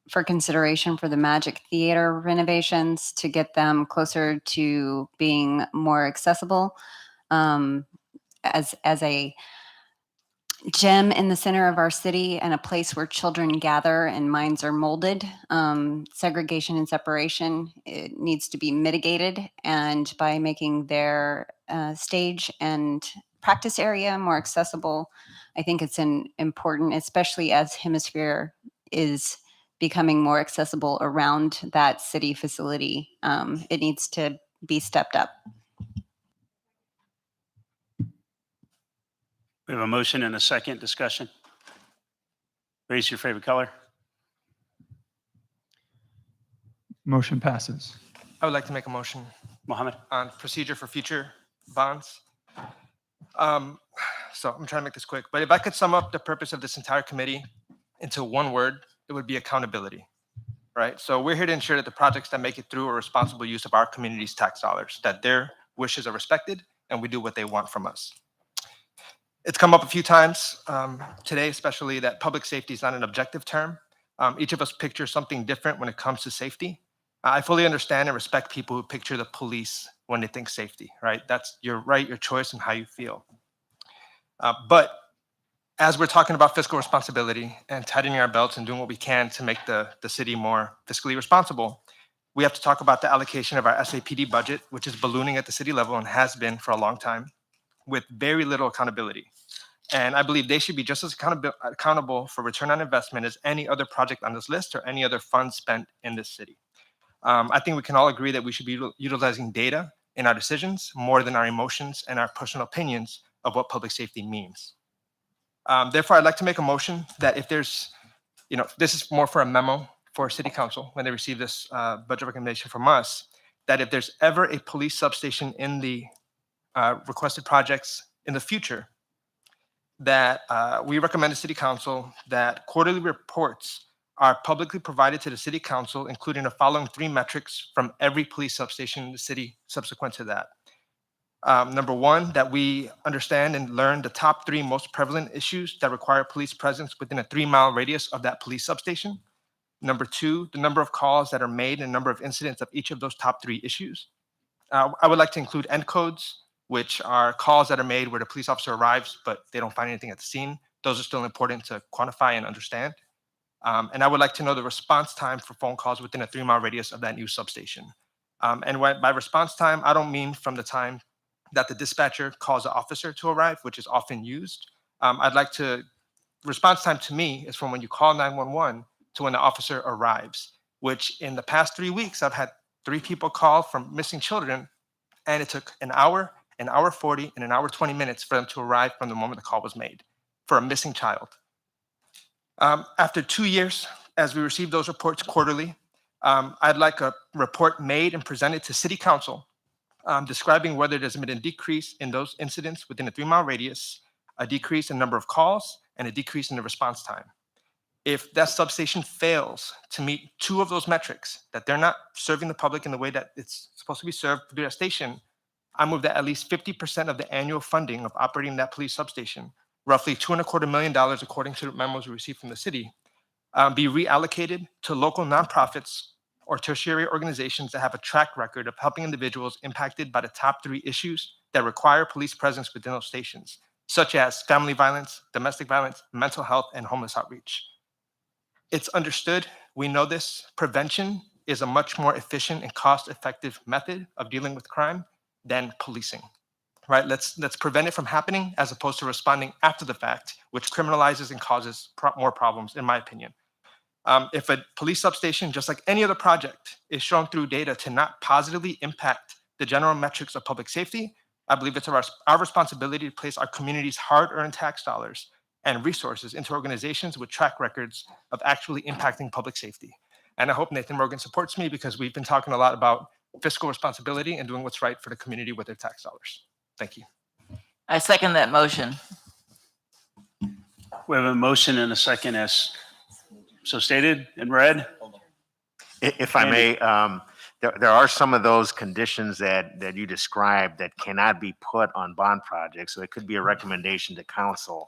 for consideration for the Magic Theater renovations to get them closer to being more accessible as a gem in the center of our city and a place where children gather and minds are molded. Segregation and separation, it needs to be mitigated, and by making their stage and practice area more accessible, I think it's important, especially as Hemisphere is becoming more accessible around that city facility. It needs to be stepped up. We have a motion and a second. Discussion. Raise your favorite color. Motion passes. I would like to make a motion Mohammed. on procedure for future bonds. So I'm trying to make this quick, but if I could sum up the purpose of this entire committee into one word, it would be accountability, right? So we're here to ensure that the projects that make it through are responsible use of our community's tax dollars, that their wishes are respected, and we do what they want from us. It's come up a few times today, especially that public safety is not an objective term. Each of us pictures something different when it comes to safety. I fully understand and respect people who picture the police when they think safety, right? That's your right, your choice, and how you feel. But as we're talking about fiscal responsibility and tightening our belts and doing what we can to make the city more fiscally responsible, we have to talk about the allocation of our SAPD budget, which is ballooning at the city level and has been for a long time, with very little accountability. And I believe they should be just as accountable for return on investment as any other project on this list or any other funds spent in this city. I think we can all agree that we should be utilizing data in our decisions more than our emotions and our personal opinions of what public safety means. Therefore, I'd like to make a motion that if there's, this is more for a memo for City Council when they receive this budget recommendation from us, that if there's ever a police substation in the requested projects in the future, that we recommend to City Council that quarterly reports are publicly provided to the City Council, including the following 3 metrics from every police substation in the city subsequent to that. Number 1, that we understand and learn the top 3 most prevalent issues that require police presence within a 3-mile radius of that police substation. Number 2, the number of calls that are made and number of incidents of each of those top 3 issues. I would like to include end codes, which are calls that are made where the police officer arrives, but they don't find anything at the scene. Those are still important to quantify and understand. And I would like to know the response time for phone calls within a 3-mile radius of that new substation. And by response time, I don't mean from the time that the dispatcher calls the officer to arrive, which is often used. Response time to me is from when you call 911 to when the officer arrives, which in the past 3 weeks, I've had 3 people call from missing children, and it took an hour 40, and an hour 20 minutes for them to arrive from the moment the call was made for a missing child. After 2 years, as we receive those reports quarterly, I'd like a report made and presented to City Council describing whether there's been a decrease in those incidents within a 3-mile radius, a decrease in number of calls, and a decrease in the response time. If that substation fails to meet 2 of those metrics, that they're not serving the public in the way that it's supposed to be served through that station, I move that at least 50% of the annual funding of operating that police substation, roughly $2.25 million according to the memos we received from the city, be reallocated to local nonprofits or tertiary organizations that have a track record of helping individuals impacted by the top 3 issues that require police presence within those stations, such as family violence, domestic violence, mental health, and homeless outreach. It's understood, we know this, prevention is a much more efficient and cost-effective method of dealing with crime than policing, right? Let's prevent it from happening as opposed to responding after the fact, which criminalizes and causes more problems, in my opinion. If a police substation, just like any other project, is shown through data to not positively impact the general metrics of public safety, I believe it's our responsibility to place our community's hard-earned tax dollars and resources into organizations with track records of actually impacting public safety. And I hope Nathan Morgan supports me because we've been talking a lot about fiscal responsibility and doing what's right for the community with their tax dollars. Thank you. I second that motion. We have a motion and a second as so stated in red. If I may, there are some of those conditions that you described that cannot be put on bond projects. So it could be a recommendation to council,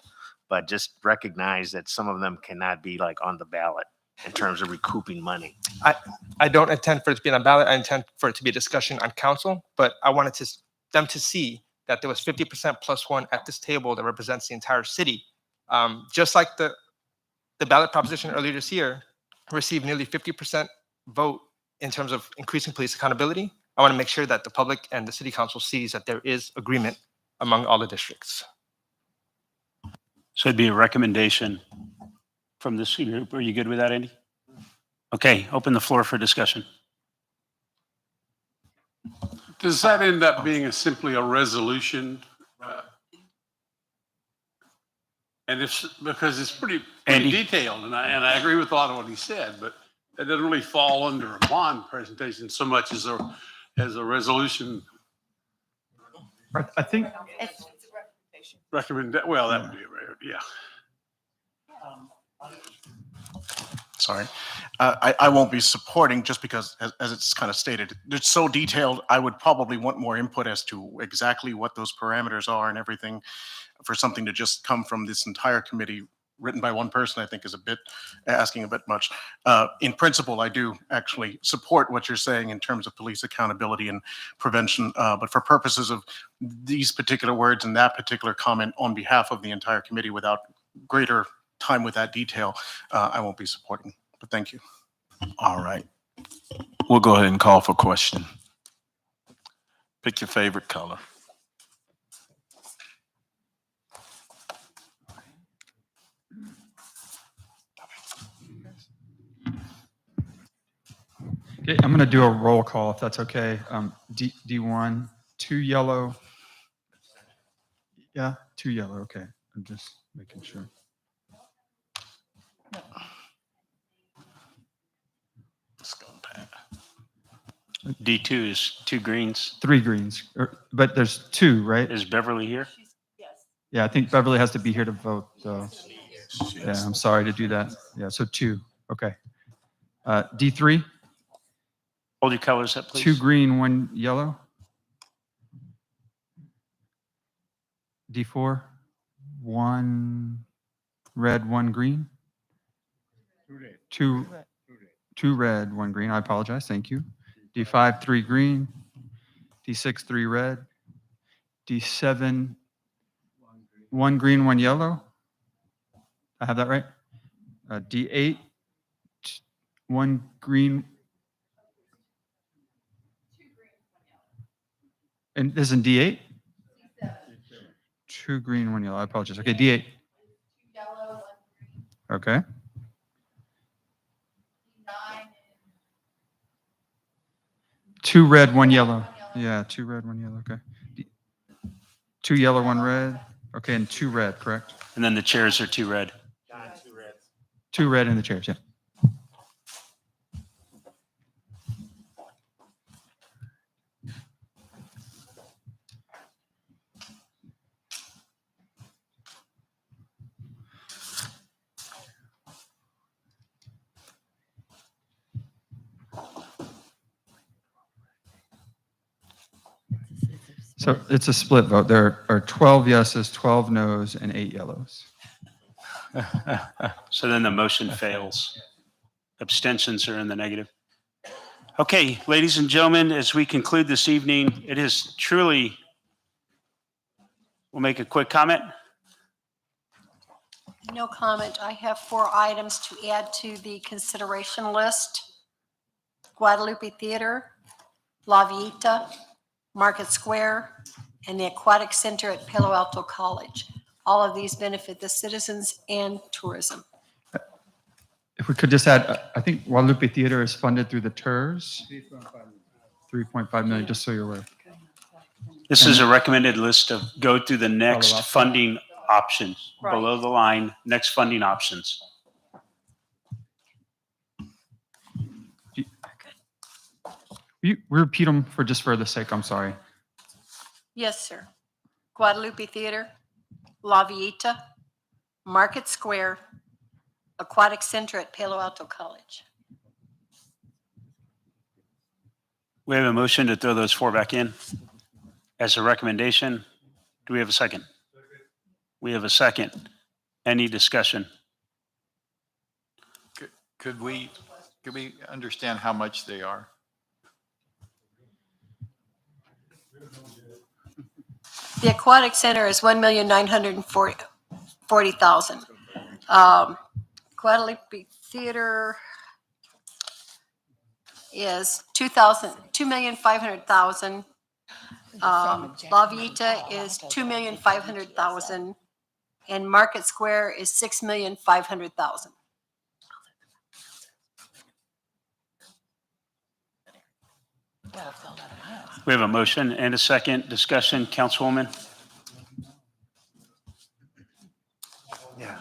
but just recognize that some of them cannot be like on the ballot in terms of recouping money. I don't intend for it to be on a ballot. I intend for it to be a discussion on council, but I wanted them to see that there was 50% plus one at this table that represents the entire city. Just like the ballot proposition earlier this year received nearly 50% vote in terms of increasing police accountability. I want to make sure that the public and the city council sees that there is agreement among all the districts. So it'd be a recommendation from this group. Are you good with that, Andy? Okay, open the floor for discussion. Does that end up being simply a resolution? And because it's pretty detailed, and I agree with a lot of what he said, but it doesn't really fall under a bond presentation so much as a resolution. I think Well, that would be yeah. Sorry. I won't be supporting just because, as it's kind of stated, it's so detailed. I would probably want more input as to exactly what those parameters are and everything. For something to just come from this entire committee written by one person, I think is asking a bit much. In principle, I do actually support what you're saying in terms of police accountability and prevention. But for purposes of these particular words and that particular comment on behalf of the entire committee without greater time with that detail, I won't be supporting. But thank you. All right. We'll go ahead and call for question. Pick your favorite color. Okay, I'm going to do a roll call if that's okay. D1, 2 yellow. Yeah, 2 yellow. Okay, I'm just making sure. D2 is 2 greens. 3 greens, but there's 2, right? Is Beverly here? Yeah, I think Beverly has to be here to vote, though. Yeah, I'm sorry to do that. Yeah, so 2. Okay. D3. Hold your colors up, please. 2 green, 1 yellow. D4. 1 red, 1 green. 2 red, 1 green. I apologize. Thank you. D5, 3 green. D6, 3 red. D7, 1 green, 1 yellow. I have that right? D8, 1 green. And this is in D8? 2 green, 1 yellow. I apologize. Okay, D8. Okay. Two red, 1 yellow. Yeah, 2 red, 1 yellow. Okay. 2 yellow, 1 red. Okay, and 2 red, correct? And then the chairs are 2 red. 2 red in the chairs, yeah. So it's a split vote. There are 12 yeses, 12 noes, and 8 yellows. So then the motion fails. Abstentions are in the negative. Okay, ladies and gentlemen, as we conclude this evening, it is truly, we'll make a quick comment. No comment. I have 4 items to add to the consideration list. Guadalupe Theater, La Villita, Market Square, and the Aquatic Center at Palo Alto College. All of these benefit the citizens and tourism. If we could just add, I think Guadalupe Theater is funded through the TERS. 3.5 million, just so you're aware. This is a recommended list of go through the next funding options, Right. below the line, next funding options. You repeat them for the sake, I'm sorry. Yes, sir. Guadalupe Theater, La Villita, Market Square, Aquatic Center at Palo Alto College. We have a motion to throw those 4 back in as a recommendation. Do we have a second? We have a second. Any discussion? Could we understand how much they are? The Aquatic Center is $1,940,000. Guadalupe Theater is $2,500,000. La Villita is $2,500,000, and Market Square is $6,500,000. We have a motion and a second. Discussion, Councilwoman? Yeah.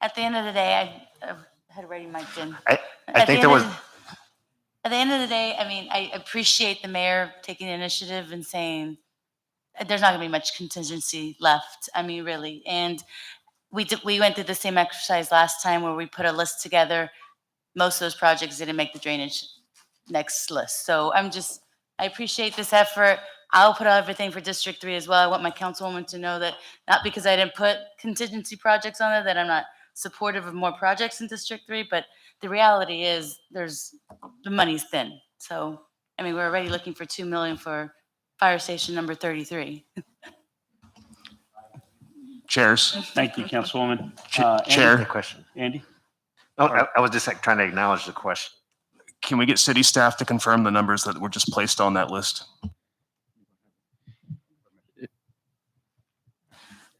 At the end of the day, I had already mic'd in. I At think the there end was, of At the end of the day, I mean, I appreciate the mayor taking the initiative and saying, there's not gonna be much contingency left. I mean, really. And we went through the same exercise last time where we put a list together. Most of those projects didn't make the drainage next list. So I appreciate this effort. I'll put out everything for District 3 as well. I want my councilwoman to know that not because I didn't put contingency projects on it, that I'm not supportive of more projects in District 3, but the reality is the money's thin. So, I mean, we're already looking for 2 million for fire station number 33. chairs. Thank you, Councilwoman. Chair. Question. Andy? Oh, I was just trying to acknowledge the question. Can we get city staff to confirm the numbers that were just placed on that list?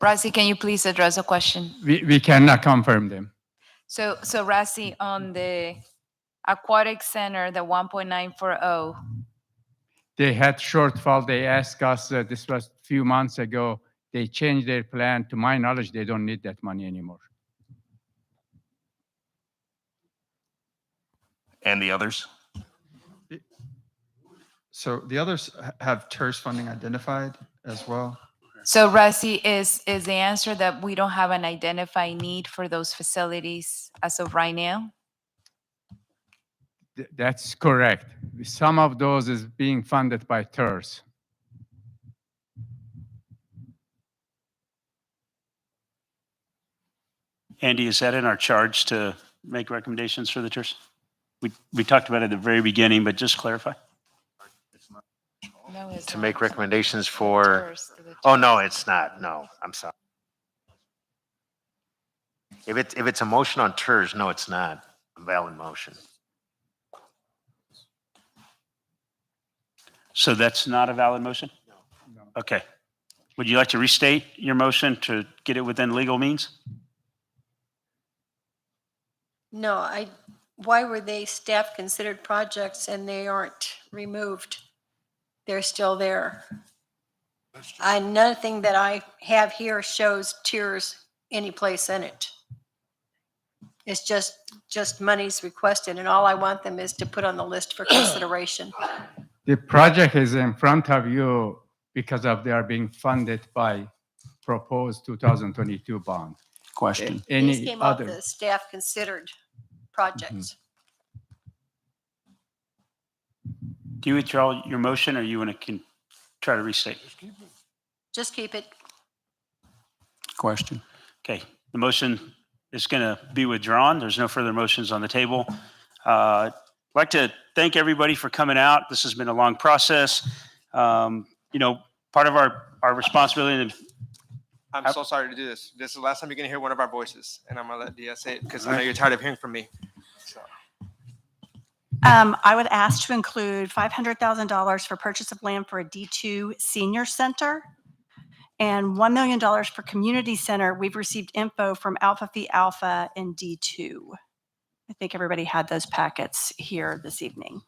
Razi, can you please address the question? We cannot confirm them. So Razi, on the aquatic center, the 1.940, They had shortfall. They asked us, this was a few months ago, they changed their plan. To my knowledge, they don't need that money anymore. And the others? So the others have TERS funding identified as well. so Razi, is the answer that we don't have an identified need for those facilities as of right now? That's correct. Some of those is being funded by TERS. Andy, is that in our charge to make recommendations for the TERS? We talked about it at the very beginning, but just clarify. No, it's To not. make recommendations for, TERS, to the oh, no, it's not. No, I'm sorry. If it's a motion on TERS, no, it's not a valid motion. So that's not a valid motion? No. Okay. Would you like to restate your motion to get it within legal means? No, why were they staff considered projects and they aren't removed? They're still there. Nothing that I have here shows tiers any place in it. It's just monies requested, and all I want them is to put on the list for consideration. The project is in front of you because of they are being funded by proposed 2022 bond. Question. These Any came off other? the staff considered projects. Do you withdraw your motion or you want to try to restate? Just keep it. Question. Okay. The motion is going to be withdrawn. There's no further motions on the table. I'd like to thank everybody for coming out. This has been a long process. Part of our responsibility. I'm so sorry to do this. This is the last time you're going to hear one of our voices, and I'm going to let Dia say it because I know you're tired of hearing from me. So. I would ask to include $500,000 for purchase of land for a D2 senior center and $1 million for community center. We've received info from Alpha Phi Alpha and D2. I think everybody had those packets here this evening.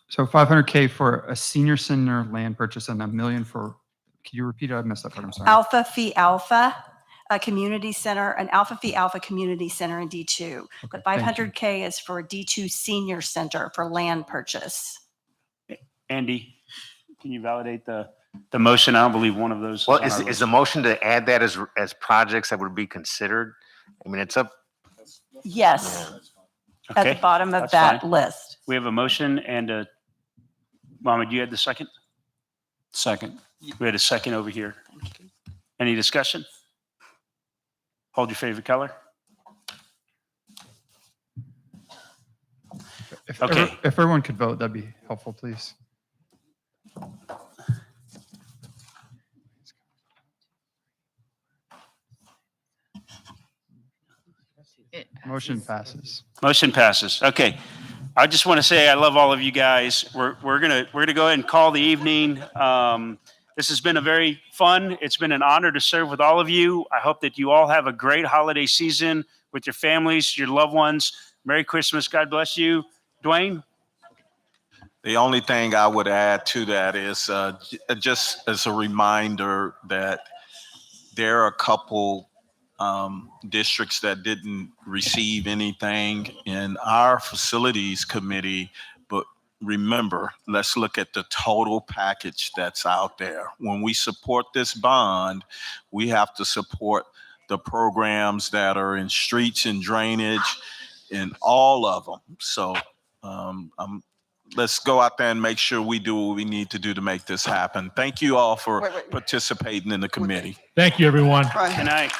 So 500K for a senior center land purchase and $1 million for, can you repeat it? I missed that part. I'm sorry. Alpha Phi Alpha, a community center, an Alpha Phi Alpha community center in D2. But 500K is for D2 senior center for land purchase. Andy, can you validate the motion? I don't believe one of those. Well, is the motion to add that as projects that would be considered? I mean, it's up. Yes, at Okay, the bottom of that's that fine. list. We have a motion and a, Mohammed, you had the second? Second. We had a second over here. Any discussion? Hold your favorite color. Okay. If everyone could vote, that'd be helpful, please. Motion passes. Motion passes. Okay. I just want to say I love all of you guys. We're gonna go ahead and call the evening. This has been a very fun. It's been an honor to serve with all of you. I hope that you all have a great holiday season with your families, your loved ones. Merry Christmas. God bless you. Dwayne? The only thing I would add to that is just as a reminder that there are a couple districts that didn't receive anything in our facilities committee, but remember, let's look at the total package that's out there. When we support this bond, we have to support the programs that are in streets and drainage in all of them. So let's go out there and make sure we do what we need to do to make this happen. Thank you all for participating in the committee. Thank you, everyone. Good night.